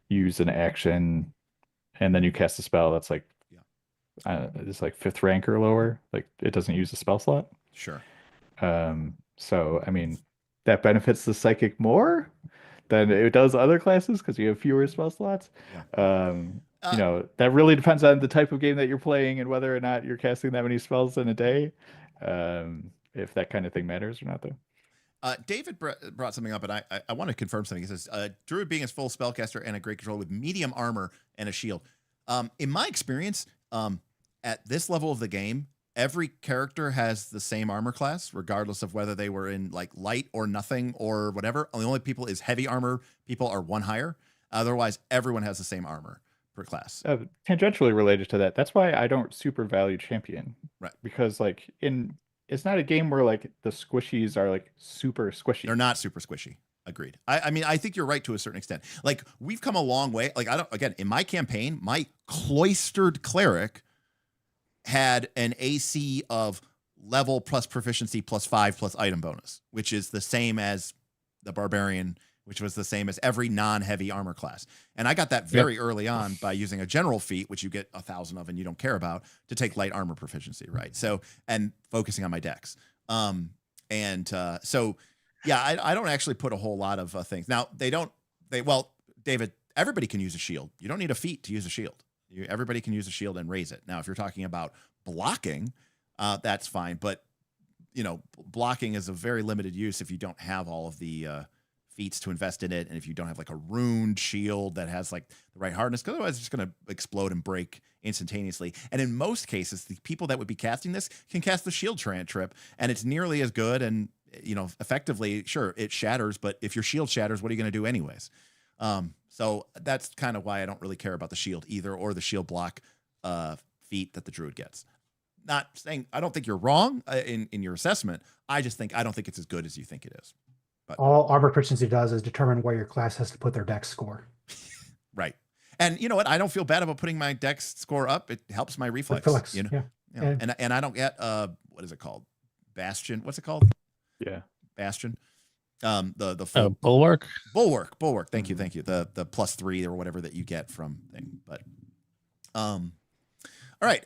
use an action and then you cast a spell that's it's 5th rank or lower, it doesn't use a spell slot. Sure. So I mean, that benefits the Psychic more than it does other classes because you have fewer spell slots. Yeah. That really depends on the type of game that you're playing and whether or not you're casting that many spells in a day. If that kind of thing matters or not, though. David brought something up, and I want to confirm something. He says, Druid being a full spellcaster and a great control with medium armor and a shield. In my experience, at this level of the game, every character has the same armor class, regardless of whether they were in light or nothing or whatever. The only people is heavy armor people are 1 higher. Otherwise, everyone has the same armor per class. Tangentially related to that, that's why I don't super value Champion. Right. Because it's not a game where the squishies are super squishy. They're not super squishy. Agreed. I mean, I think you're right to a certain extent. We've come a long way. In my campaign, my cloistered cleric had an AC of level plus proficiency plus 5 plus item bonus, which is the same as the Barbarian, which was the same as every non-heavy armor class. And I got that very early on by using a general feat, which you get 1,000 of and you don't care about, to take light armor proficiency, right? So, and focusing on my dex. So yeah, I don't actually put a whole lot of things. Now, David, everybody can use a shield. You don't need a feat to use a shield. Everybody can use a shield and raise it. Now, if you're talking about blocking, that's fine. But, blocking is a very limited use if you don't have all of the feats to invest in it, and if you don't have a runed shield that has the right hardness, because otherwise it's just going to explode and break instantaneously. And in most cases, the people that would be casting this can cast the shield trip, and it's nearly as good. And effectively, sure, it shatters, but if your shield shatters, what are you going to do anyways? So that's kind of why I don't really care about the shield either, or the shield block feat that the Druid gets. Not saying I don't think you're wrong in your assessment. I don't think it's as good as you think it is. But All armor proficiency does is determine where your class has to put their dex score. right. And you know what? I don't feel bad about putting my dex score up. It helps my reflex. You know? Yeah. And I don't get what is it called? Bastion. What's it called? Yeah. Bastion. The full Bulwark. Bulwark. Thank you. The +3 or whatever that you get from thing. But all right.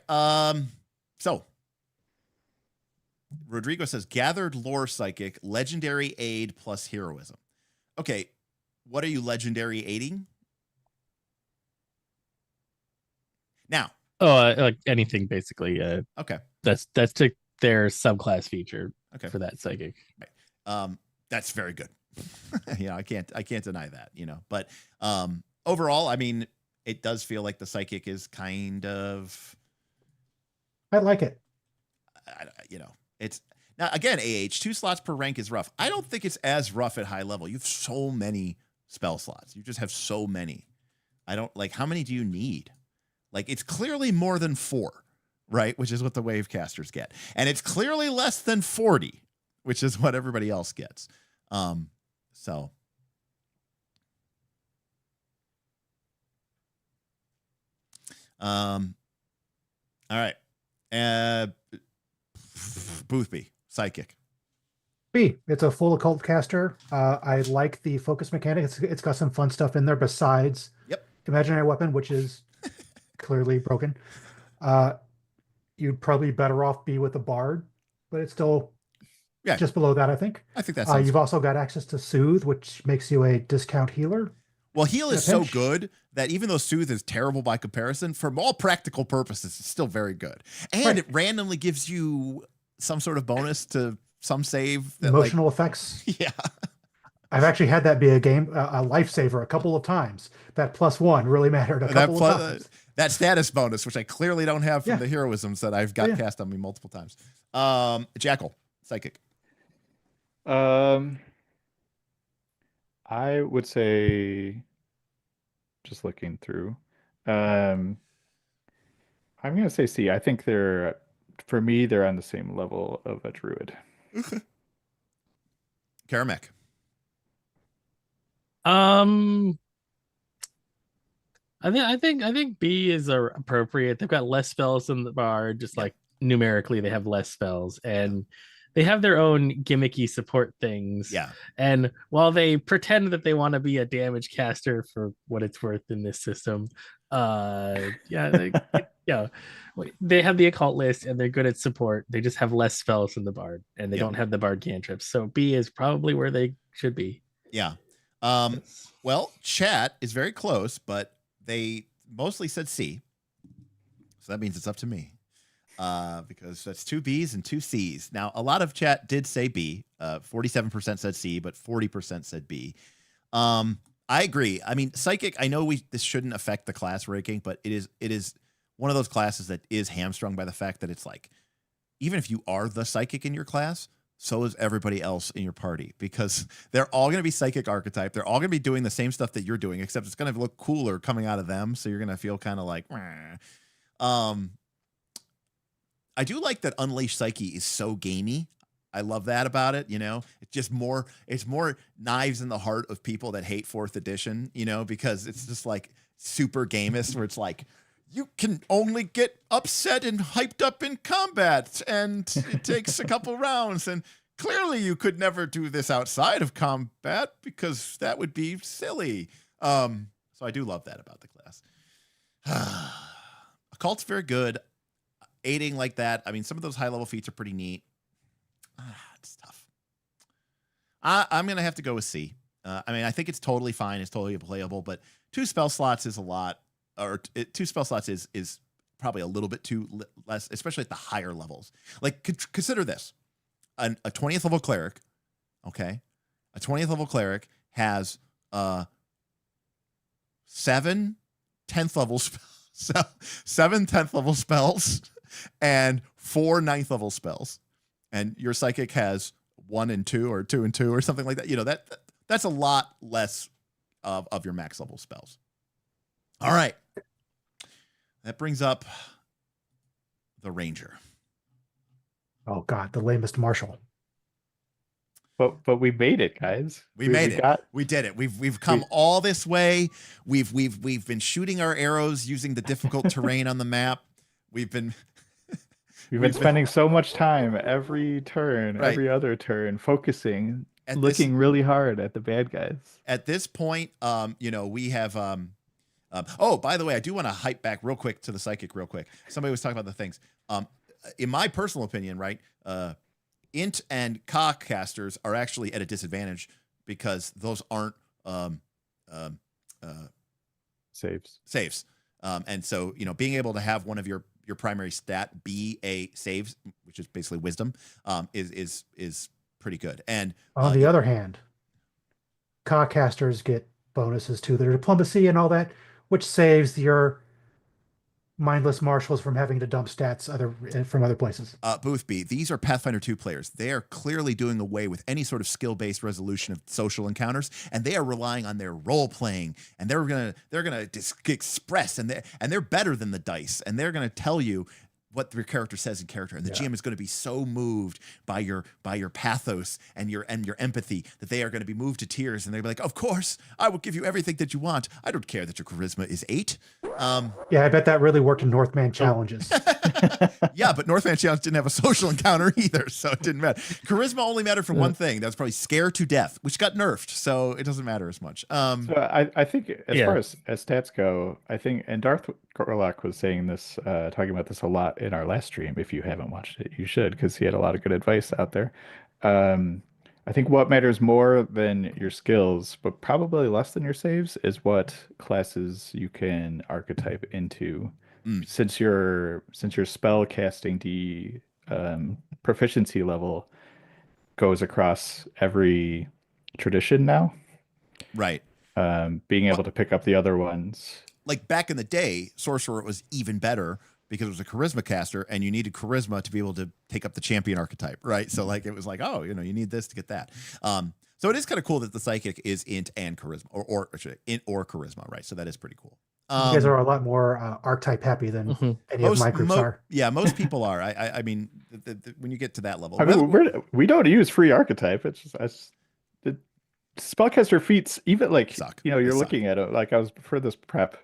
So Rodrigo says gathered lore psychic, legendary aid plus heroism. Okay, what are you legendary aiding? Now. Oh, like anything basically. Okay. That's their subclass feature for that psychic. Right. That's very good. I can't deny that, But overall, I mean, it does feel like the psychic is kind of. I like it. It's now again, AH 2 slots per rank is rough. I don't think it's as rough at high level. You have so many spell slots. You just have so many. I don't like how many do you need? Like it's clearly more than 4, right? Which is what the wave casters get. And it's clearly less than 40, which is what everybody else gets. So all right. Boothby, psychic. B, it's a full occult caster. I like the focus mechanic. It's got some fun stuff in there besides imaginary weapon, which is clearly broken. You'd probably better off be with a bard, but it's still just below that, I think. I think that's you've also got access to soothe, which makes you a discount healer. Well, heal is so good that even though soothe is terrible by comparison, for all practical purposes, it's still very good. And it randomly gives you some sort of bonus to some save. Emotional effects. Yeah. I've actually had that be a lifesaver a couple of times. That +1 really mattered a couple of times. That status bonus, which I clearly don't have from the heroisms that I've got cast on me multiple times. Jackal, psychic. I would say, just looking through, I'm going to say C. I think for me, they're on the same level of a Druid. Karamek. I think B is appropriate. They've got less spells than the bard, just like numerically they have less spells, and they have their own gimmicky support things. Yeah. And while they pretend that they want to be a damage caster for what it's worth in this system, they have the occult list and they're good at support. They just have less spells than the bard, and they don't have the bard cantrips. So B is probably where they should be. Yeah. Well, chat is very close, but they mostly said C. So that means it's up to me. Because that's 2 B's and 2 C's. Now, a lot of chat did say B. 47% said C, but 40% said B. I agree. I mean, psychic, I know this shouldn't affect the class ranking, but it is one of those classes that is hamstrung by the fact that it's like, even if you are the psychic in your class, so is everybody else in your party, because they're all going to be psychic archetype. They're all going to be doing the same stuff that you're doing, except it's going to look cooler coming out of them. So you're going to feel kind of like, I do like that Unleashed Psyche is so gamey. I love that about it. It's more knives in the heart of people that hate 4th edition, because it's just like super gamist where it's like, you can only get upset and hyped up in combat, and it takes a couple rounds, and clearly you could never do this outside of combat because that would be silly. So I do love that about the class. Occult's very good. Aiding like that, I mean, some of those high-level feats are pretty neat. It's tough. I'm going to have to go with C. I mean, I think it's totally fine. It's totally playable, but 2 spell slots is a lot. Or 2 spell slots is probably a little bit too less, especially at the higher levels. Like, consider this. A 20th level cleric, okay? A 20th level cleric has 7 10th level spells. So 7 10th level spells and 4 9th level spells. And your psychic has 1 and 2 or 2 and 2 or something like that. That's a lot less of your max level spells. All right. that brings up the Ranger. Oh God, the lamest marshal. But we made it, guys. We made it. We did it. We've come all this way. We've been shooting our arrows using the difficult terrain on the map. We've been spending so much time every turn, Right. every other turn, focusing, looking really hard at the bad guys. At this point, we have. Oh, by the way, I do want to hype back real quick to the psychic, real quick. Somebody was talking about the things. In my personal opinion, right, int and Ka casters are actually at a disadvantage because those aren't saves. And so, being able to have one of your primary stat be a saves, which is basically wisdom, is pretty good. And on the other hand, Ka casters get bonuses to their diplomacy and all that, which saves your mindless marshals from having to dump stats from other places. Boothby, these are Pathfinder 2 players. They are clearly doing away with any sort of skill-based resolution of social encounters, and they are relying on their role playing, and they're gonna express, and they're better than the dice, and they're gonna tell you what your character says in character, and the GM is going to be so moved by your pathos and your empathy that they are going to be moved to tears, and they'll be like, "Of course, I will give you everything that you want. I don't care that your charisma is 8." Yeah, I bet that really worked in Northman challenges. Yeah, but Northman Challenge didn't have a social encounter either, so it didn't matter. Charisma only mattered for one thing. That was probably scare to death, which got nerfed, so it doesn't matter as much. So I think as far as stats go, I think, and Darth Gorlock was saying this, talking about this a lot in our last stream. If you haven't watched it, you should, because he had a lot of good advice out there. I think what matters more than your skills, but probably less than your saves, is what classes you can archetype into. Since your spell casting proficiency level goes across every tradition now, right? Being able to pick up the other ones. Like back in the day, Sorcerer was even better because it was a charisma caster, and you needed charisma to be able to take up the champion archetype, right? So like it was like, oh, you need this to get that. So it is kind of cool that the psychic is int and charisma, or int or charisma, right? So that is pretty cool. You guys are a lot more archetype happy than any of my groups are. Yeah, most people are. I mean, when you get to that level, I mean, we don't use free archetype. It's just the spellcaster feats. Even like suck. You're looking at it. Like I was for this prep,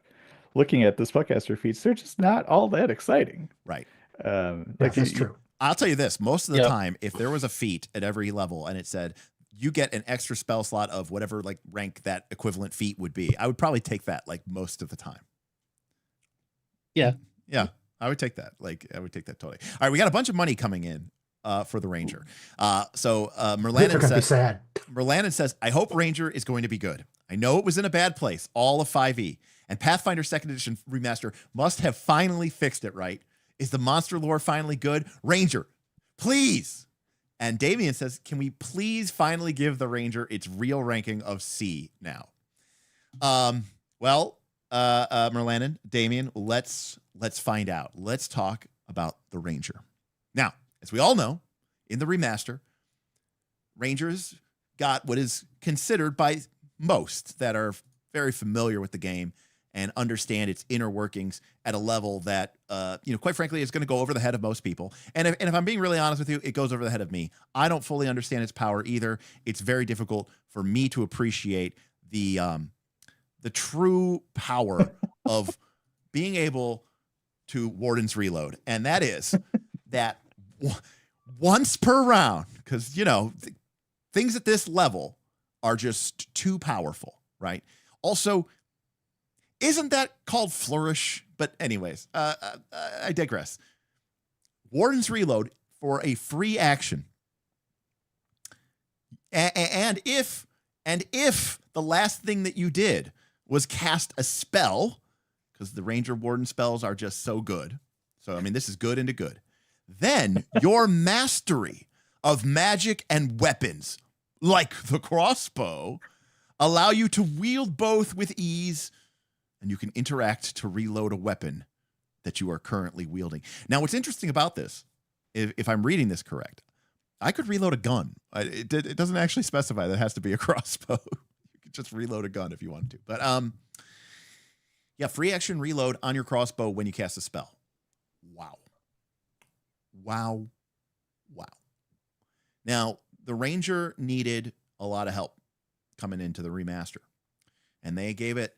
looking at the spellcaster feats. They're just not all that exciting, right? That's true. I'll tell you this: most of the time, if there was a feat at every level and it said you get an extra spell slot of whatever like rank that equivalent feat would be, I would probably take that like most of the time. Yeah, I would take that. Like I would take that totally. All right, we got a bunch of money coming in for the Ranger. So Merlanin says, I hope Ranger is going to be good. I know it was in a bad place, all of 5e, and Pathfinder 2nd Edition Remaster must have finally fixed it, right? Is the monster lore finally good? Ranger, please. And Damien says, can we please finally give the Ranger its real ranking of C now? Merlanin, Damien, let's find out. Let's talk about the Ranger. Now, as we all know, in the remaster, Rangers got what is considered by most that are very familiar with the game and understand its inner workings at a level that, quite frankly, is going to go over the head of most people. And if I'm being really honest with you, it goes over the head of me. I don't fully understand its power either. It's very difficult for me to appreciate the true power of being able to Warden's Reload. And that is that once per round, because, things at this level are just too powerful, right? Also, isn't that called Flourish? But anyways, I digress. Warden's Reload for a free action. And if the last thing that you did was cast a spell, because the Ranger Warden spells are just so good. So, I mean, this is good into good. Then your mastery of magic and weapons, like the crossbow, allow you to wield both with ease, and you can interact to reload a weapon that you are currently wielding. Now, what's interesting about this, if I'm reading this correct, I could reload a gun. It doesn't actually specify that it has to be a crossbow. You could just reload a gun if you wanted to. But Yeah, free action reload on your crossbow when you cast a spell. Wow. Wow. Wow. Now, the Ranger needed a lot of help coming into the remaster. And they gave it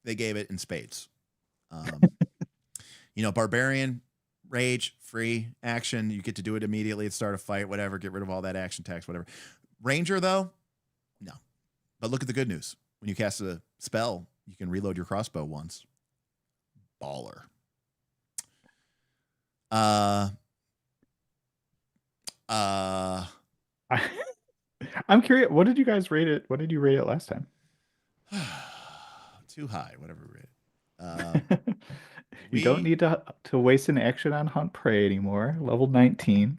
in spades. Barbarian, rage, free action. You get to do it immediately at start a fight, whatever. Get rid of all that action tax, whatever. Ranger, though, no. But look at the good news. When you cast a spell, you can reload your crossbow once. Baller. I'm curious. What did you guys rate it? What did you rate it last time? Too high, whatever we rate. You don't need to waste an action on Hunt Prey anymore. Level 19.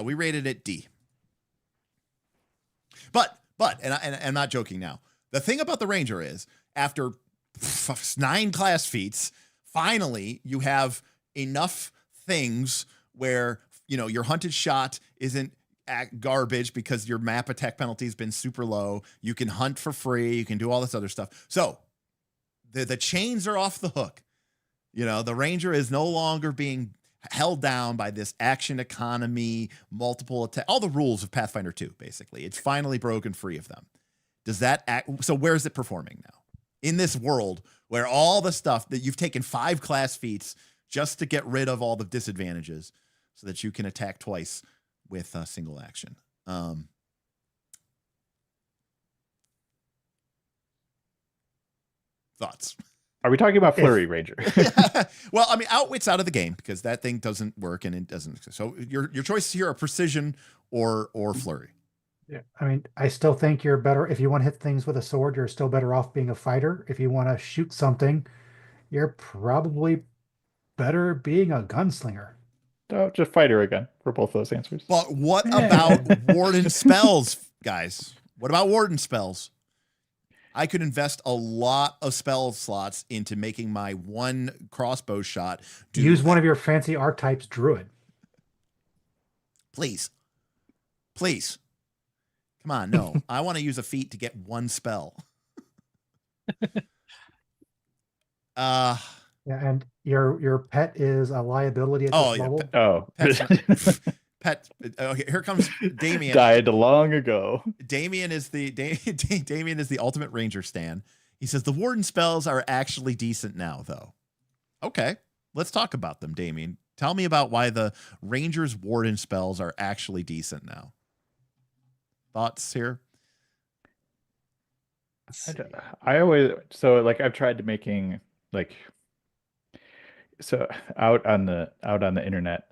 We rated it D. But and I'm not joking now. The thing about the Ranger is, after 9 class feats, finally you have enough things where your hunted shot isn't garbage because your map attack penalty has been super low. You can hunt for free. You can do all this other stuff. So the chains are off the hook. The Ranger is no longer being held down by this action economy, multiple attack, all the rules of Pathfinder 2, basically. It's finally broken free of them. So where's it performing now? In this world where all the stuff that you've taken 5 class feats just to get rid of all the disadvantages so that you can attack twice with a single action. Thoughts? Are we talking about Flurry, Ranger? Well, I mean, Outwit's out of the game because that thing doesn't work and it doesn't. So your choices here are Precision or Flurry. Yeah, I mean, I still think you're better if you want to hit things with a sword. You're still better off being a fighter. If you want to shoot something, you're probably better being a gunslinger. Oh, just fighter again for both those answers. But what about Warden spells, guys? What about Warden spells? I could invest a lot of spell slots into making my one crossbow shot. Use one of your fancy archetypes, Druid. Please. Come on, no. I want to use a feat to get one spell. Yeah, and your pet is a liability at this level. Pet. Okay, here comes Damien. Died long ago. Damien is the ultimate Ranger stan. He says the Warden spells are actually decent now, though. Okay, let's talk about them, Damien. Tell me about why the Ranger's Warden spells are actually decent now. Thoughts here? I've tried to making out on the internet.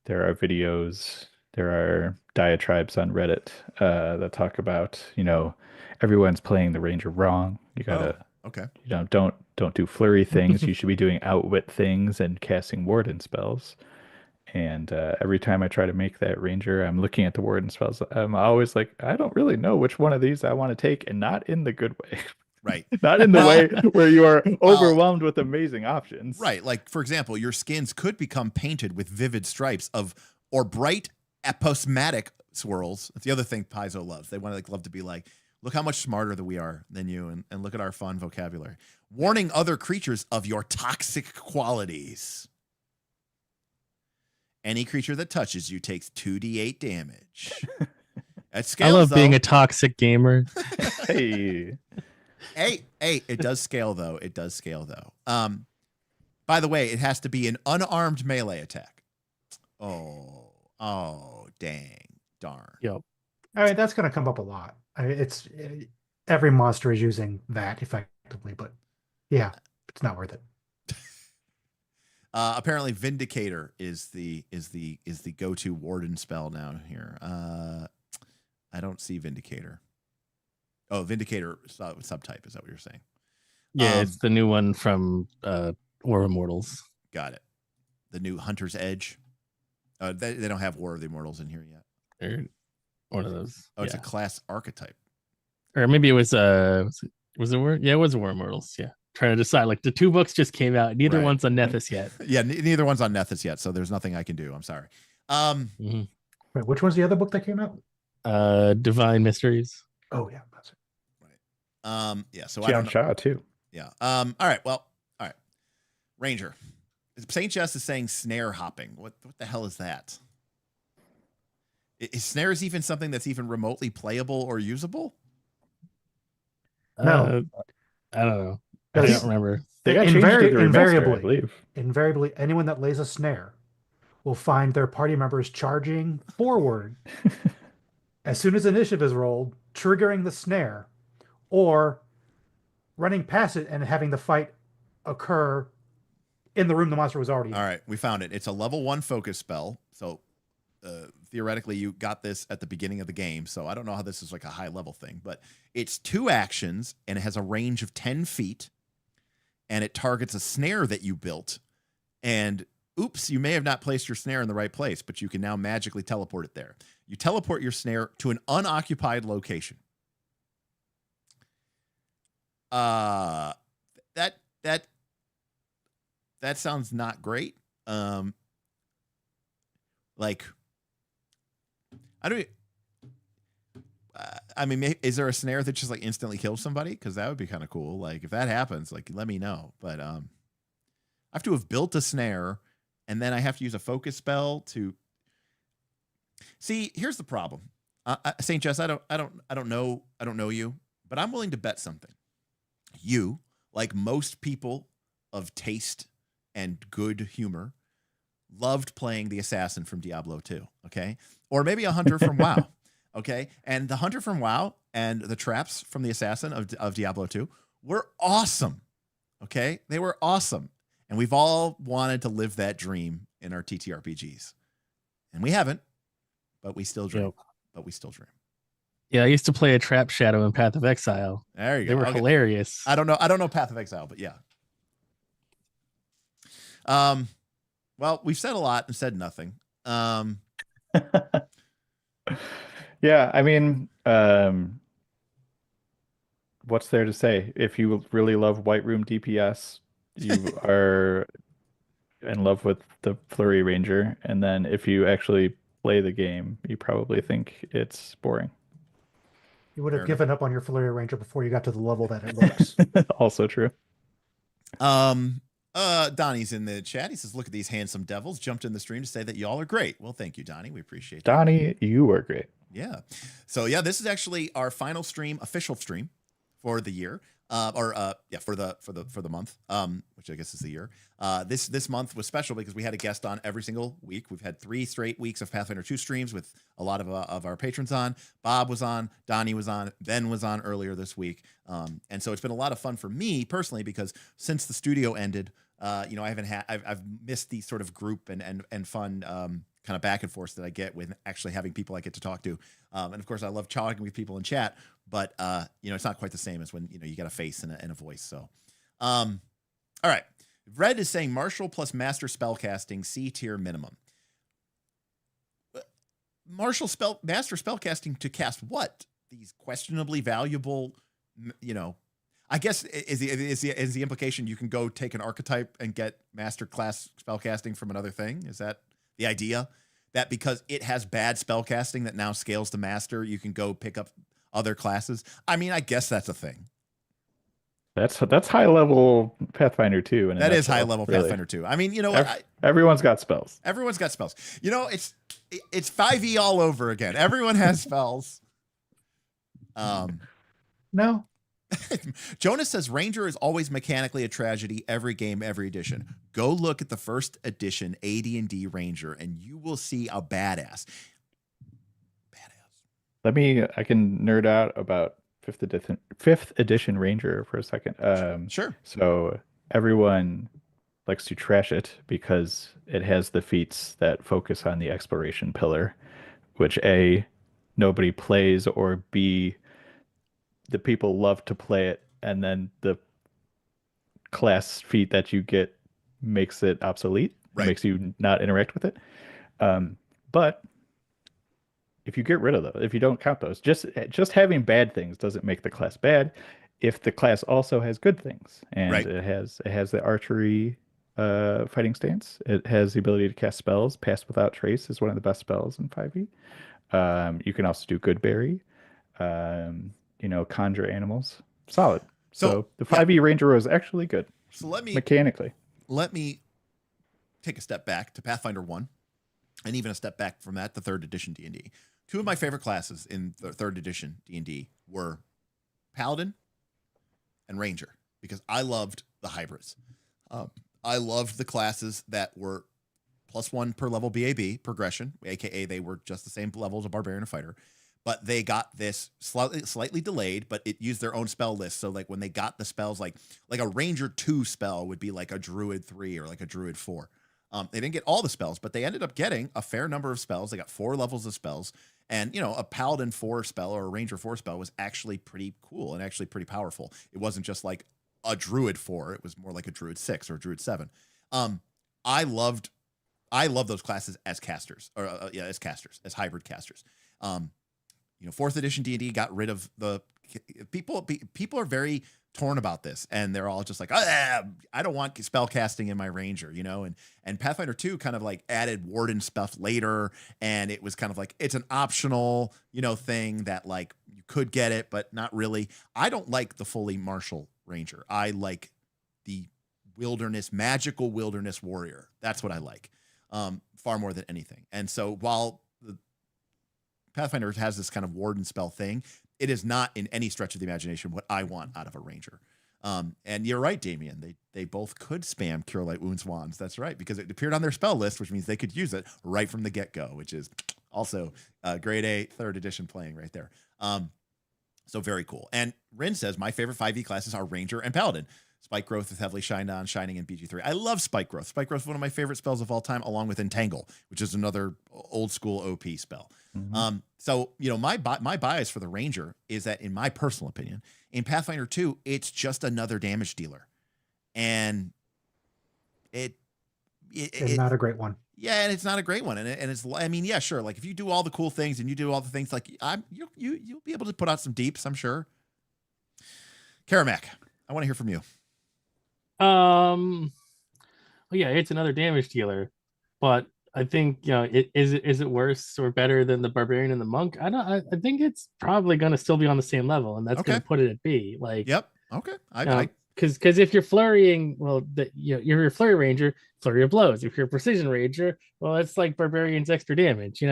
There are videos, there are diatribes on Reddit that talk about, everyone's playing the Ranger wrong. You gotta, don't do flurry things. You should be doing outwit things and casting Warden spells. And every time I try to make that Ranger, I'm looking at the Warden spells. I'm always like, I don't really know which one of these I want to take, and not in the good way. Right. Not in the way where you are overwhelmed with amazing options. Right. Like, for example, your skins could become painted with vivid stripes or bright aposematic swirls. That's the other thing Paizo loves. They want to love to be like, look how much smarter we are than you, and look at our fun vocabulary. Warning other creatures of your toxic qualities. Any creature that touches you takes 2d8 damage. At scale, I love being a toxic gamer. Hey, it does scale though. By the way, it has to be an unarmed melee attack. Oh, darn. Yep. I mean, that's going to come up a lot. I mean, every monster is using that effectively, but yeah, it's not worth it. Apparently, Vindicator is the go-to Warden spell now here. I don't see Vindicator. Oh, Vindicator subtype. Is that what you're saying? Yeah, it's the new one from War of Immortals. Got it. The new Hunter's Edge. They don't have War of the Immortals in here yet. Or one of those. Oh, it's a class archetype. Or maybe it was was it War? Yeah, it was War of Immortals. Yeah. Trying to decide. Like the 2 books just came out. Neither one's on Nethys yet. Yeah, neither one's on Nethys yet, so there's nothing I can do. I'm sorry. Wait, which one's the other book that came out? Divine Mysteries. Oh yeah, that's it. Right. Yeah. So Jian Sha too. Yeah. All right. Well. All right. Ranger. Saint Jess is saying snare hopping. What the hell is that? Is snares even something that's even remotely playable or usable? No. I don't know. I Because don't remember. They got changed to the remaster, I invariably, believe. invariably, anyone that lays a snare will find their party members charging forward as soon as initiative is rolled, triggering the snare, or running past it and having the fight occur in the room the monster was already in. All right, we found it. It's a level 1 focus spell. So theoretically, you got this at the beginning of the game. So I don't know how this is like a high level thing, but it's 2 actions and it has a range of 10 feet. And it targets a snare that you built. And oops, you may have not placed your snare in the right place, but you can now magically teleport it there. You teleport your snare to an unoccupied location. That sounds not great. Like, I mean, is there a snare that just like instantly kills somebody? Because that would be kind of cool. Like, if that happens, like, let me know. But I have to have built a snare, and then I have to use a focus spell to. See, here's the problem, Saint Jess. I don't know you, but I'm willing to bet something. You, like most people of taste and good humor, loved playing the assassin from Diablo 2. Okay, or maybe a hunter from WoW. Okay, and the hunter from WoW and the traps from the assassin of Diablo 2 were awesome. Okay, they were awesome, and we've all wanted to live that dream in our TTRPGs, and we haven't, but we still dream. Yep. But we still dream. Yeah, I used to play a trap shadow in Path of Exile. There you go. They were hilarious. I don't know Path of Exile, but yeah. Well, we've said a lot and said nothing. Yeah, I mean, what's there to say? If you really love White Room DPS, you are in love with the Flurry Ranger, and then if you actually play the game, you probably think it's boring. You would have given up on your Flurry Ranger before you got to the level that it looks. Also true. Donnie's in the chat. He says, "Look at these handsome devils." Jumped in the stream to say that y'all are great. Well, thank you, Donnie. We appreciate that. Donnie, you are great. Yeah. So yeah, this is actually our final stream, official stream for the year. For the month, which I guess is the year. This month was special because we had a guest on every single week. We've had 3 straight weeks of Pathfinder 2 streams with a lot of our patrons on. Bob was on, Donnie was on, Ben was on earlier this week. And so it's been a lot of fun for me personally because since the studio ended, I've missed the sort of group and fun kind of back and forth that I get with actually having people I get to talk to. And of course I love talking with people in chat, but it's not quite the same as when, you got a face and a voice. So, all right. Red is saying Martial plus Master Spellcasting, C tier minimum. Master Spellcasting to cast what? These questionably valuable, I guess is the implication you can go take an archetype and get Master class spellcasting from another thing? Is that the idea? That because it has bad spellcasting that now scales to Master, you can go pick up other classes? I mean, I guess that's a thing. That's high level Pathfinder 2. That is high level Pathfinder 2. I mean, everyone's got spells. Everyone's got spells. It's 5e all over again. Everyone has spells. No. Jonas says Ranger is always mechanically a tragedy every game, every edition. Go look at the first edition AD&D Ranger and you will see a badass. I can nerd out about 5th edition Ranger for a second. Sure. So everyone likes to trash it because it has the feats that focus on the exploration pillar, which A, nobody plays, or B, the people love to play it, and then the class feat that you get makes it obsolete, makes you not interact with it. But if you get rid of those, if you don't count those, just having bad things doesn't make the class bad. If the class also has good things, and it has the archery fighting stance, it has the ability to cast spells. Pass Without Trace is one of the best spells in 5e. You can also do Good Berry, conjure animals. Solid. So the 5e Ranger was actually good. So let me take a step back to Pathfinder 1, and even a step back from that to 3rd edition D&D. Two of my favorite classes in the 3rd edition D&D were Paladin and Ranger, because I loved the hybrids. I loved the classes that were +1 per level BAB progression, aka they were just the same level as a Barbarian and Fighter, but they got this slightly delayed, but it used their own spell list. So like when they got the spells, like a Ranger 2 spell would be like a Druid 3 or like a Druid 4. They didn't get all the spells, but they ended up getting a fair number of spells. They got 4 levels of spells, and a Paladin 4 spell or a Ranger 4 spell was actually pretty cool and actually pretty powerful. It wasn't just like a Druid 4; it was more like a Druid 6 or a Druid 7. I loved those classes as casters, or as hybrid casters. 4th edition D&D got rid of the people. People are very torn about this, and they're all just like, I don't want spell casting in my Ranger, and Pathfinder 2 kind of like added Warden stuff later, and it was kind of like it's an optional thing that like you could get it but not really. I don't like the fully martial Ranger. I like the magical wilderness warrior. That's what I like, far more than anything. And so while the Pathfinder has this kind of Warden spell thing, it is not in any stretch of the imagination what I want out of a Ranger. And you're right, Damien. They both could spam Cure Light Wounds wands. That's right, because it appeared on their spell list, which means they could use it right from the get-go, which is also grade A 3rd edition playing right there. So very cool. And Rin says, my favorite 5e classes are Ranger and Paladin. Spike Growth is heavily shined on, shining in BG3. I love Spike Growth. Spike Growth is one of my favorite spells of all time, along with Entangle, which is another old school OP spell. Mm-hmm. So, my bias for the Ranger is that, in my personal opinion, in Pathfinder 2, it's just another damage dealer. And it's not a great one. Yeah, and it's not a great one. And it's, yeah, sure. Like if you do all the cool things and you do all the things, like you'll be able to put out some deeps, I'm sure. Karamak, I want to hear from you. Well, yeah, it's another damage dealer, but I think is it worse or better than the Barbarian and the Monk? I think it's probably going to still be on the same level, and that's going to put it at B. Like, yep, okay, because if you're flurrying, well, you're your flurry ranger, flurry of blows. If you're a precision ranger, well, it's like Barbarian's extra damage.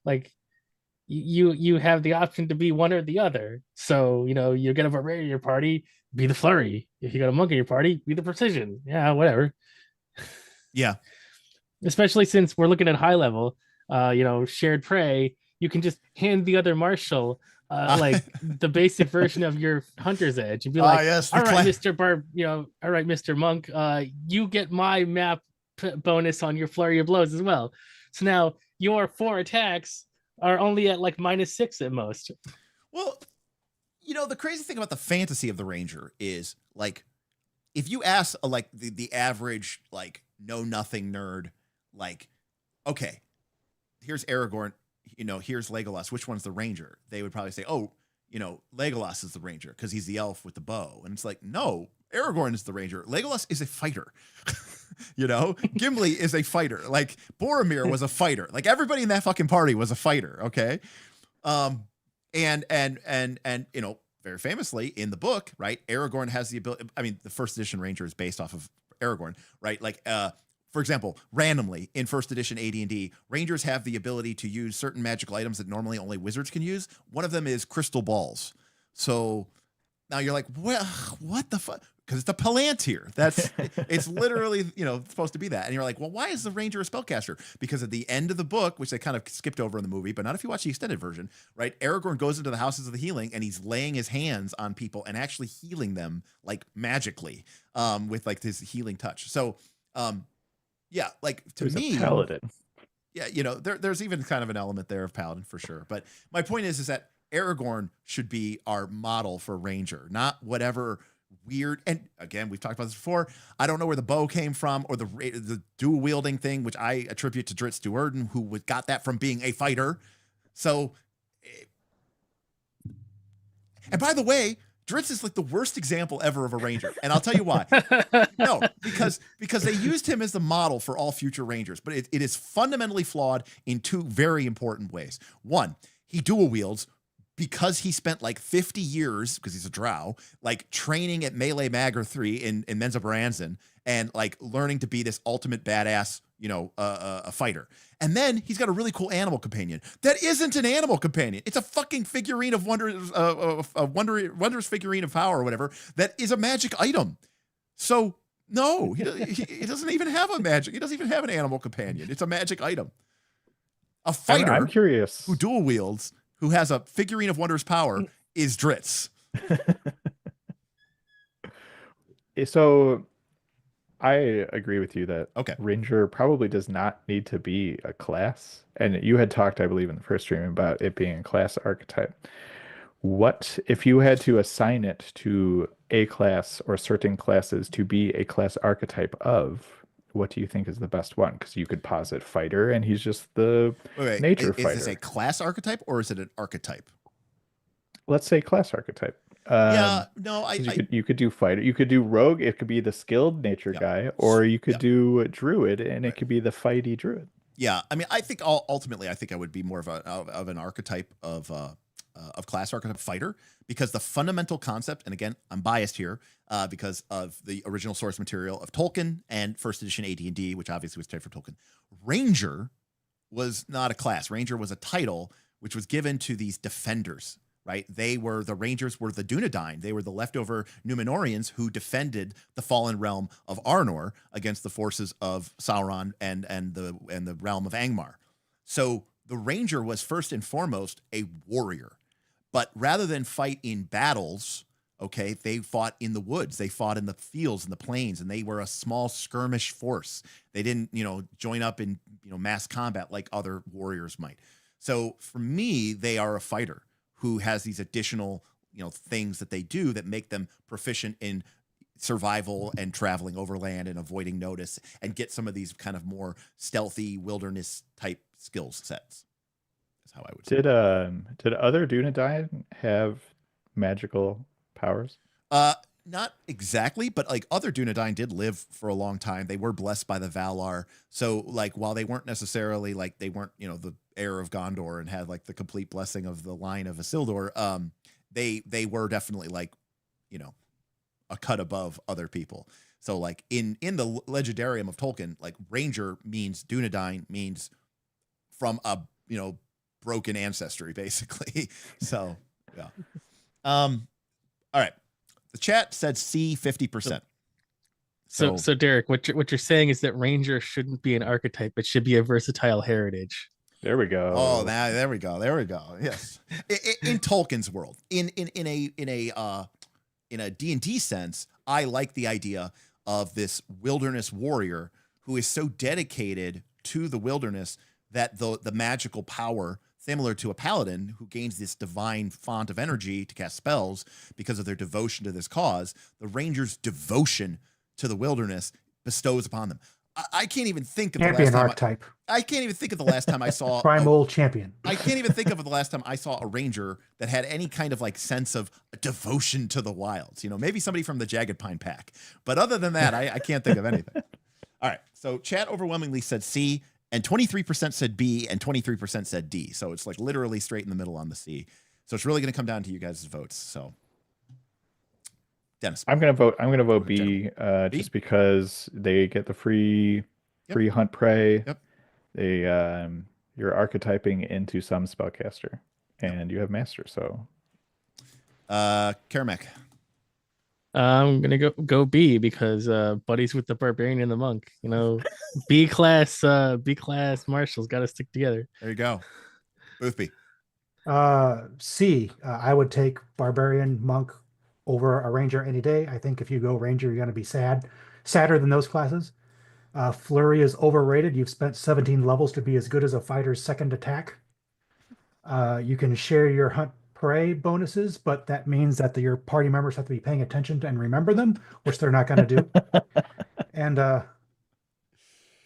Like you have the option to be one or the other. So you get a Barbarian in your party, be the flurry. If you got a Monk in your party, be the precision. Yeah, whatever. Yeah. Especially since we're looking at high level, shared prey, you can just hand the other marshal like the basic version of your Hunter's Edge and be like, all right, Mr. Monk, you get my map bonus on your flurry of blows as well. So now your 4 attacks are only at like -6 at most. Well, the crazy thing about the fantasy of the Ranger is like, if you ask like the average like know nothing nerd, like, okay, here's Aragorn, here's Legolas, which one's the Ranger? They would probably say, Legolas is the Ranger because he's the elf with the bow. And it's like, no, Aragorn is the Ranger. Legolas is a fighter. Gimli is a fighter. Like Boromir was a fighter. Like everybody in that fucking party was a fighter. Okay. And very famously in the book, right, Aragorn has the ability, the 1st edition Ranger is based off of Aragorn, right? Like, for example, randomly in 1st edition AD&D, Rangers have the ability to use certain magical items that normally only wizards can use. One of them is crystal balls. So now you're like, well, what the fuck? Because it's a Palantir. It's literally, supposed to be that. And you're like, well, why is the Ranger a spellcaster? Because at the end of the book, which they kind of skipped over in the movie, but not if you watch the extended version, right? Aragorn goes into the houses of the healing and he's laying his hands on people and actually healing them like magically, with like his healing touch. So, yeah, like to me, Paladin. Yeah, there's even kind of an element there of Paladin for sure. But my point is that Aragorn should be our model for Ranger, not whatever weird. And again, we've talked about this before. I don't know where the bow came from or the dual wielding thing, which I attribute to Dritz Duerden, who got that from being a fighter. So, and by the way, Dritz is like the worst example ever of a Ranger. And I'll tell you why. No, because they used him as the model for all future Rangers, but it is fundamentally flawed in 2 very important ways. One, he dual wields because he spent like 50 years, because he's a drow, like training at Melee Magger 3 in Menza Baranzan and like learning to be this ultimate badass, you know, a fighter. And then he's got a really cool animal companion that isn't an animal companion. It's a fucking figurine of wondrous figurine of power or whatever that is a magic item. So no, he doesn't even have a magic. He doesn't even have an animal companion. It's a magic item. A fighter I'm curious. who dual wields, who has a figurine of wondrous power, is Dritz. So I agree with you that Okay. Ranger probably does not need to be a class. And you had talked, I believe, in the first stream about it being a class archetype. What if you had to assign it to a class or certain classes to be a class archetype of? What do you think is the best one? Because you could posit fighter, and he's just the nature fighter. Is this a class archetype or is it an archetype? Let's say class archetype. Yeah, no, you could do fighter, you could do rogue. It could be the skilled nature guy, or you could do druid, and it could be the fighty druid. Yeah, I mean, I think ultimately, I think I would be more of an archetype of class archetype fighter, because the fundamental concept, and again, I'm biased here because of the original source material of Tolkien and first edition AD&D, which obviously was typed for Tolkien. Ranger was not a class. Ranger was a title which was given to these defenders, right? The Rangers were the Dunedain. They were the leftover Númenóreans who defended the fallen realm of Arnor against the forces of Sauron and the realm of Angmar. So the Ranger was first and foremost a warrior. But rather than fight in battles, okay, they fought in the woods. They fought in the fields and the plains, and they were a small skirmish force. They didn't, join up in, mass combat like other warriors might. So for me, they are a fighter who has these additional, things that they do that make them proficient in survival and traveling overland and avoiding notice, and get some of these kind of more stealthy wilderness type skills sets. That's how I would say. Did other Dunedain have magical powers? Not exactly, but like other Dunedain did live for a long time. They were blessed by the Valar. So like while they weren't necessarily like the heir of Gondor and had like the complete blessing of the line of Isildur, they were definitely like, a cut above other people. So like in the legendarium of Tolkien, like Ranger means Dunedain means from a, broken ancestry, basically. So yeah. All right. The chat said C 50%. So Derek, what you're saying is that Ranger shouldn't be an archetype; it should be a versatile heritage. There we go. Oh, there we go. Yes. In Tolkien's world, in a D&D sense, I like the idea of this wilderness warrior who is so dedicated to the wilderness that the magical power, similar to a paladin who gains this divine font of energy to cast spells because of their devotion to this cause, the Ranger's devotion to the wilderness bestows upon them. I can't even think of champion the last archetype. time. I can't even think of the last time I saw primal champion. I can't even think of the last time I saw a Ranger that had any kind of like sense of devotion to the wilds. Maybe somebody from the Jagged Pine Pack, but other than that, I can't think of anything. All right, so chat overwhelmingly said C, and 23% said B, and 23% said D. So it's like literally straight in the middle on the C. So it's really going to come down to you guys' votes. So, Dennis, I'm gonna vote B, just because they get the free hunt prey. Yep. They you're archetyping into some spellcaster, and you have master. So, Karamek. I'm gonna go B because buddies with the barbarian and the monk. B class marshals got to stick together. There you go. Boothby. C. I would take barbarian monk over a ranger any day. I think if you go ranger, you're going to be sadder than those classes. Flurry is overrated. You've spent 17 levels to be as good as a fighter's second attack. You can share your hunt prey bonuses, but that means that your party members have to be paying attention and remember them, which they're not going to do. And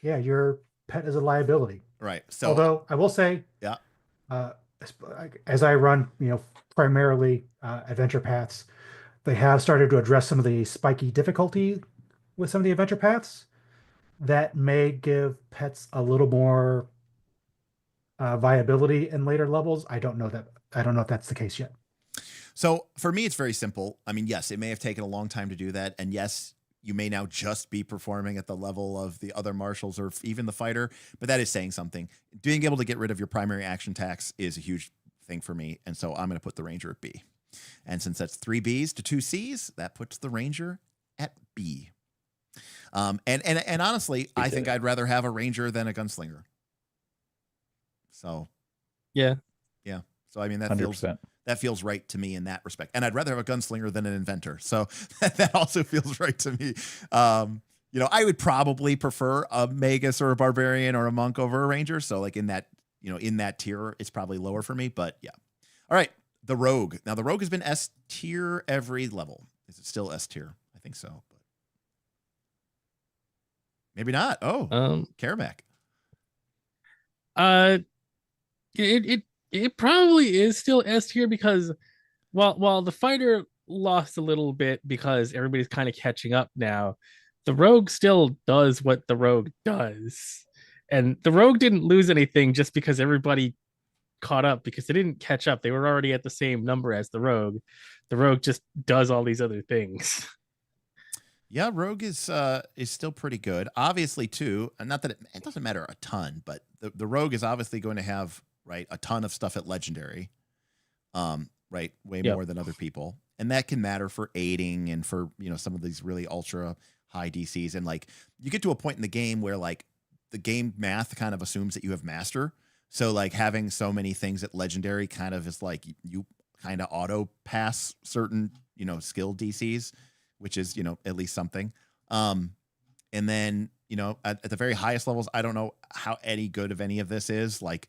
your pet is a liability. Right. So, although I will say, as I run, primarily adventure paths, they have started to address some of the spiky difficulty with some of the adventure paths that may give pets a little more viability in later levels. I don't know that I don't know if that's the case yet. So for me, it's very simple. I mean, yes, it may have taken a long time to do that. And yes, you may now just be performing at the level of the other marshals or even the fighter, but that is saying something. Being able to get rid of your primary action tax is a huge thing for me. And so I'm going to put the Ranger at B. And since that's 3 Bs to 2 Cs, that puts the Ranger at B. And honestly, I think I'd rather have a Ranger than a Gunslinger. So, Yeah. So I mean, that 100%. feels right to me in that respect. And I'd rather have a Gunslinger than an Inventor. So that also feels right to me. I would probably prefer a Magus or a Barbarian or a Monk over a Ranger. So like in that tier, it's probably lower for me. But yeah. All right. The Rogue. Now the Rogue has been S tier every level. Is it still S tier? I think so. But maybe not. Oh, Karamak. It probably is still S tier because while the fighter lost a little bit because everybody's kind of catching up now, the rogue still does what the rogue does. And the rogue didn't lose anything just because everybody caught up, because they didn't catch up. They were already at the same number as the rogue. The rogue just does all these other things. Yeah, Rogue is still pretty good. Obviously, too, and not that it doesn't matter a ton, but the Rogue is obviously going to have a ton of stuff at Legendary, way more than other people, and that can matter for aiding and for some of these really ultra high DCs. And like you get to a point in the game where like the game math kind of assumes that you have Master, so like having so many things at Legendary kind of is like you kind of auto pass certain skill DCs, which is at least something. And then at the very highest levels, I don't know how any good of any of this is, like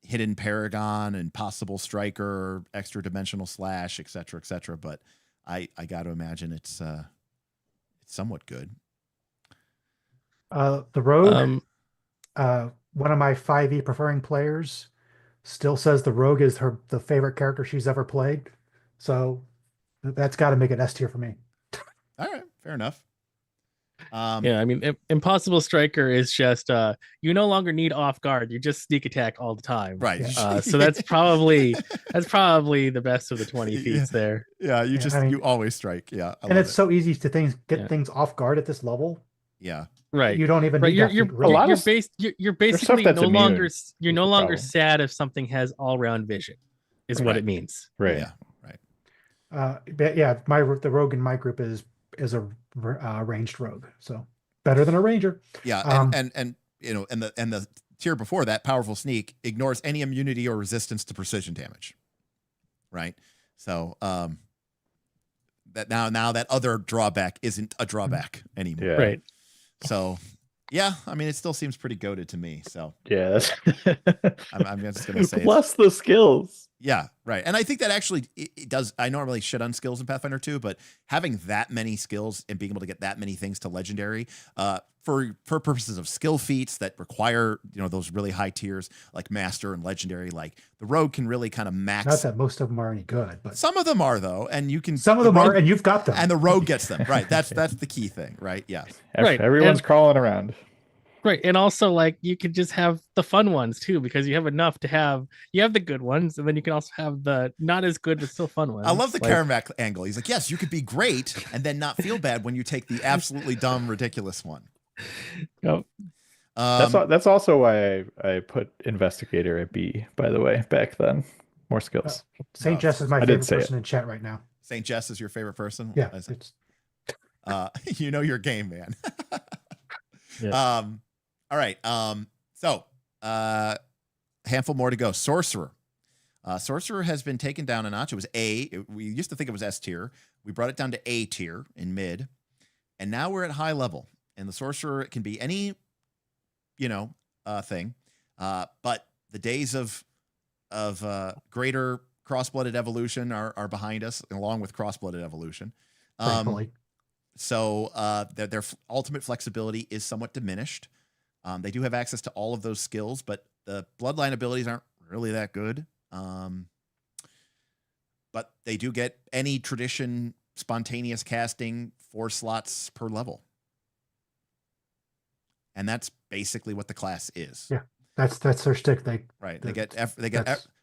Hidden Paragon and Possible Striker, Extra Dimensional Slash, et cetera, but I got to imagine it's somewhat good. The Rogue, one of my 5e preferring players still says the Rogue is the favorite character she's ever played, so that's got to make it S tier for me. All right, fair enough. I mean, Impossible Striker is just you no longer need off guard. You just sneak attack all the time. Right. So that's probably the best of the 20 feats there. Yeah, you always strike. Yeah, and it's so easy to get things off guard at this level. Yeah. Right. You don't even need that feat, really. You're basically that's no longer immune. you're no longer sad if something has all round vision, is what it means. Right. Yeah. Right. But yeah, the Rogue in my group is a ranged rogue, so better than a Ranger. Yeah, and the tier before that, Powerful Sneak, ignores any immunity or resistance to precision damage. Right. So that now that other drawback isn't a drawback anymore. Yeah. Right. So yeah, I mean it still seems pretty goated to me. So Yeah, that's I'm just gonna say plus the skills. Yeah, right. And I think that actually it does. I normally shit on skills in Pathfinder 2, but having that many skills and being able to get that many things to Legendary for purposes of skill feats that require those really high tiers like Master and Legendary, like the Rogue can really kind of max. Not that most of them are any good, but some of them are though, and you can. Some of them are, and you've got them, and the Rogue gets them. Right. That's the key thing. Right. Yeah. Right. Everyone's crawling around. Right. And also like you could just have the fun ones too, because you have enough to have the good ones, and then you can also have the not as good but still fun ones. I love the Karamak angle. He's like, yes, you could be great and then not feel bad when you take the absolutely dumb, ridiculous one. Yep. That's also why I put Investigator at B, by the way, back then. More skills. St. Jess is my favorite person in chat right now. St. Jess is your favorite person? Yeah. You know your game, man. Yeah. All right. So handful more to go. Sorcerer. Sorcerer has been taken down a notch. It was A. We used to think it was S tier. We brought it down to A tier in mid. And now we're at high level. And the Sorcerer can be any, thing. But the days of greater cross-blooded evolution are behind us, along with cross-blooded evolution. So their ultimate flexibility is somewhat diminished. They do have access to all of those skills, but the bloodline abilities aren't really that good. But they do get any tradition spontaneous casting 4 slots per level. And that's basically what the class is. Yeah, that's their stick. They get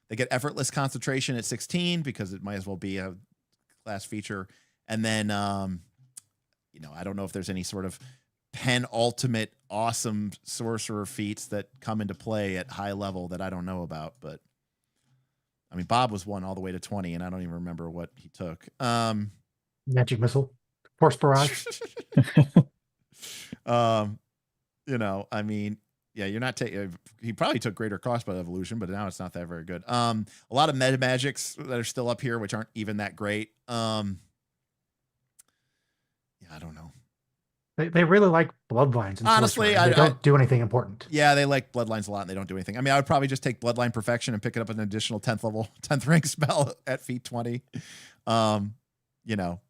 They get effortless concentration at 16 because it might as well be a class feature. And then, you know, I don't know if there's any sort of penultimate awesome sorcerer feats that come into play at high level that I don't know about. But I mean, Bob was 1 all the way to 20, and I don't even remember what he took. Magic missile, force barrage. You know, I mean, yeah, you're not taking. He probably took greater crossbow evolution, but now it's not that very good. A lot of meta magics that are still up here, which aren't even that great. Yeah, I don't know. They really like bloodlines. And Honestly, sorcerer. They don't do anything important. Yeah, they like bloodlines a lot, and they don't do anything. I mean, I would probably just take bloodline perfection and pick it up an additional 10th rank spell at feat 20. You know,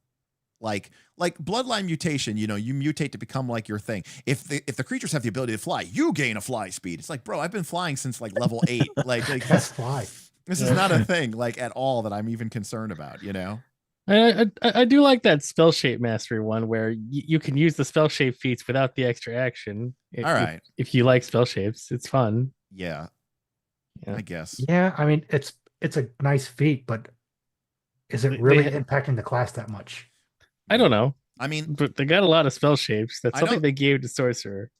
like bloodline mutation. You know, you mutate to become like your thing. If the creatures have the ability to fly, you gain a fly speed. It's like, bro, I've been flying since like level 8. Like That's fly. This is not a thing like at all that I'm even concerned about. You know. I do like that spell shape mastery one where you can use the spell shape feats without the extra action. All right. If you like spell shapes, it's fun. Yeah. I guess. Yeah, I mean it's a nice feat, but is it really impacting the class that much? I don't know. I mean, but they got a lot of spell shapes. That's something they gave to Sorcerer.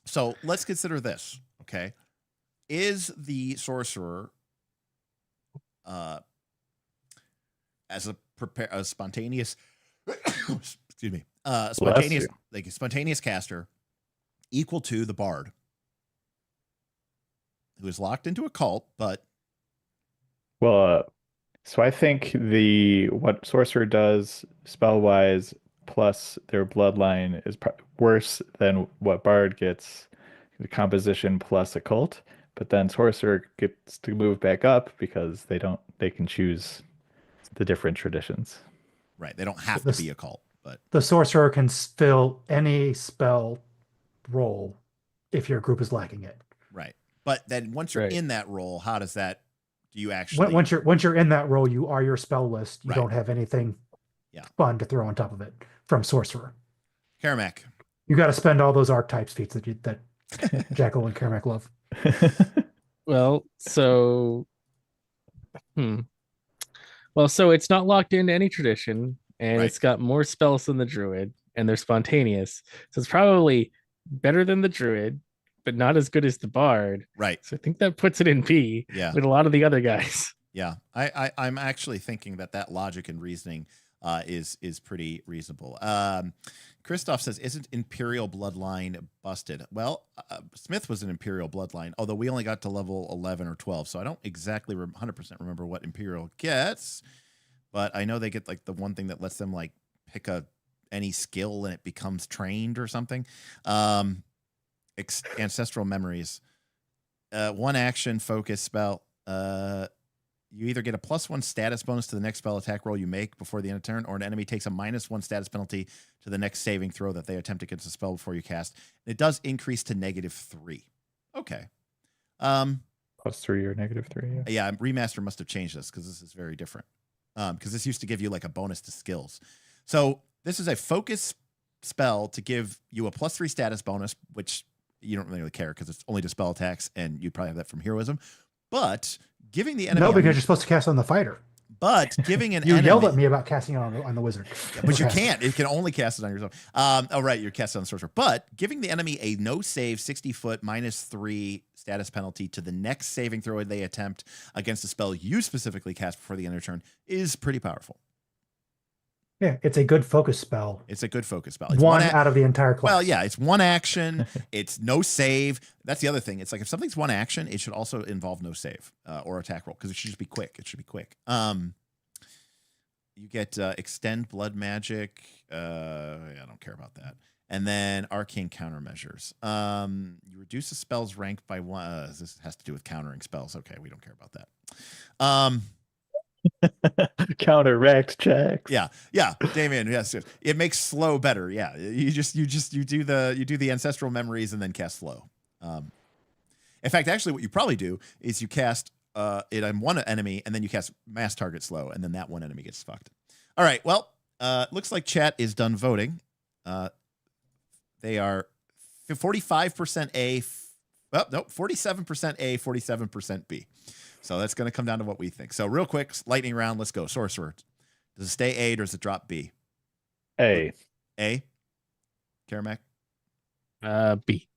So let's consider this. Okay, is the Sorcerer as a spontaneous excuse me spontaneous caster equal to the bard who is locked into a cult? But so I think what Sorcerer does spell wise plus their bloodline is worse than what bard gets, the composition plus occult. But then Sorcerer gets to move back up because they can choose the different traditions. Right. They don't have to be a cult, but the Sorcerer can fill any spell role if your group is lacking it. Right. But then once you're in that role, how does that do you actually once you're in that role, you are your spell list. You don't have anything fun to throw on top of it from Sorcerer. Karamak. You got to spend all those archetypes feats that Jackal and Karamak love. Well, so so it's not locked into any tradition, and it's got more spells than the Druid, and they're spontaneous. So it's probably better than the Druid, but not as good as the Bard. Right. So I think that puts it in B with a lot of the other guys. Yeah. I'm actually thinking that logic and reasoning is pretty reasonable. Christoph says, isn't Imperial Bloodline busted? Well, Smith was an Imperial Bloodline, although we only got to level 11 or 12, so I don't exactly 100% remember what Imperial gets, but I know they get like the one thing that lets them like pick any skill and it becomes trained or something. Ancestral Memories. 1 action focus spell. You either get a +1 status bonus to the next spell attack roll you make before the end of turn, or an enemy takes a -1 status penalty to the next saving throw that they attempt against a spell before you cast. It does increase to -3. Okay. +3 or -3. Yeah, Remaster must have changed this because this is very different. Because this used to give you like a bonus to skills. So this is a focus spell to give you a +3 status bonus, which you don't really care because it's only to spell attacks, and you'd probably have that from heroism. But giving the enemy... No, because you're supposed to cast on the fighter. But giving an you enemy... yelled at me about casting it on the wizard. Yeah, but you can't. It can only cast it on yourself. Oh, right. You're casting on the sorcerer. But giving the enemy a no-save 60-foot -3 status penalty to the next saving throw they attempt against a spell you specifically cast before the end of turn is pretty powerful. Yeah, it's a good focus spell. It's a good focus spell. It's one out of the entire class. Well, yeah, it's 1 action. It's no save. That's the other thing. It's like if something's 1 action, it should also involve no save or attack roll because it should just be quick. It should be quick. You get extend blood magic. I don't care about that. And then arcane countermeasures. You reduce a spell's rank by 1. This has to do with countering spells. Okay, we don't care about that. Counteract checks. Yeah, Damien. Yes, it makes slow better. Yeah, you do the ancestral memories and then cast slow. In fact, actually, what you probably do is you cast it on 1 enemy and then you cast mass target slow, and then that 1 enemy gets fucked. All right. Well, looks like chat is done voting. They are 45% A. Well, no, 47% A, 47% B. So that's going to come down to what we think. So real quick, lightning round. Let's go. Sorcerer. Does it stay A or does it drop B? A. A. Karamak? B.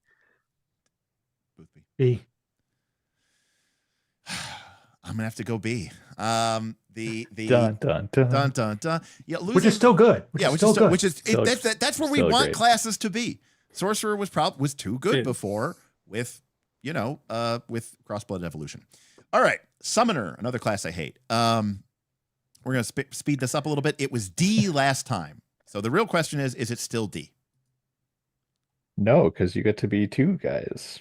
Booth B. B. I'm gonna have to go B. The Dun dun dun. dun dun dun. Yeah, losing, Which is still good. which is Still- that's where we still want great. classes to be. Sorcerer was too good before with with Crossblood Evolution. All right, Summoner, another class I hate. We're gonna speed this up a little bit. It was D last time, so the real question is it still D? No, because you get to be 2 guys.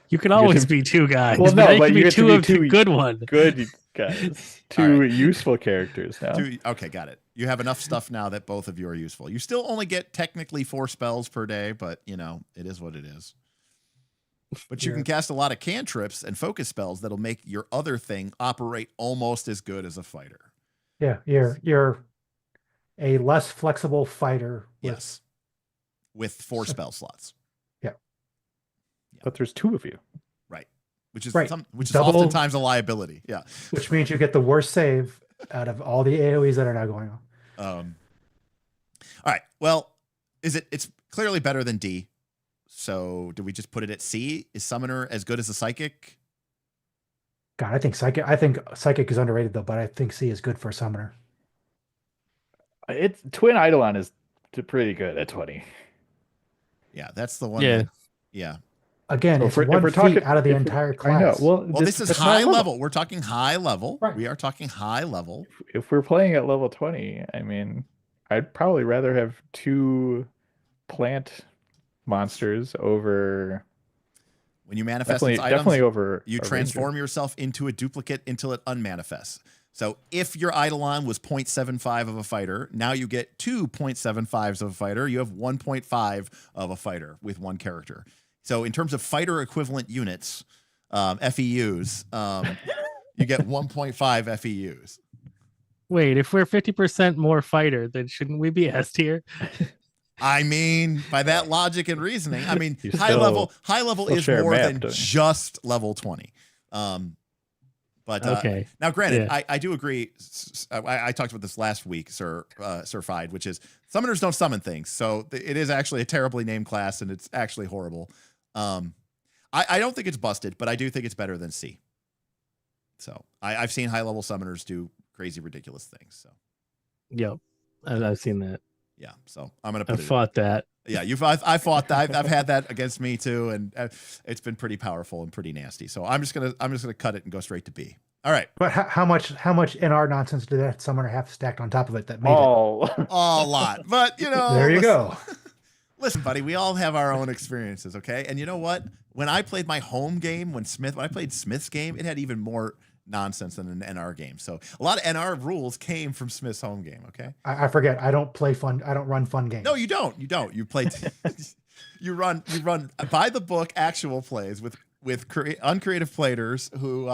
You can always to- be 2 guys. Well, no, but but you you can get to be 2 be of the 2 good one. Good guys. 2 All right. useful characters now. Okay, got it. You have enough stuff now that both of you are useful. You still only get technically 4 spells per day, but it is what it is. But you can cast a lot of cantrips and focus spells that'll make your other thing operate almost as good as a fighter. Yeah, you're a less flexible fighter. Yes. With 4 spell slots. But there's 2 of you. Right. Which is Double- oftentimes a liability. Yeah. Which means you get the worst save out of all the AoEs that are now going on. All right. Well, it's clearly better than D. So do we just put it at C? Is Summoner as good as a Psychic? God, I think Psychic is underrated though, but I think C is good for a Summoner. It's Twin Eidolon is pretty good at 20. Yeah, that's the one. Yeah. Yeah. Again, So it's if one we're feat talking- out of the if we- entire I know. class. Well, This is that's high not level. We're talking high level. Right. We are talking high level. If we're playing at level 20, I mean, I'd probably rather have 2 plant monsters over. When you manifest Definitely, its items, definitely over. you a ranger. transform yourself into a duplicate until it unmanifests. So if your Eidolon was 0.75 of a fighter, now you get 2 0.75s of a fighter. You have 1.5 of a fighter with 1 character. So in terms of fighter equivalent units, FEUs, you get 1.5 FEUs. Wait, if we're 50% more fighter, then shouldn't we be S tier? I mean, by that logic and reasoning, I mean, You high still- level still is share a more map, than don't you? just level 20. But Okay. now, granted, Yeah. I do agree. I talked about this last week, Sir Fide, which is summoners don't summon things. So it is actually a terribly named class, and it's actually horrible. I don't think it's busted, but I do think it's better than C. So I've seen high level summoners do crazy, ridiculous things. So Yep. I've seen that. yeah, so I'm gonna put I've it. fought that. Yeah, I fought that. I've had that against me too, and it's been pretty powerful and pretty nasty. So I'm just gonna cut it and go straight to B. All right, But how much NR nonsense did that Summoner have stacked on top of it that made Oh, a lot, but it? There you go. Listen, buddy, we all have our own experiences, okay? And you know what? When I played my home game, when I played Smith's game, it had even more nonsense than an NR game. So a lot of NR rules came from Smith's home game, okay? I forget. I don't run fun games. No, you don't. You don't. You play. you run by the book actual plays with uncreative players who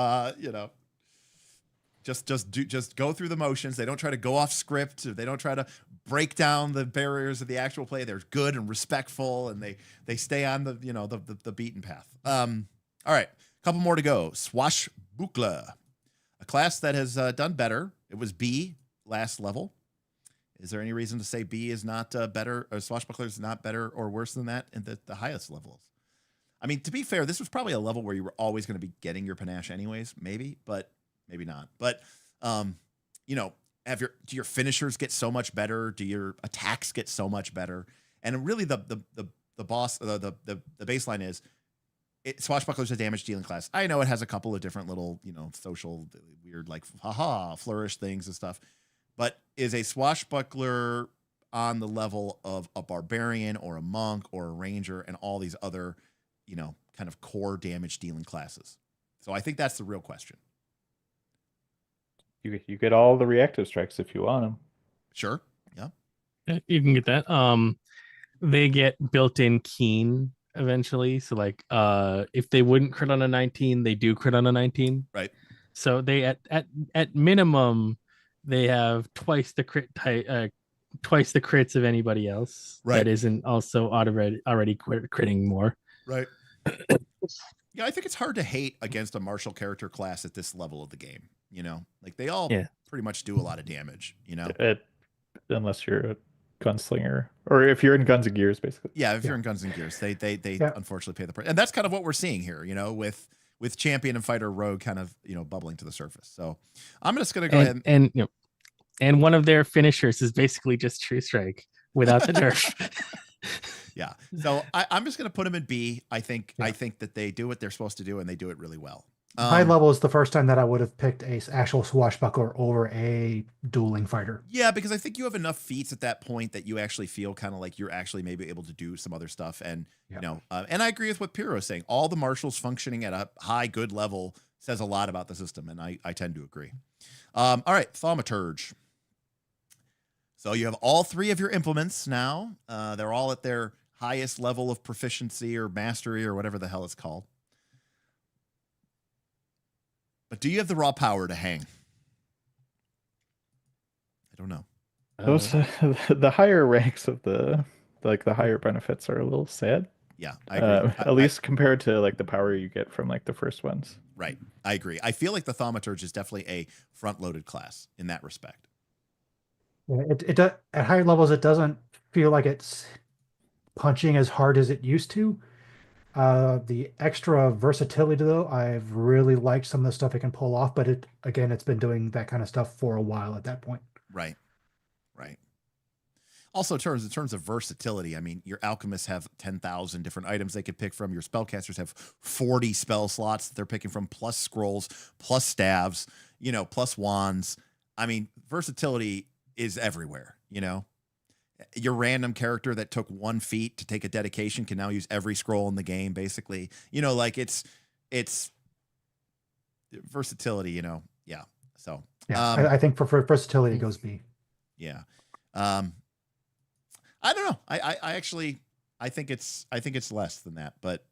just go through the motions. They don't try to go off script. They don't try to break down the barriers of the actual play. They're good and respectful, and they stay on the beaten path. All right, a couple more to go. Swashbuckler, a class that has done better. It was B last level. Is there any reason to say B is not better, or Swashbuckler is not better or worse than that in the highest levels? I mean, to be fair, this was probably a level where you were always going to be getting your panache anyways, maybe, but maybe not. But, do your finishers get so much better? Do your attacks get so much better? And really the baseline is Swashbuckler's a damage dealing class. I know it has a couple of different little, social weird, like, flourish things and stuff. But is a Swashbuckler on the level of a Barbarian or a Monk or a Ranger and all these other, kind of core damage dealing classes? So I think that's the real question. you get all the reactive strikes if you want them. Sure. Yeah. You can get that. They get built-in keen eventually. So like if they wouldn't crit on a 19, they do crit on a 19. Right. So they at minimum they have twice the crits of anybody else Right. that isn't also already critting more. Right. Yeah, I think it's hard to hate against a martial character class at this level of the game. You know, like they all Yeah. pretty much do a lot of damage. You know, Unless you're a gunslinger, or if you're in Guns and Gears, basically. yeah. If Yeah. you're in Guns and Gears, they Yeah. unfortunately pay the price, and that's kind of what we're seeing here. You know, with champion and fighter rogue kind of bubbling to the surface. So I'm just gonna go ahead And and one of their finishers is basically just True Strike without the nerf. Yeah. So I'm just going to put them in B. I think that they do what they're supposed to do and they do it really well. High level is the first time that I would have picked a actual swashbuckler over a dueling fighter. Yeah, because I think you have enough feats at that point that you actually feel kind of like you're actually maybe able to do some other stuff. And, and I agree with what Piro is saying. All the marshals functioning at a high, good level says a lot about the system. And I tend to agree. All right. Thaumaturge. So you have all 3 of your implements now. They're all at their highest level of proficiency or mastery or whatever the hell it's called. But do you have the raw power to hang? I don't know. Those the higher ranks of the higher benefits are a little sad. Yeah, I agree. At least compared to like the power you get from like the first ones. Right. I agree. I feel like the Thaumaturge is definitely a front-loaded class in that respect. Yeah, it does, at higher levels, it doesn't feel like it's punching as hard as it used to. The extra versatility, though, I've really liked some of the stuff it can pull off, but it's been doing that kind of stuff for a while at that point. Right. Also, in terms of versatility, I mean, your alchemists have 10,000 different items they could pick from. Your spellcasters have 40 spell slots that they're picking from, plus scrolls, plus staves, plus wands. I mean, versatility is everywhere, Your random character that took 1 feat to take a dedication can now use every scroll in the game, basically. It's versatility, Yeah. So, yeah, I think for versatility, it goes B. Yeah. I don't know. I think it's less than that, but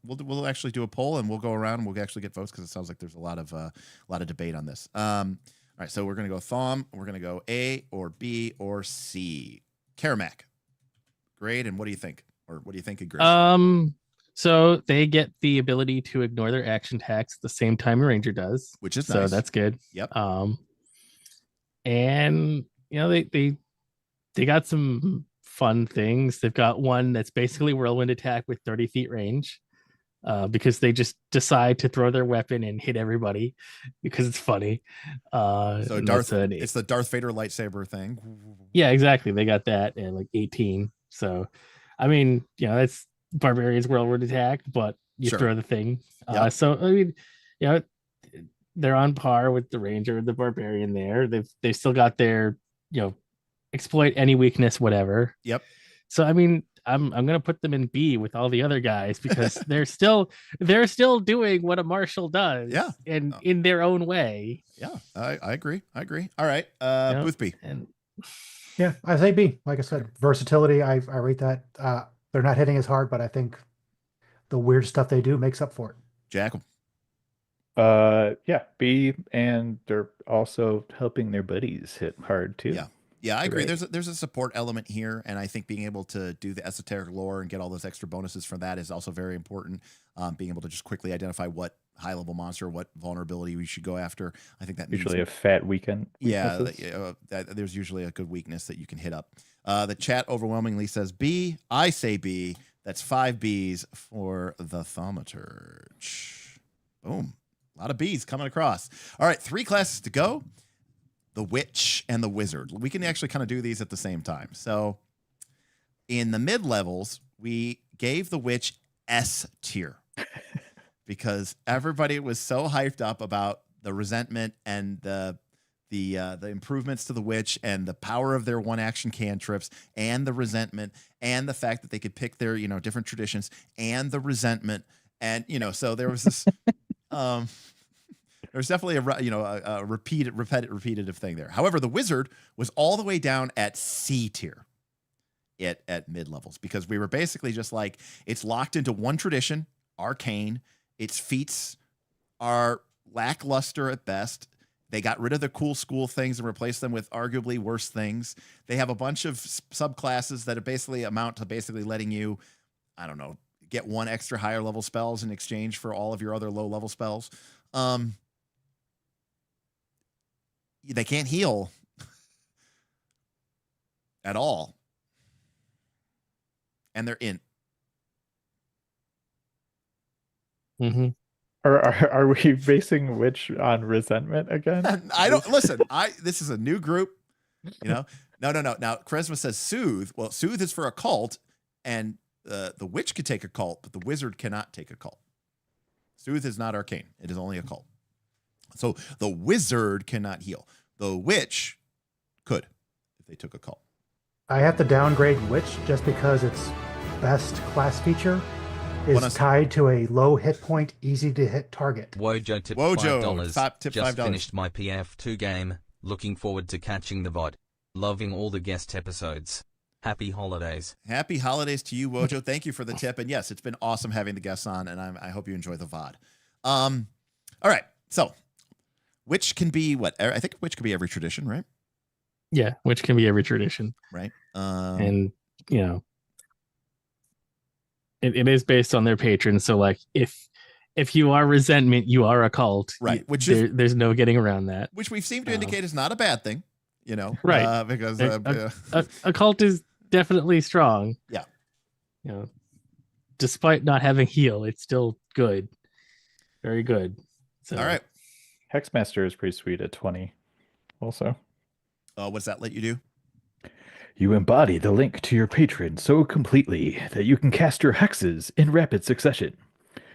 we'll actually do a poll and we'll go around and we'll actually get votes because it sounds like there's a lot of debate on this. All right, so we're gonna go Thom. We're gonna go A or B or C. Karamak, grade, and what do you think? Or what do you think of grade? So they get the ability to ignore their action tags at the same time a ranger does, Which is so nice. that's good. Yep. And they got some fun things. They've got one that's basically whirlwind attack with 30 feet range, because they just decide to throw their weapon and hit everybody because it's funny. So it's the Darth Vader lightsaber thing. Yeah, exactly. They got that at like 18. So, I mean, that's Barbarian's whirlwind attack, but you throw the thing. Yep. So I mean, they're on par with the Ranger and the Barbarian there. They've still got their, exploit any weakness, whatever. Yep. So I mean, I'm gonna put them in B with all the other guys because they're still doing what a marshal does. Yeah. And in their own way. Yeah, I agree. All right. Booth B. And Yeah, I say B. Like I said, versatility, I rate that. They're not hitting as hard, but I think the weird stuff they do makes up for it. Jackal. Yeah, B, and they're also helping their buddies hit hard too. Yeah, I agree. Right. There's a support element here, and I think being able to do the esoteric lore and get all those extra bonuses from that is also very important. Being able to just quickly identify what high level monster, what vulnerability we should go after. I think that Usually means, a fat weekend. yeah, there's usually a good weakness that you can hit up. The chat overwhelmingly says B. I say B. That's 5 Bs for the Thaumaturge. Boom. A lot of Bs coming across. All right, 3 classes to go. The Witch and the Wizard. We can actually kind of do these at the same time. So in the mid levels, we gave the Witch S tier because everybody was so hyped up about the resentment and the improvements to the Witch and the power of their 1-action cantrips and the resentment and the fact that they could pick their, different traditions and the resentment. And, so there was this, there's definitely a repetitive thing there. However, the Wizard was all the way down at C tier at mid levels because we were basically just like, it's locked into one tradition, arcane. Its feats are lackluster at best. They got rid of the cool school things and replaced them with arguably worse things. They have a bunch of subclasses that basically amount to basically letting you, I don't know, get 1 extra higher level spells in exchange for all of your other low level spells. They can't heal at all. And they're in. Mm-hmm. Are we basing Witch on resentment again? I don't listen. This is a new group, you know. No. Now Charisma says soothe. Well, soothe is for a cult, and the witch could take a cult, but the wizard cannot take a cult. Soothe is not arcane; it is only a cult. So the wizard cannot heal. The witch could if they took a cult. I have to downgrade Witch just because its best class feature is tied to a low hit point, easy to hit target. Wojo tipped Wojo, $5. tip Just $5. finished my PF2 game. Looking forward to catching the VOD. Loving all the guest episodes. Happy holidays. Happy holidays to you, Wojo. Thank you for the tip. And yes, it's been awesome having the guests on, and I hope you enjoy the VOD. All right. So, which can be what? I think which could be every tradition, right? Yeah, which can be every tradition. Right. And, you know, it is based on their patrons. So, like, if you are resentment, you are a cult. Right. There's no getting around that. Which we seem to indicate is not a bad thing, you know. Right. Because a cult is definitely strong. Yeah. You know, despite not having heal, it's still good. Very good. So, all right. Hexmaster is pretty sweet at 20 also. What does that let you do? You embody the link to your patron so completely that you can cast your hexes in rapid succession.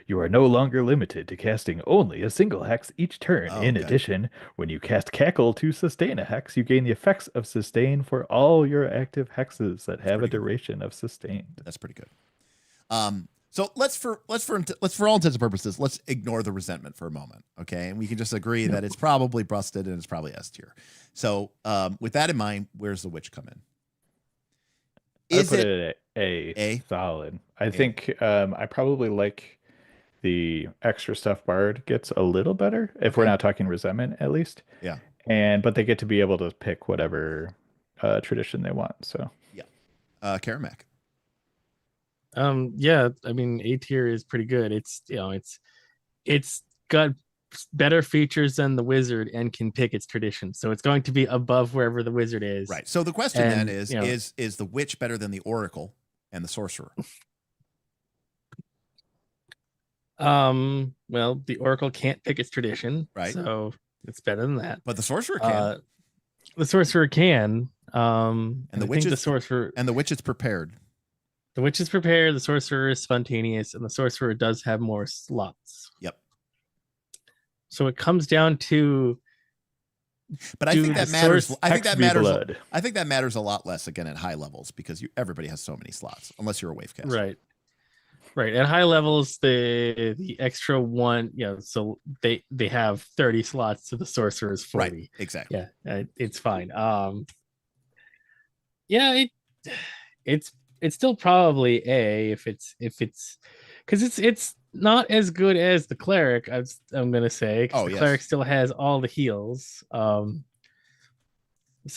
You are no longer limited to casting only a single hex each turn. In addition, when you cast Cackle to sustain a hex, you gain the effects of sustain for all your active hexes that have a duration of sustained. That's pretty good. So let's for all intents and purposes, let's ignore the resentment for a moment, okay? And we can just agree that it's probably busted and it's probably S tier. So with that in mind, where's the witch come in? Is it at A? Solid. I think I probably like the extra stuff Bard gets a little better if we're not talking resentment, at least. Yeah. But they get to be able to pick whatever tradition they want. So yeah. Karamak. Yeah, I mean A tier is pretty good. It's, you know, it's got better features than the wizard and can pick its tradition. So it's going to be above wherever the wizard is. Right. So the question then is, you know, is the witch better than the oracle and the sorcerer? Well, the oracle can't pick its tradition, right? So it's better than that. But the sorcerer can. The sorcerer can. And the witch is the sorcerer and the witch is prepared. The witch is prepared, the sorcerer is spontaneous, and the sorcerer does have more slots. Yep. So it comes down to. But I think that matters. I think that matters a lot less again at high levels because everybody has so many slots unless you're a wave caster. Right. Right. At high levels, the extra one, you know, so they have 30 slots to the sorcerer's 40. Right. Exactly. Yeah, it's fine. Yeah, it's still probably A if it's because it's not as good as the cleric. I'm gonna say because the cleric still has all the heals. So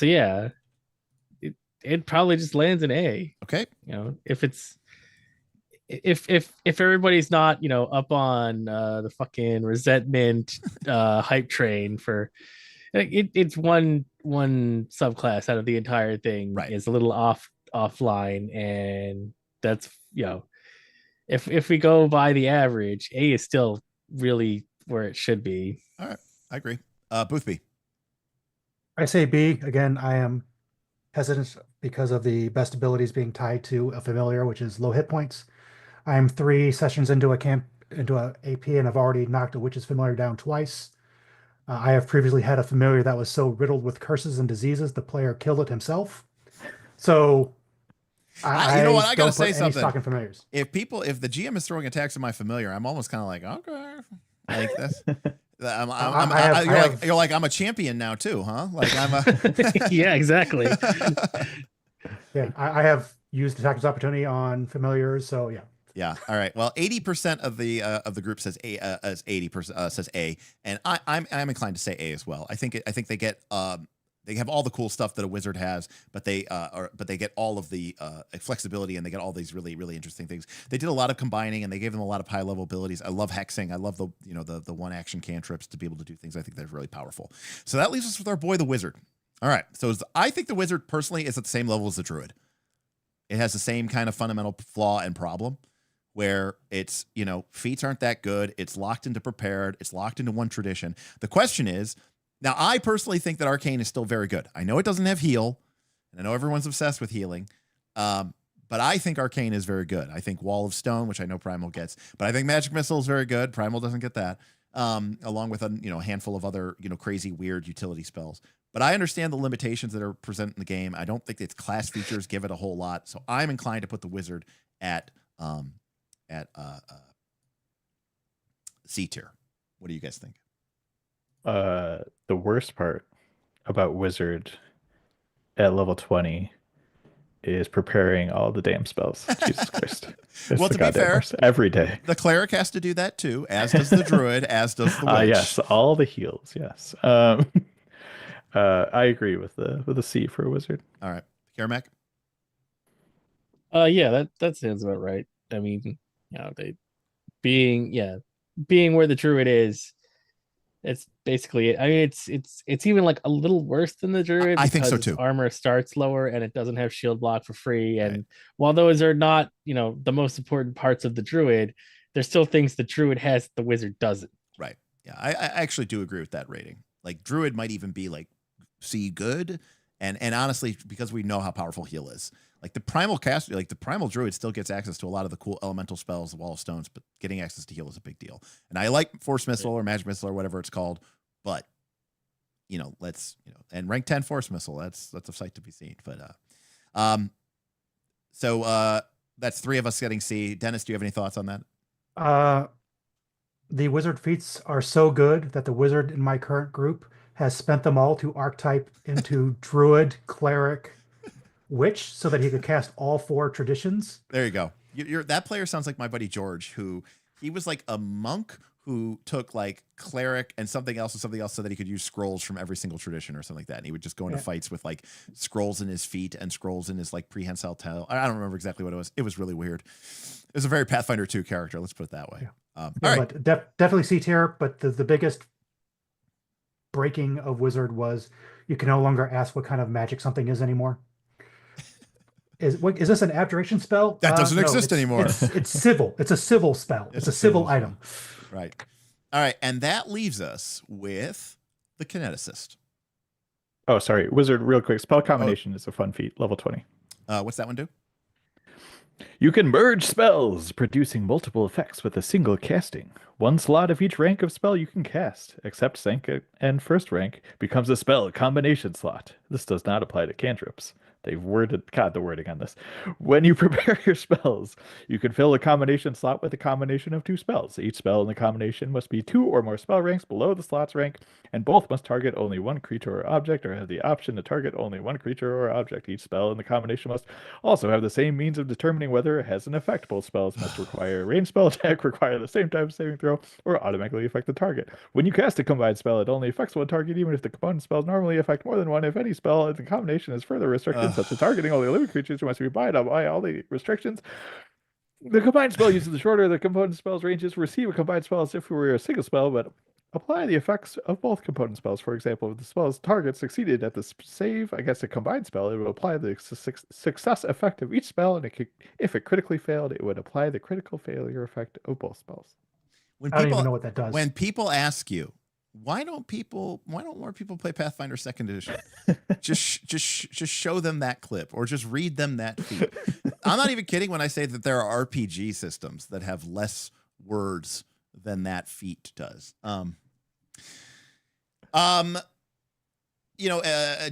yeah, it probably just lands an A. Okay. You know, if everybody's not, you know, up on the fucking resentment hype train for it's one subclass out of the entire thing, right, is a little offline, and that's, you know, if we go by the average, A is still really where it should be. All right, I agree. Boothby. I say B. Again, I am hesitant because of the best abilities being tied to a familiar, which is low hit points. I'm 3 sessions into a AP, and I've already knocked a witch's familiar down twice. I have previously had a familiar that was so riddled with curses and diseases the player killed it himself. So you know what? I gotta say something. Stock in familiars. If the GM is throwing attacks at my familiar, I'm almost kind of like, okay, like this. You're like I'm a champion now too, huh? Like I'm a. Yeah, exactly. Yeah, I have used attack as opportunity on familiars, so yeah. Yeah. All right. Well, 80% of the group says A, as 80% says A, and I'm inclined to say A as well. I think they get they have all the cool stuff that a wizard has, but they get all of the flexibility, and they get all these really, really interesting things. They did a lot of combining, and they gave them a lot of high level abilities. I love hexing. I love the one action cantrips to be able to do things. I think they're really powerful. So that leaves us with our boy, the wizard. All right. So I think the wizard personally is at the same level as the druid. It has the same kind of fundamental flaw and problem where it's, feats aren't that good. It's locked into prepared. It's locked into one tradition. The question is, now, I personally think that Arcane is still very good. I know it doesn't have heal, and I know everyone's obsessed with healing, but I think Arcane is very good. I think Wall of Stone, which I know Primal gets, but I think Magic Missile is very good. Primal doesn't get that, along with a handful of other crazy weird utility spells. But I understand the limitations that are present in the game. I don't think its class features give it a whole lot, so I'm inclined to put the Wizard at C tier. What do you guys think? The worst part about Wizard at level 20 is preparing all the damn spells. Jesus Christ. Well, to be fair, worst. Every day. The Cleric has to do that too, as does the Druid, as does the Witch. Yes, all the heals, yes. I agree with the C for a Wizard. All right. Karamak? Yeah, that sounds about right. I mean, they being where the Druid is, it's basically it. I mean, it's even like a little worse than the Druid. I think so its too. Armor starts lower, and it doesn't have shield block for free. And Right. while those are not, the most important parts of the Druid, there's still things the Druid has that the Wizard doesn't. Right. Yeah, I actually do agree with that rating. Like Druid might even be like C good, and honestly, because we know how powerful heal is. Like the primal caster, like the primal druid still gets access to a lot of the cool elemental spells, the Wall of Stones, but getting access to heal is a big deal. And I like Force Missile or Magic Missile or whatever it's called, but and rank 10 Force Missile, that's a sight to be seen. But so that's 3 of us getting C. Dennis, do you have any thoughts on that? The wizard feats are so good that the wizard in my current group has spent them all to archetype into druid, cleric, witch, so that he could cast all 4 traditions. There you go. That player sounds like my buddy George, who he was like a monk who took like cleric and something else so that he could use scrolls from every single tradition or something like that. And he would just go into fights with like scrolls in his feet and scrolls in his like prehensile tail. I don't remember exactly what it was. It was really weird. It was a very Pathfinder 2 character. Let's put it that way. Yeah. All right. But definitely C tier. But the biggest breaking of wizard was you can no longer ask what kind of magic something is anymore. Is this an abjuration spell? That doesn't exist anymore. It's civil. It's a civil spell. It's a civil item. Right. All right. And that leaves us with the kineticist. Oh, sorry. Wizard, real quick. Spell combination is a fun feat. Level 20. What's that one do? You can merge spells, producing multiple effects with a single casting. 1 slot of each rank of spell you can cast, except second and first rank, becomes a spell combination slot. This does not apply to cantrips. They've worded, God, the wording on this. When you prepare your spells, you can fill a combination slot with a combination of 2 spells. Each spell in the combination must be 2 or more spell ranks below the slot's rank, and both must target only 1 creature or object, or have the option to target only 1 creature or object. Each spell in the combination must also have the same means of determining whether it has an effect. Both spells must require a ranged spell attack, require the same type of saving throw, or automatically affect the target. When you cast a combined spell, it only affects 1 target, even if the component spells normally affect more than 1. If any spell in the combination is further restricted, such as targeting only living creatures, who must be abided by all the restrictions. The combined spell uses the shorter the component spell's ranges. Receive a combined spell as if it were a single spell, but apply the effects of both component spells. For example, if the spell's target succeeded at the save against a combined spell, it would apply the success effect of each spell, and if it critically failed, it would apply the critical failure effect of both spells. I don't even know what that does. When people ask you, why don't more people play Pathfinder 2nd edition? just show them that clip or just read them that feat. I'm not even kidding when I say that there are RPG systems that have less words than that feat does.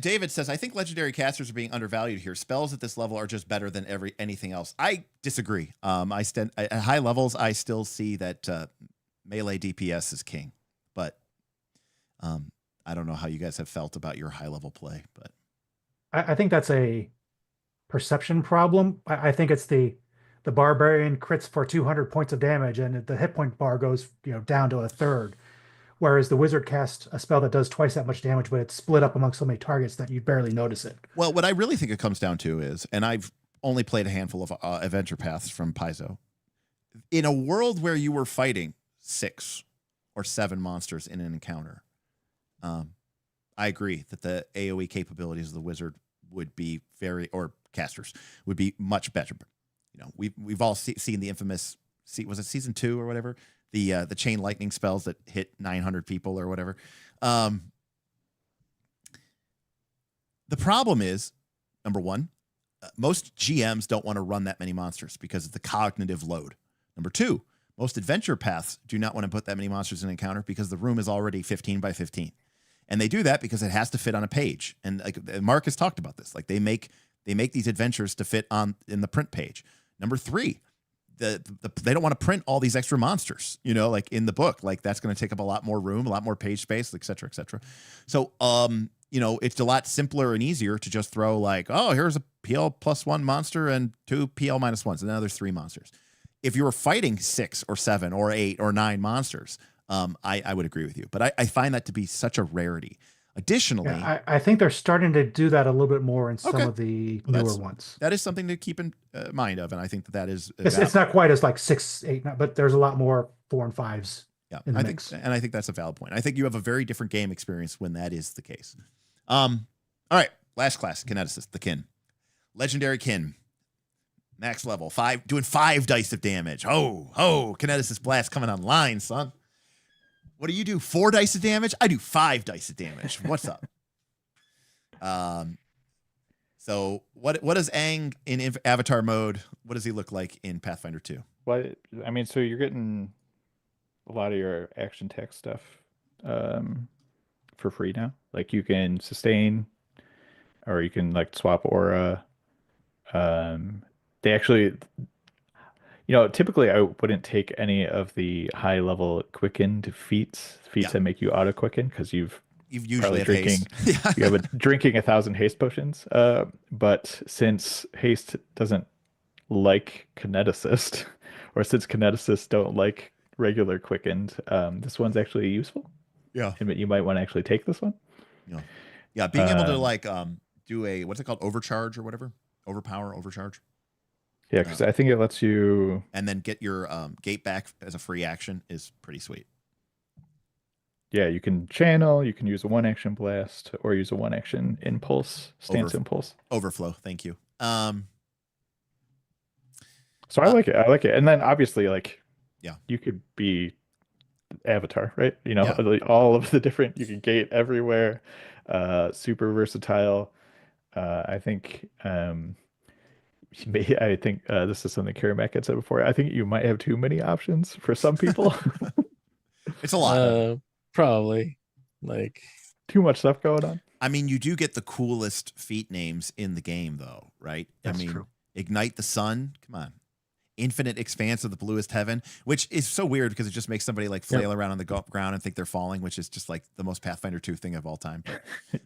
David says, I think legendary casters are being undervalued here. Spells at this level are just better than anything else. I disagree. At high levels, I still see that melee DPS is king, but I don't know how you guys have felt about your high level play, but I think that's a perception problem. I think it's the barbarian crits for 200 points of damage, and the hit point bar goes down to 1/3. whereas the wizard casts a spell that does twice that much damage, but it's split up among so many targets that you barely notice it. Well, what I really think it comes down to is, and I've only played a handful of adventure paths from Paizo, in a world where you were fighting 6 or 7 monsters in an encounter, I agree that the AoE capabilities of the wizard would be or casters would be much better. You know, we've all seen the infamous, was it season 2 or whatever, the chain lightning spells that hit 900 people or whatever. The problem is, number one, most GMs don't want to run that many monsters because of the cognitive load. Number 2, most adventure paths do not want to put that many monsters in an encounter because the room is already 15 by 15. And they do that because it has to fit on a page. And like Mark has talked about this, like they make these adventures to fit in the print page. Number 3, they don't want to print all these extra monsters, you know, like in the book, like that's going to take up a lot more room, a lot more page space, et cetera, et cetera. So, you know, it's a lot simpler and easier to just throw like, oh, here's a PL +1 monster and 2 PL -1s, and now there's 3 monsters. If you were fighting 6 or 7 or 8 or 9 monsters, I would agree with you, but I find that to be such a rarity. Additionally, I think they're starting to do that a little bit more in some of the newer ones. That is something to keep in mind of, and I think that is. It's not quite as like 6, 8, 9, but there's a lot more 4 and 5s. Yeah, in the mix. I think that's a valid point. I think you have a very different game experience when that is the case. All right, last class, Kineticist, the Kin, legendary Kin, max level 5, doing 5 dice of damage. Kineticist blast coming online, son. What do you do? 4 dice of damage? I do 5 dice of damage. What's up? So what does Aang in Avatar mode? What does he look like in Pathfinder 2? Well, I mean, so you're getting a lot of your action tech stuff for free now. Like you can sustain, or you can like swap aura. They actually, you know, typically I wouldn't take any of the high level quickened feats that make you auto quicken, because you've usually have drinking haste. you have drinking 1,000 haste potions. But since haste doesn't like kineticist, or since kineticists don't like regular quickened, this one's actually useful. Yeah, and you might want to actually take this one. Yeah, being able to like do a, what's it called, overcharge or whatever, overcharge. Yeah, because I think it lets you, and then get your gate back as a free action is pretty sweet. Yeah, you can channel, you can use a 1-action blast, or use a 1-action impulse, stance impulse. Overflow, thank you. So I like it. And then obviously, like, you could be Avatar, right? You know, all of the different, you can gate everywhere, super versatile. I think this is something Carrie Mack had said before. I think you might have too many options for some people. It's a lot. Probably, like, too much stuff going on. I mean, you do get the coolest feat names in the game, though, right? That's true. Ignite the Sun. Come on. Infinite Expanse of the Bluest Heaven, which is so weird because it just makes somebody like flail around on the ground and think they're falling, which is just like the most Pathfinder 2 thing of all time.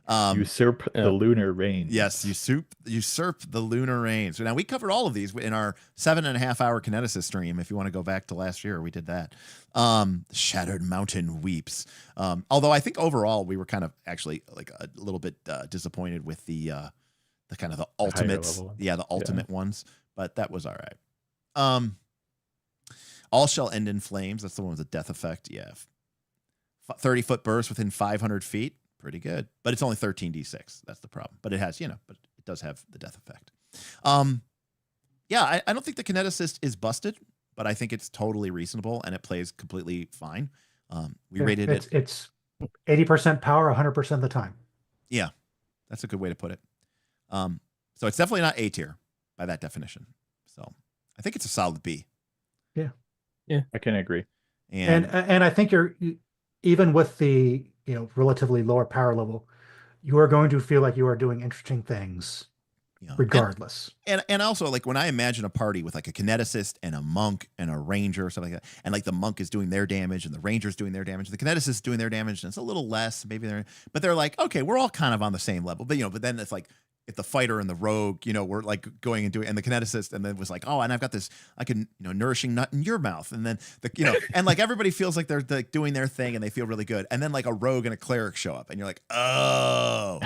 Usurp the lunar range. Yes, usurp the lunar range. So now we covered all of these in our 7.5-hour Kineticist stream. If you want to go back to last year, we did that. Shattered Mountain Weeps. Although I think overall we were kind of actually like a little bit disappointed with the kind of the ultimates. The ultimate ones, but that was all right. All shall end in flames. That's the one with the death effect. Yeah. 30-foot burst within 500 feet. Pretty good. But it's only 13d6. That's the problem. But it has, but it does have the death effect. I don't think the Kineticist is busted, but I think it's totally reasonable and it plays completely fine. We rated it. It's 80% power 100% of the time. Yeah. That's a good way to put it. So it's definitely not A tier by that definition. So I think it's a solid B. Yeah, I can agree. And I think you're, even with the relatively lower power level, you are going to feel like you are doing interesting things, regardless. And also, like, when I imagine a party with like a kineticist and a monk and a ranger or something like that, and like the monk is doing their damage and the ranger's doing their damage, the kineticist is doing their damage, and it's a little less, but they're like, okay, we're all kind of on the same level. But but then it's like if the fighter and the rogue, were like going and doing, and the kineticist, and then was like, oh, and I've got this, I can, nourishing nut in your mouth, and then and like everybody feels like they're like doing their thing and they feel really good, and then like a rogue and a cleric show up, and you're like, oh,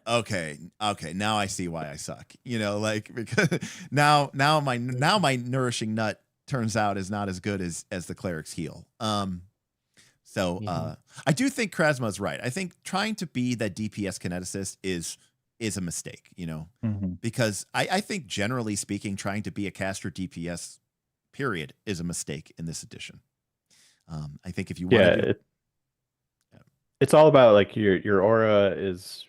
okay, now I see why I suck, like because now my nourishing nut turns out is not as good as the cleric's heal. So I do think Krasma's right. I think trying to be that DPS kineticist is a mistake, because I think generally speaking, trying to be a caster DPS period is a mistake in this edition. I think if you want to it's all about like your aura is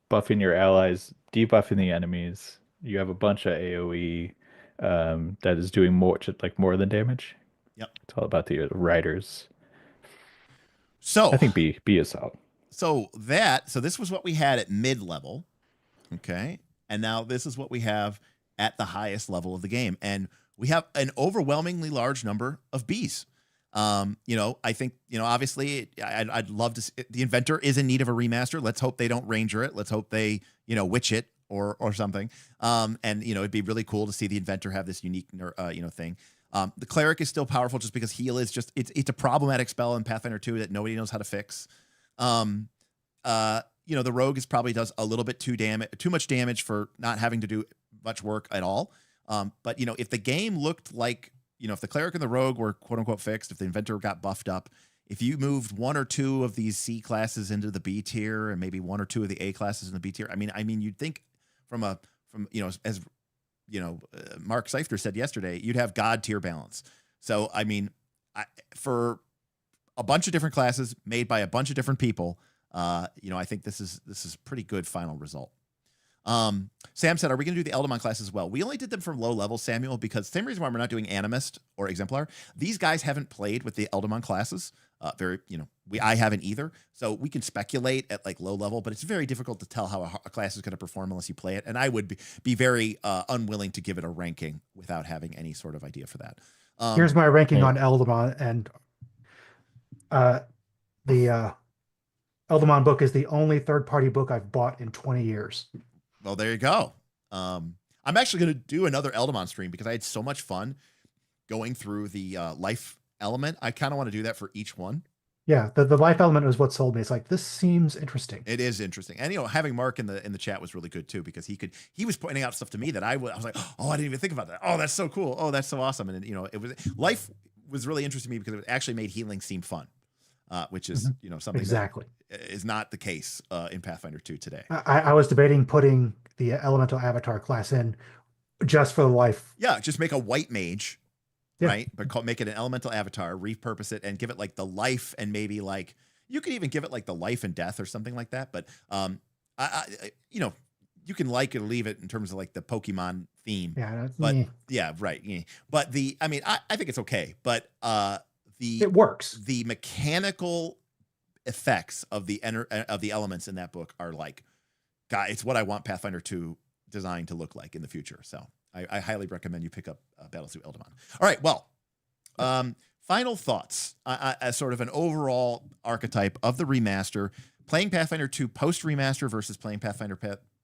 buffing your allies, debuffing the enemies. You have a bunch of AoE that is doing more than damage. Yep. It's all about the riders. So I think B is solid. So this was what we had at mid-level. Okay. And now this is what we have at the highest level of the game. And we have an overwhelmingly large number of Bs. I think, obviously I'd love to the Inventor is in need of a remaster. Let's hope they don't Ranger it. Let's hope they, witch it or something. And it'd be really cool to see the Inventor have this unique, thing. The Cleric is still powerful just because heal is just, it's a problematic spell in Pathfinder 2 that nobody knows how to fix. The Rogue probably does a little bit too much damage for not having to do much work at all. But if the game looked like, if the Cleric and the Rogue were quote unquote fixed, if the Inventor got buffed up, if you moved one or two of these C classes into the B tier and maybe one or two of the A classes in the B tier, I mean, you'd think as Mark Seifter said yesterday, you'd have God tier balance. So, I mean, for a bunch of different classes made by a bunch of different people, I think this is a pretty good final result. Sam said, are we going to do the Eldamon class as well? We only did them from low level, Samuel, because same reason why we're not doing Animist or Exemplar. These guys haven't played with the Eldamon classes. I haven't either. So we can speculate at like low level, but it's very difficult to tell how a class is going to perform unless you play it. And I would be very unwilling to give it a ranking without having any sort of idea for that. Here's my ranking on Eldamon, and the Eldamon book is the only third-party book I've bought in 20 years. Well, there you go. I'm actually going to do another Eldamon stream because I had so much fun going through the life element. I kind of want to do that for each one. Yeah, the life element was what sold me. It's like, this seems interesting. It is interesting. And, having Mark in the chat was really good too, because he was pointing out stuff to me that I was like, oh, I didn't even think about that. Oh, that's so cool. Oh, that's so awesome. And, life was really interesting to me because it actually made healing seem fun. Which is, something exactly that is not the case in Pathfinder 2 today. I was debating putting the elemental avatar class in just for the life. Yeah, just make a white mage, right? But make it an elemental avatar, repurpose it, and give it like the life, and maybe like you could even give it like the life and death or something like that. But you can like it or leave it in terms of like the Pokemon theme. Yeah, but yeah, right. Yeah. But I think it's okay. But it works. The mechanical effects of the elements in that book are like, God, it's what I want Pathfinder 2 design to look like in the future. So I highly recommend you pick up Battlesuit Eldamon. All right, well, final thoughts as sort of an overall archetype of the remaster, playing Pathfinder 2 post remaster versus playing Pathfinder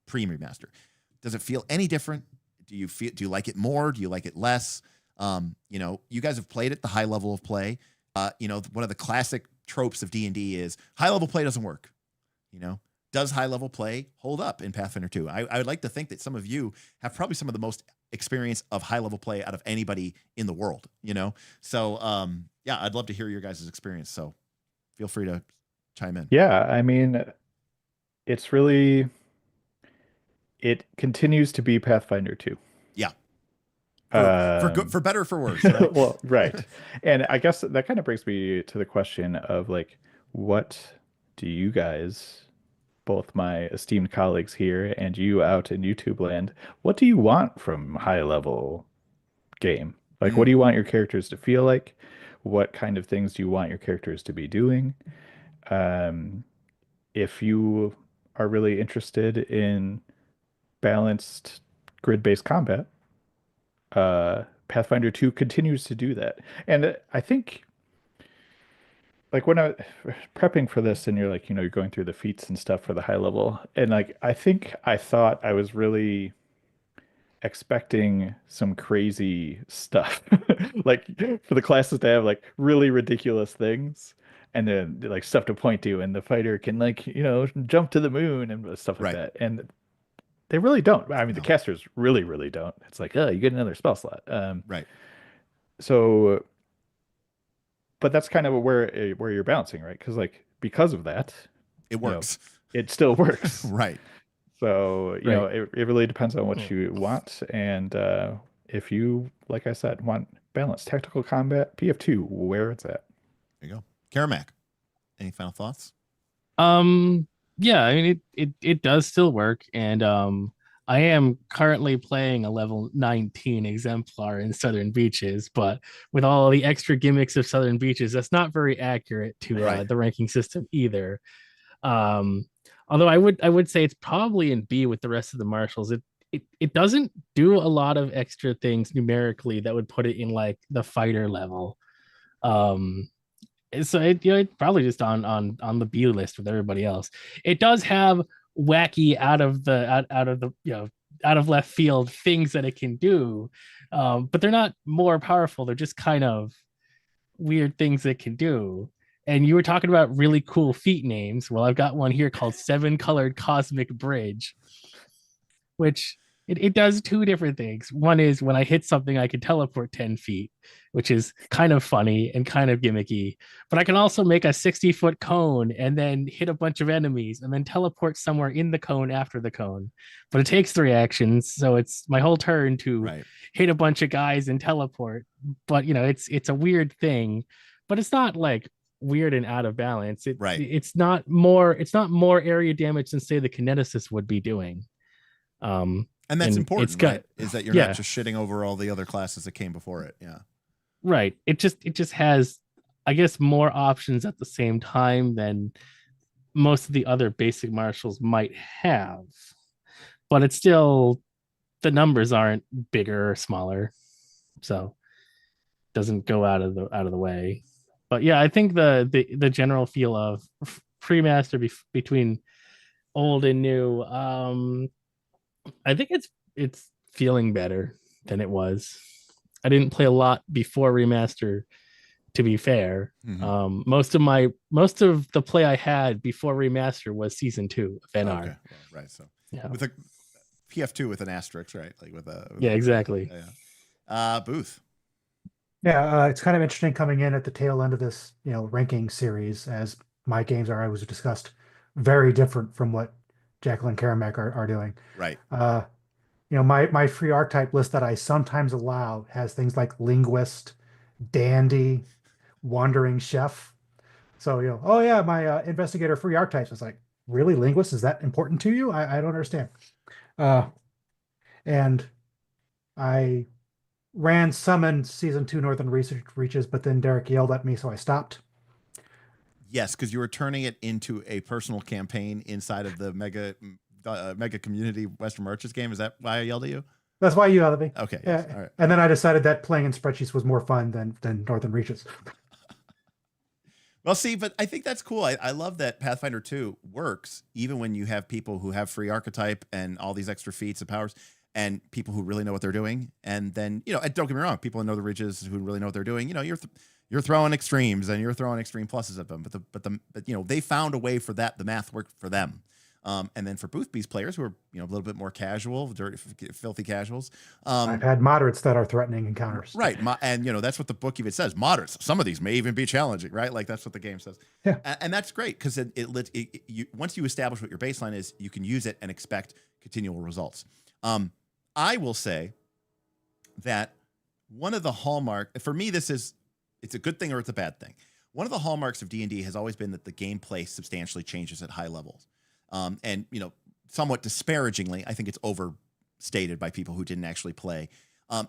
pre remaster. Does it feel any different? Do you like it more? Do you like it less? You guys have played at the high level of play. One of the classic tropes of D&D is high level play doesn't work. Does high level play hold up in Pathfinder 2? I would like to think that some of you have probably some of the most experience of high level play out of anybody in the world, So, I'd love to hear your guys' experience. So feel free to chime in. Yeah. I mean, it continues to be Pathfinder 2. Yeah. For better or for worse. Right? Well, right. And I guess that kind of brings me to the question of like, what do you guys, both my esteemed colleagues here and you out in YouTube land, what do you want from high level game? Like, what do you want your characters to feel like? What kind of things do you want your characters to be doing? If you are really interested in balanced grid-based combat, Pathfinder 2 continues to do that. And I think like when I prepping for this, and you're like, you're going through the feats and stuff for the high level, and like I thought I was really expecting some crazy stuff, like for the classes to have like really ridiculous things, and then like stuff to point to, and the fighter can like jump to the moon and stuff like Right. that, and they really don't. I mean, the No. casters really don't. It's like, oh, you get another spell slot. Right. So, but that's kind of where you're balancing, right? Because of that, It works. it still works. Right. So, Right. it really depends on what you want. And if you, like I said, want balance, tactical combat, PF2, where it's at. There you go. Karamak, any final thoughts? Yeah, I mean it does still work, and I am currently playing a level 19 exemplar in Southern Beaches, but with all the extra gimmicks of Southern Beaches, that's not very accurate to Right. the ranking system either. Although I would say it's probably in B with the rest of the marshals. It doesn't do a lot of extra things numerically that would put it in like the fighter level. So it's probably just on the B list with everybody else. It does have wacky out of the out of left field things that it can do, but they're not more powerful. They're just kind of weird things it can do. And you were talking about really cool feat names. Well, I've got one here called Seven Colored Cosmic Bridge, which it does two different things. One is when I hit something, I can teleport 10 feet, which is kind of funny and kind of gimmicky. But I can also make a 60-foot cone and then hit a bunch of enemies and then teleport somewhere in the cone after the cone. But it takes 3 actions, so it's my whole turn to Right. hit a bunch of guys and teleport. But it's a weird thing, but it's not like weird and out of balance. Right. It's not more area damage than say the kineticist would be doing. And that's and important, it's got- right? Is that you're yeah. not just shitting over all the other classes that came before it. Yeah. Right. It just has, I guess, more options at the same time than most of the other basic marshals might have. But it's still, the numbers aren't bigger or smaller, so it doesn't go out of the way. But yeah, I think the general feel of pre-master between old and new, I think it's feeling better than it was. I didn't play a lot before remaster, to be fair. Mhm. Most of the play I had before remaster was season 2 of NR. Okay. Well, right. So Yeah. with a PF2 with an asterisk, right? Like with a Yeah, exactly. Yeah. Booth. Yeah, it's kind of interesting coming in at the tail end of this, ranking series, as my games are, I was discussed, very different from what Jekyll and Karamak are doing. Right. My free archetype list that I sometimes allow has things like linguist, dandy, wandering chef. So oh yeah, my investigator free archetypes. It's like, really, linguist, is that important to you? I don't understand. And I ran summon season 2 Northern Reaches, but then Derek yelled at me, so I stopped. Yes, because you were turning it into a personal campaign inside of the mega community Western Marches game. Is that why I yelled at you? That's why you yelled at me. Okay. Yeah. Yes. All right. And then I decided that playing in spreadsheets was more fun than Northern Reaches. Well, see, but I think that's cool. I love that Pathfinder 2 works even when you have people who have free archetype and all these extra feats and powers, and people who really know what they're doing. And then, and don't get me wrong, people in Northern Reaches who really know what they're doing, you're throwing extremes and you're throwing extreme pluses at them, but they found a way for that. The math worked for them. And then for Boothby's players who are, a little bit more casual, dirty, filthy casuals. I've had moderates that are threatening encounters. Right. And, that's what the book even says. Moderates. Some of these may even be challenging, right? Like that's what the game says. Yeah. And that's great because once you establish what your baseline is, you can use it and expect continual results. I will say that one of the hallmark, for me, it's a good thing or it's a bad thing. One of the hallmarks of D&D has always been that the gameplay substantially changes at high levels. And somewhat disparagingly, I think it's overstated by people who didn't actually play.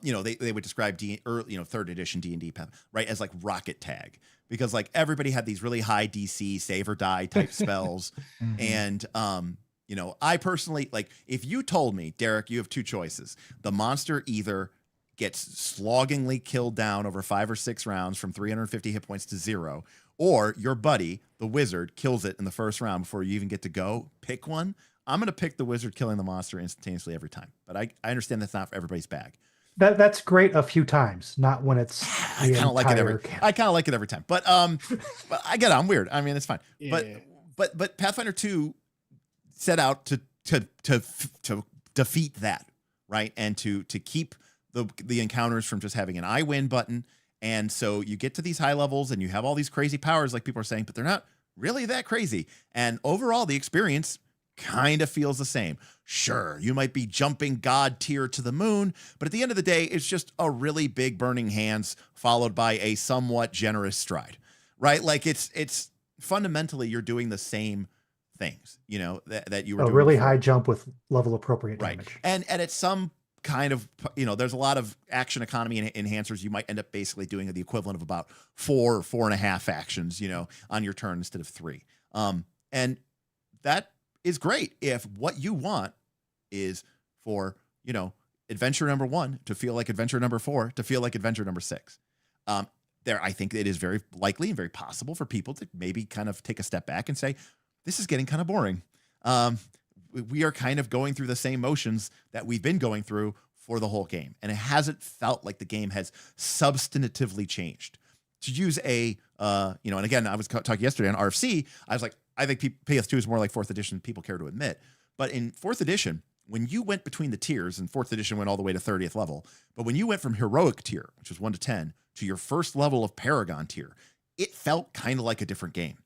They would describe third edition D&D, right, as like rocket tag, because like everybody had these really high DC save or die type spells. And I personally, like, if you told me, Derek, you have 2 choices. The monster either gets sloggingly killed down over 5 or 6 rounds from 350 hit points to 0, or your buddy, the wizard, kills it in the first round before you even get to go. Pick one. I'm going to pick the wizard killing the monster instantaneously every time. But I understand that's not for everybody's bag. That's great a few times, not when it's I kind of like it every. camp. I kind of like it every time, but I get it. I'm weird. I mean, it's fine. Yeah. But Pathfinder 2 set out to defeat that, right, and to keep the encounters from just having an I win button. And so you get to these high levels and you have all these crazy powers, like people are saying, but they're not really that crazy. And overall, the experience kind of feels the same. Sure, you might be jumping God tier to the moon, but at the end of the day, it's just a really big burning hands followed by a somewhat generous stride, right? Like it's fundamentally you're doing the same things, you know, that you were A doing really before. high jump with level appropriate Right. damage. And at some kind of, you know, there's a lot of action economy enhancers. You might end up basically doing the equivalent of about 4 or 4.5 actions, you know, on your turn instead of 3. And that is great if what you want is for, you know, adventure number 1 to feel like adventure number 4 to feel like adventure number 6. I think it is very likely and very possible for people to maybe kind of take a step back and say, this is getting kind of boring. We are kind of going through the same motions that we've been going through for the whole game. And it hasn't felt like the game has substantively changed. To use a, you know, and again, I was talking yesterday on RFC, I was like, I think PS2 is more like 4th edition than people care to admit. But in 4th edition, when you went between the tiers, and 4th edition went all the way to 30th level, but when you went from heroic tier, which was 1 to 10, to your first level of Paragon tier, it felt kind of like a different game.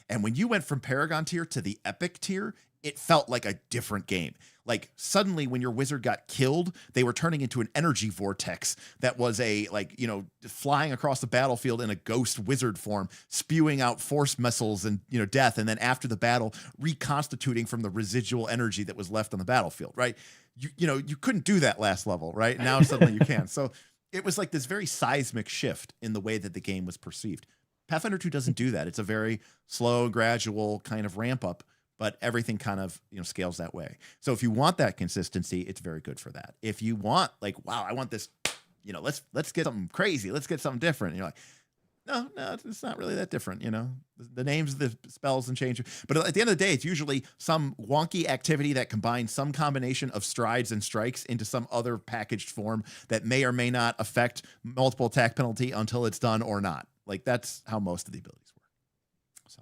And when you went from Paragon tier to the Epic tier, it felt like a different game. Like suddenly when your wizard got killed, they were turning into an energy vortex that was a, like, you know, flying across the battlefield in a ghost wizard form, spewing out force missiles and, you know, death. And then after the battle, reconstituting from the residual energy that was left on the battlefield, right? You know, you couldn't do that last level, right? Now suddenly you can. So it was like this very seismic shift in the way that the game was perceived. Pathfinder 2 doesn't do that. It's a very slow, gradual kind of ramp up, but everything kind of, you know, scales that way. So if you want that consistency, it's very good for that. If you want, like, wow, I want this, you know, let's get something crazy. Let's get something different. And you're like, no, it's not really that different. You know, the names of the spells and change. But at the end of the day, it's usually some wonky activity that combines some combination of strides and strikes into some other packaged form that may or may not affect multiple attack penalty until it's done or not. Like that's how most of the abilities work. So,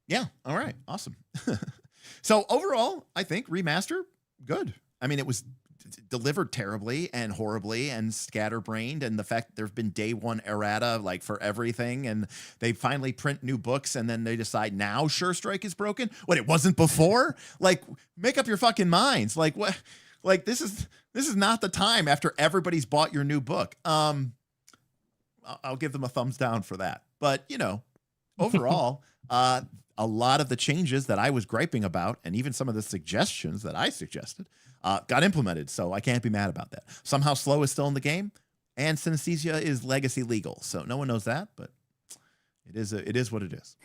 yeah. All right. Awesome. So overall, I think remaster, good. I mean, it was delivered terribly and horribly and scatterbrained, and the fact that there's been day one errata like for everything, and they finally print new books and then they decide now Sure Strike is broken. What, it wasn't before? Like, make up your fucking minds. Like, what? Like, this is not the time after everybody's bought your new book. I'll give them a thumbs down for that. But, you know, overall, a lot of the changes that I was griping about, and even some of the suggestions that I suggested, got implemented. So I can't be mad about that. Somehow Slow is still in the game, and synesthesia is legacy legal. So no one knows that, but it is what it is.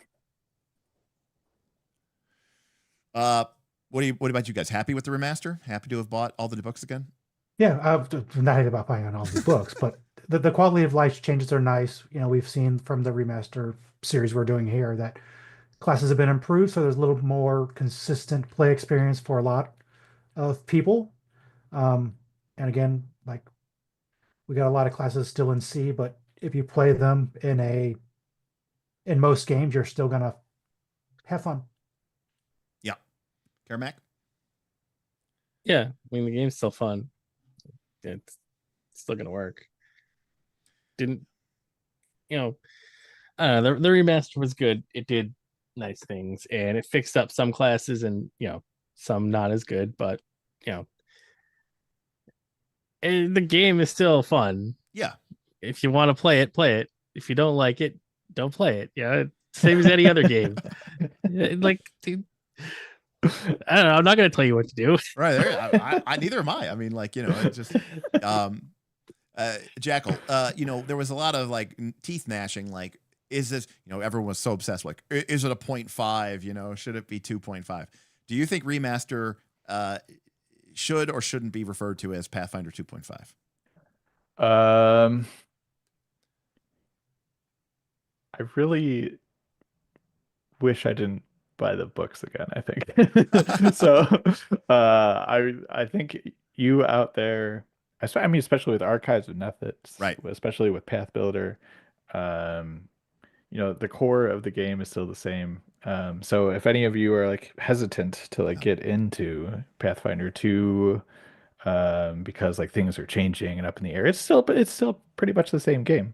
What about you guys? Happy with the remaster? Happy to have bought all the books again? Yeah, I'm not happy about buying on all the books, but the quality of life changes are nice. You know, we've seen from the remaster series we're doing here that classes have been improved, so there's a little more consistent play experience for a lot of people. And again, like, we got a lot of classes still in C, but if you play them in most games, you're still gonna have fun. Yeah. Carmack? Yeah, I mean the game's still fun. It's still gonna work. Didn't, you know, I don't know, the remaster was good. It did nice things and it fixed up some classes and, you know, some not as good, but, you know, and the game is still fun. Yeah. If you want to play it, play it. If you don't like it, don't play it. Yeah, same as any other game. Like, dude, I don't know. I'm not going to tell you what to do. Right there. I neither am I. I mean, like, you know, it's just Jackal. You know, there was a lot of like teeth gnashing. Like, is this? You know, everyone was so obsessed. Like, is it a 0.5? You know, should it be 2.5? Do you think remaster should or shouldn't be referred to as Pathfinder 2.5? I really wish I didn't buy the books again, I think. So I think you out there, I mean, especially with Archives of Methods, Right. especially with Path Builder, the core of the game is still the same. So if any of you are like hesitant to like get into Pathfinder 2, because like things are changing and up in the air, it's still pretty much the same game.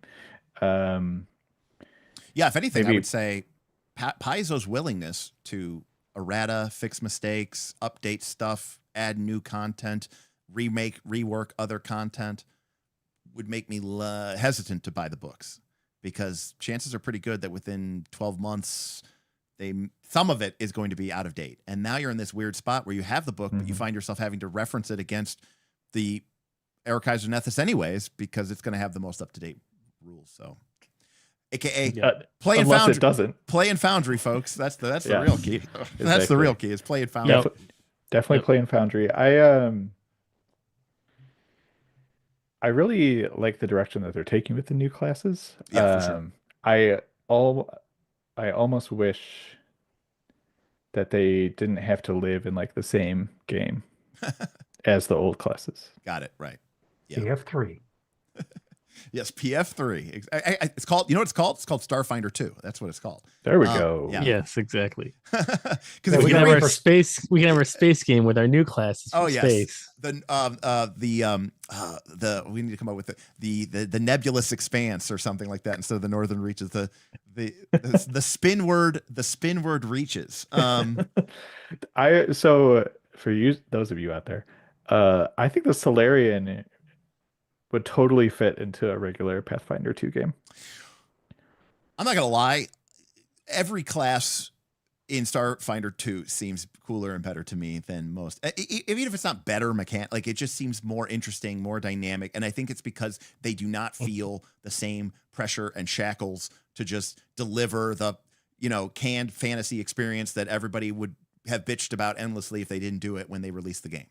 Yeah, if anything, I maybe- would say Paizo's willingness to errata, fix mistakes, update stuff, add new content, rework other content would make me hesitant to buy the books, because chances are pretty good that within 12 months, some of it is going to be out of date. And now you're in this weird spot where you have the book, but you find yourself having to reference it against the Archives of Nethys anyways, because it's going to have the most up-to-date rules. So, AKA play in unless Foundry. it doesn't. Play in Foundry, folks. That's the Yeah. real key. That's the Exactly. real key is play in Foundry. Yep. Definitely Yep. play in Foundry. I really like the direction that they're taking with the new classes. Yeah, for sure. I almost wish that they didn't have to live in like the same game as the old classes. Got it. Right. Yeah. PF3. Yes, PF3. It's called, you know what it's called? It's called Starfinder 2. That's what it's called. There we go. yeah. Yes, exactly. Because Yeah, if We you can have read our space. We can have our space game with our new classes. Oh, for yes. space. We need to come up with the nebulous expanse or something like that instead of the northern reaches. The spinward reaches. So for you, those of you out there, I think the Solarian would totally fit into a regular Pathfinder 2 game. I'm not gonna lie, every class in Starfinder 2 seems cooler and better to me than most. Even if it's not better like it just seems more interesting, more dynamic. And I think it's because they do not feel the same pressure and shackles to just deliver the, canned fantasy experience that everybody would have bitched about endlessly if they didn't do it when they released the game,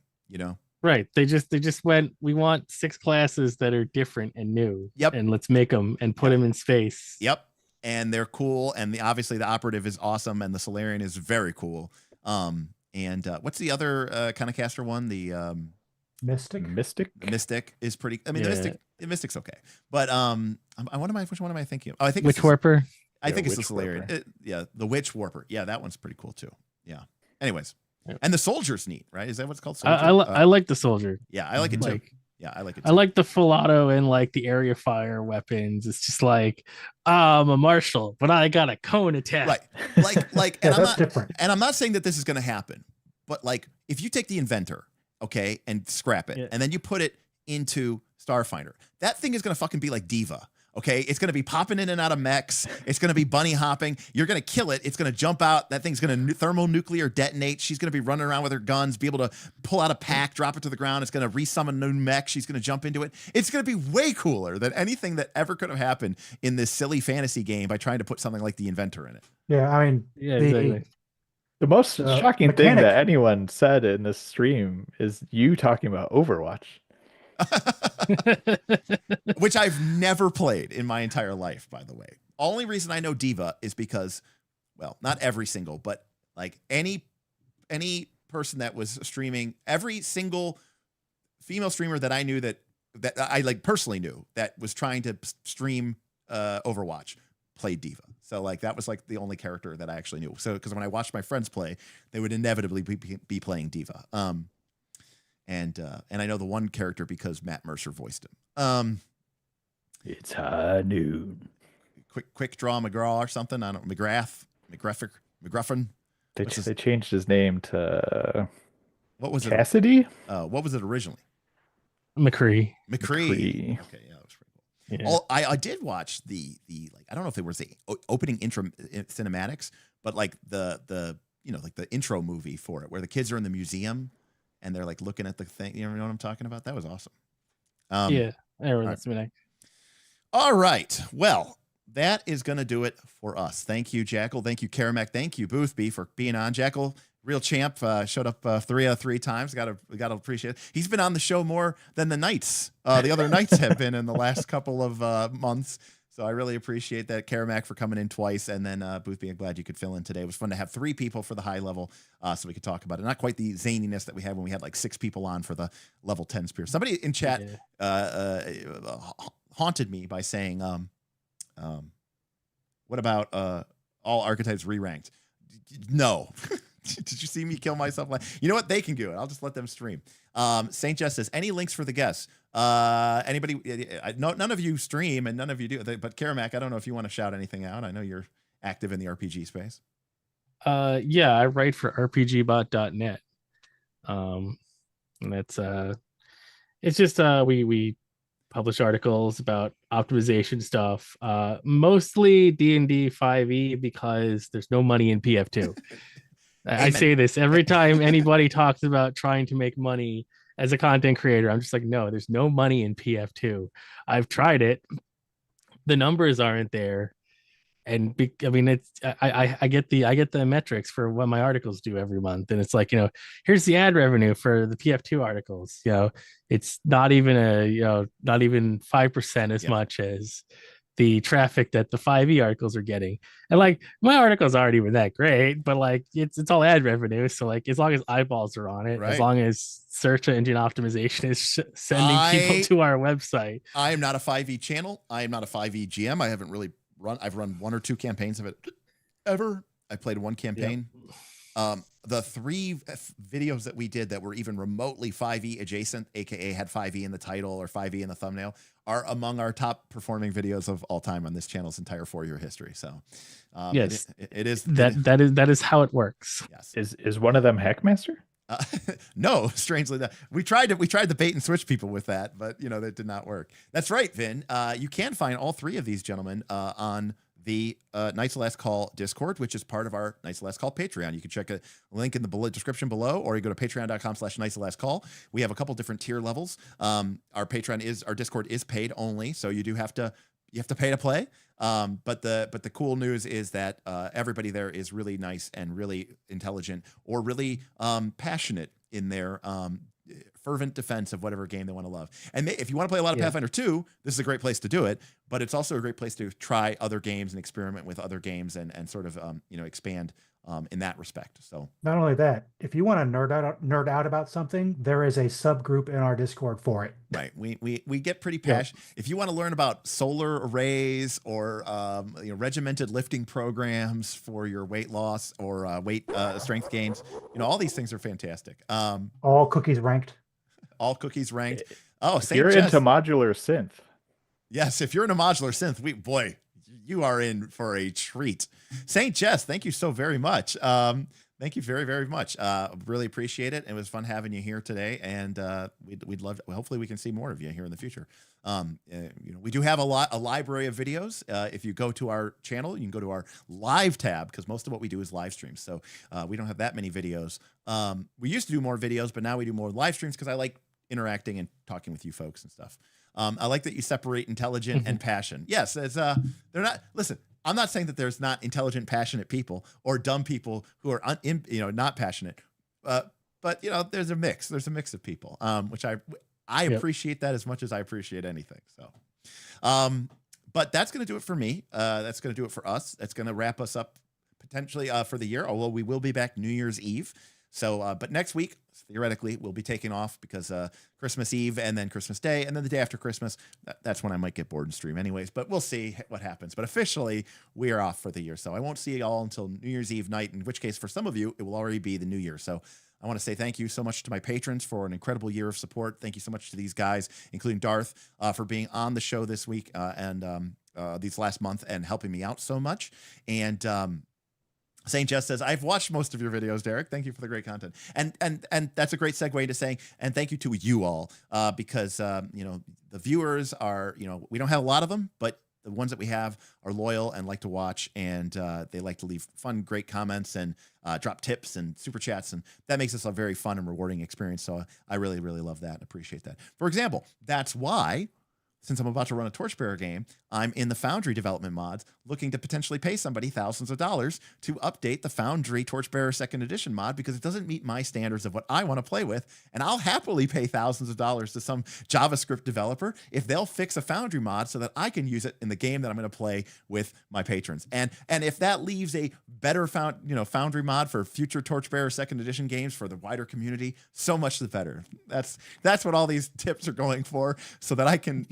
Right. They just went, we want 6 classes that are different and new. Yep. And let's make them and put them in space. Yep. And they're cool. And obviously the operative is awesome. And the Solarian is very cool. And what's the other kind of caster one? The Mystic. Mystic? Mystic is pretty. I mean, Yeah. the Mystic's okay. But which one am I thinking of? Oh, I think Witch it's Warper. I Yeah, think it's the Witch Solarian. Warper. The Witch Warper. Yeah, that one's pretty cool too. Yeah. Anyways. Yep. And the Soldier's neat, right? Is that what it's called? Soldier? I like the soldier. Yeah, I like it too. Like, Yeah, I like it too. I like the full auto and like the area fire weapons. It's just like, I'm a marshal, but I got a cone attack. Right. Like, Yeah, and that's different. I'm not saying that this is going to happen, but like, if you take the Inventor, okay, and scrap it, Yeah. and then you put it into Starfinder, that thing is going to fucking be like Diva. Okay, it's going to be popping in and out of mechs. It's going to be bunny hopping. You're going to kill it. It's going to jump out. That thing's going to thermonuclear detonate. She's going to be running around with her guns, be able to pull out a pack, drop it to the ground. It's going to resummon a new mech. She's going to jump into it. It's going to be way cooler than anything that ever could have happened in this silly fantasy game by trying to put something like the Inventor in it. Yeah, I mean, Yeah, the- exactly. The most shocking thing mechanic- that anyone said in this stream is you talking about Overwatch. Which I've never played in my entire life, by the way. Only reason I know Diva is because, well, not every single, but like any person that was streaming, every single female streamer that I knew that I like personally knew that was trying to stream Overwatch played Diva. So like that was like the only character that I actually knew. So because when I watched my friends play, they would inevitably be playing Diva. And I know the one character because Matt Mercer voiced him. It's high noon. Quick Draw McGraw or something. I don't know. McGruffin. They changed his name to What was it? Cassidy? What was it originally? McCree. McCree. Okay, yeah, that was pretty cool. Yeah. I did watch the like I don't know if it was the opening intro cinematics, but like the like the intro movie for it where the kids are in the museum and they're like looking at the thing. You know what I'm talking about? That was awesome. Yeah. I remember that. All right. Well, that is going to do it for us. Thank you, Jackal. Thank you, Karamek. Thank you, Boothby, for being on. Jackal, Real champ showed up 3 out of 3 times. We gotta appreciate it. He's been on the show more than the knights. The other knights have been in the last couple of months. So I really appreciate that, Karamac, for coming in twice, and then Boothby, I'm glad you could fill in today. It was fun to have 3 people for the high level, so we could talk about it. Not quite the zaniness that we had when we had like 6 people on for the level 10 spear. Somebody in chat haunted me by saying, "What about all archetypes re-ranked?" No. Did you see me kill myself? You know what? They can do it. I'll just let them stream. Saint Jess says, any links for the guests? Anybody? None of you stream and none of you do. But Karamac, I don't know if you want to shout anything out. I know you're active in the RPG space. Yeah, I write for rpgbot.net. And that's it's just we publish articles about optimization stuff, mostly D&D 5e because there's no money in PF2. I say this every time anybody talks about trying to make money as a content creator. I'm just like, no, there's no money in PF2. I've tried it. The numbers aren't there. And I mean, it's I get the metrics for what my articles do every month. And it's like, here's the ad revenue for the PF2 articles. It's not even not even 5% as much as the traffic that the 5e articles are getting. And like, my articles aren't even that great, but like it's all ad revenue. So like, as long as eyeballs are on it, right, as long as search engine optimization is sending people to our website. I am not a 5e channel. I am not a 5e GM. I haven't really I've run 1 or 2 campaigns of it ever. I played 1 campaign. Yep. The 3 videos that we did that were even remotely 5e adjacent, aka had 5e in the title or 5e in the thumbnail, are among our top performing videos of all time on this channel's entire 4-year history. So yes, it is that is how it works. Yes. Is one of them Hackmaster? No, strangely that we tried the bait and switch people with that, but that did not work. That's right, Vin. You can find all 3 of these gentlemen on the Knights of Last Call Discord, which is part of our Knights of Last Call Patreon. You can check a link in the description below, or you go to patreon.com/Knights of Last Call. We have a couple different tier levels. Our Discord is paid only, so you have to pay to play. But the cool news is that everybody there is really nice and really intelligent, or really passionate in their fervent defense of whatever game they want to love. And if you want to play a lot of Pathfinder 2, this is a great place to do it, but it's also a great place to try other games and experiment with other games and sort of expand in that respect. So not only that, if you want to nerd out about something, there is a subgroup in our Discord for it. Right. We get pretty passionate. If you want to learn about solar arrays or regimented lifting programs for your weight loss or weight strength gains, all these things are fantastic. All cookies ranked. All cookies ranked. Oh, if you're into modular synth. Yes, if you're into modular synth, you are in for a treat. Saint Jess, thank you so very much. Thank you very, very much. Really appreciate it. It was fun having you here today, and we'd love to, hopefully we can see more of you here in the future. We do have a library of videos. If you go to our channel, you can go to our live tab, because most of what we do is live streams. So we don't have that many videos. We used to do more videos, but now we do more live streams because I like interacting and talking with you folks and stuff. I like that you separate intelligent and passion. Yes, they're not. Listen, I'm not saying that there's not intelligent, passionate people or dumb people who are not passionate. But there's a mix. There's a mix of people, which I appreciate that as much as I appreciate anything. So, but that's going to do it for me. That's going to do it for us. That's going to wrap us up potentially for the year. Although we will be back New Year's Eve. So, but next week, theoretically, we'll be taking off because Christmas Eve and then Christmas Day and then the day after Christmas, that's when I might get bored and stream anyways, but we'll see what happens. But officially, we are off for the year. So I won't see you all until New Year's Eve night, in which case, for some of you, it will already be the new year. So I want to say thank you so much to my patrons for an incredible year of support. Thank you so much to these guys, including Darth, for being on the show this week and these last month and helping me out so much. And Saint Jess says, I've watched most of your videos, Derek. Thank you for the great content. And that's a great segue into saying, and thank you to you all, because, the viewers are, we don't have a lot of them, but the ones that we have are loyal and like to watch, and they like to leave fun, great comments and drop tips and super chats. And that makes this a very fun and rewarding experience. So I really, really love that and appreciate that. For example, that's why since I'm about to run a Torchbearer game, I'm in the Foundry development mods, looking to potentially pay somebody thousands of dollars to update the Foundry Torchbearer 2nd Edition mod because it doesn't meet my standards of what I want to play with. And I'll happily pay thousands of dollars to some JavaScript developer if they'll fix a Foundry mod so that I can use it in the game that I'm going to play with my patrons. And if that leaves a better Foundry mod for future Torchbearer 2nd Edition games for the wider community, so much the better. That's what all these tips are going for, so that I can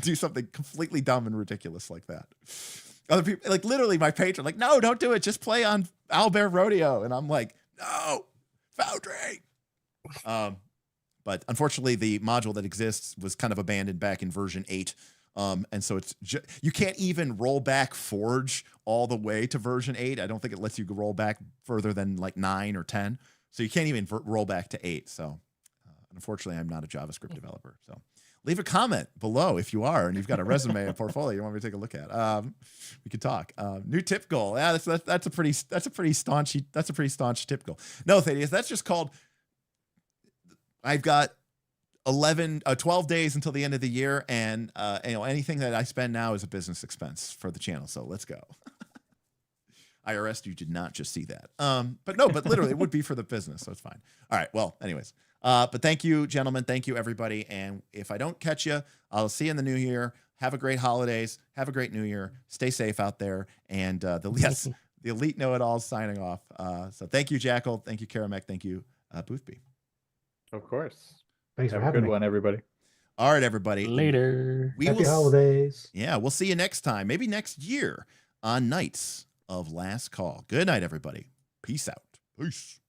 do something completely dumb and ridiculous like that. Other people, like literally my patron, like, no, don't do it. Just play on Owlbear Rodeo. And I'm like, no, Foundry. But unfortunately, the module that exists was kind of abandoned back in version 8. And so you can't even roll back Forge all the way to version 8. I don't think it lets you roll back further than like 9 or 10. So you can't even roll back to 8. So unfortunately, I'm not a JavaScript developer. So leave a comment below if you are, and you've got a resume and portfolio you want me to take a look at. We could talk. New tip goal. Yeah, that's a pretty staunch tip goal. No, Thaddeus, that's just called. I've got 12 days until the end of the year, and anything that I spend now is a business expense for the channel. So let's go. IRS, you did not just see that. But literally it would be for the business, so it's fine. All right. Well, anyways. But thank you, gentlemen. Thank you, everybody. And if I don't catch you, I'll see you in the new year. Have a great holidays. Have a great new year. Stay safe out there. And the Elite Know-It-Alls signing off. So thank you, Jackal. Thank you, Karamek. Thank you, Boothby. Of course. Thanks for Have a having good me. one, everybody. All right, everybody. Later. Happy holidays. Yeah, we'll see you next time. Maybe next year on Knights of Last Call. Good night, everybody. Peace out. Peace.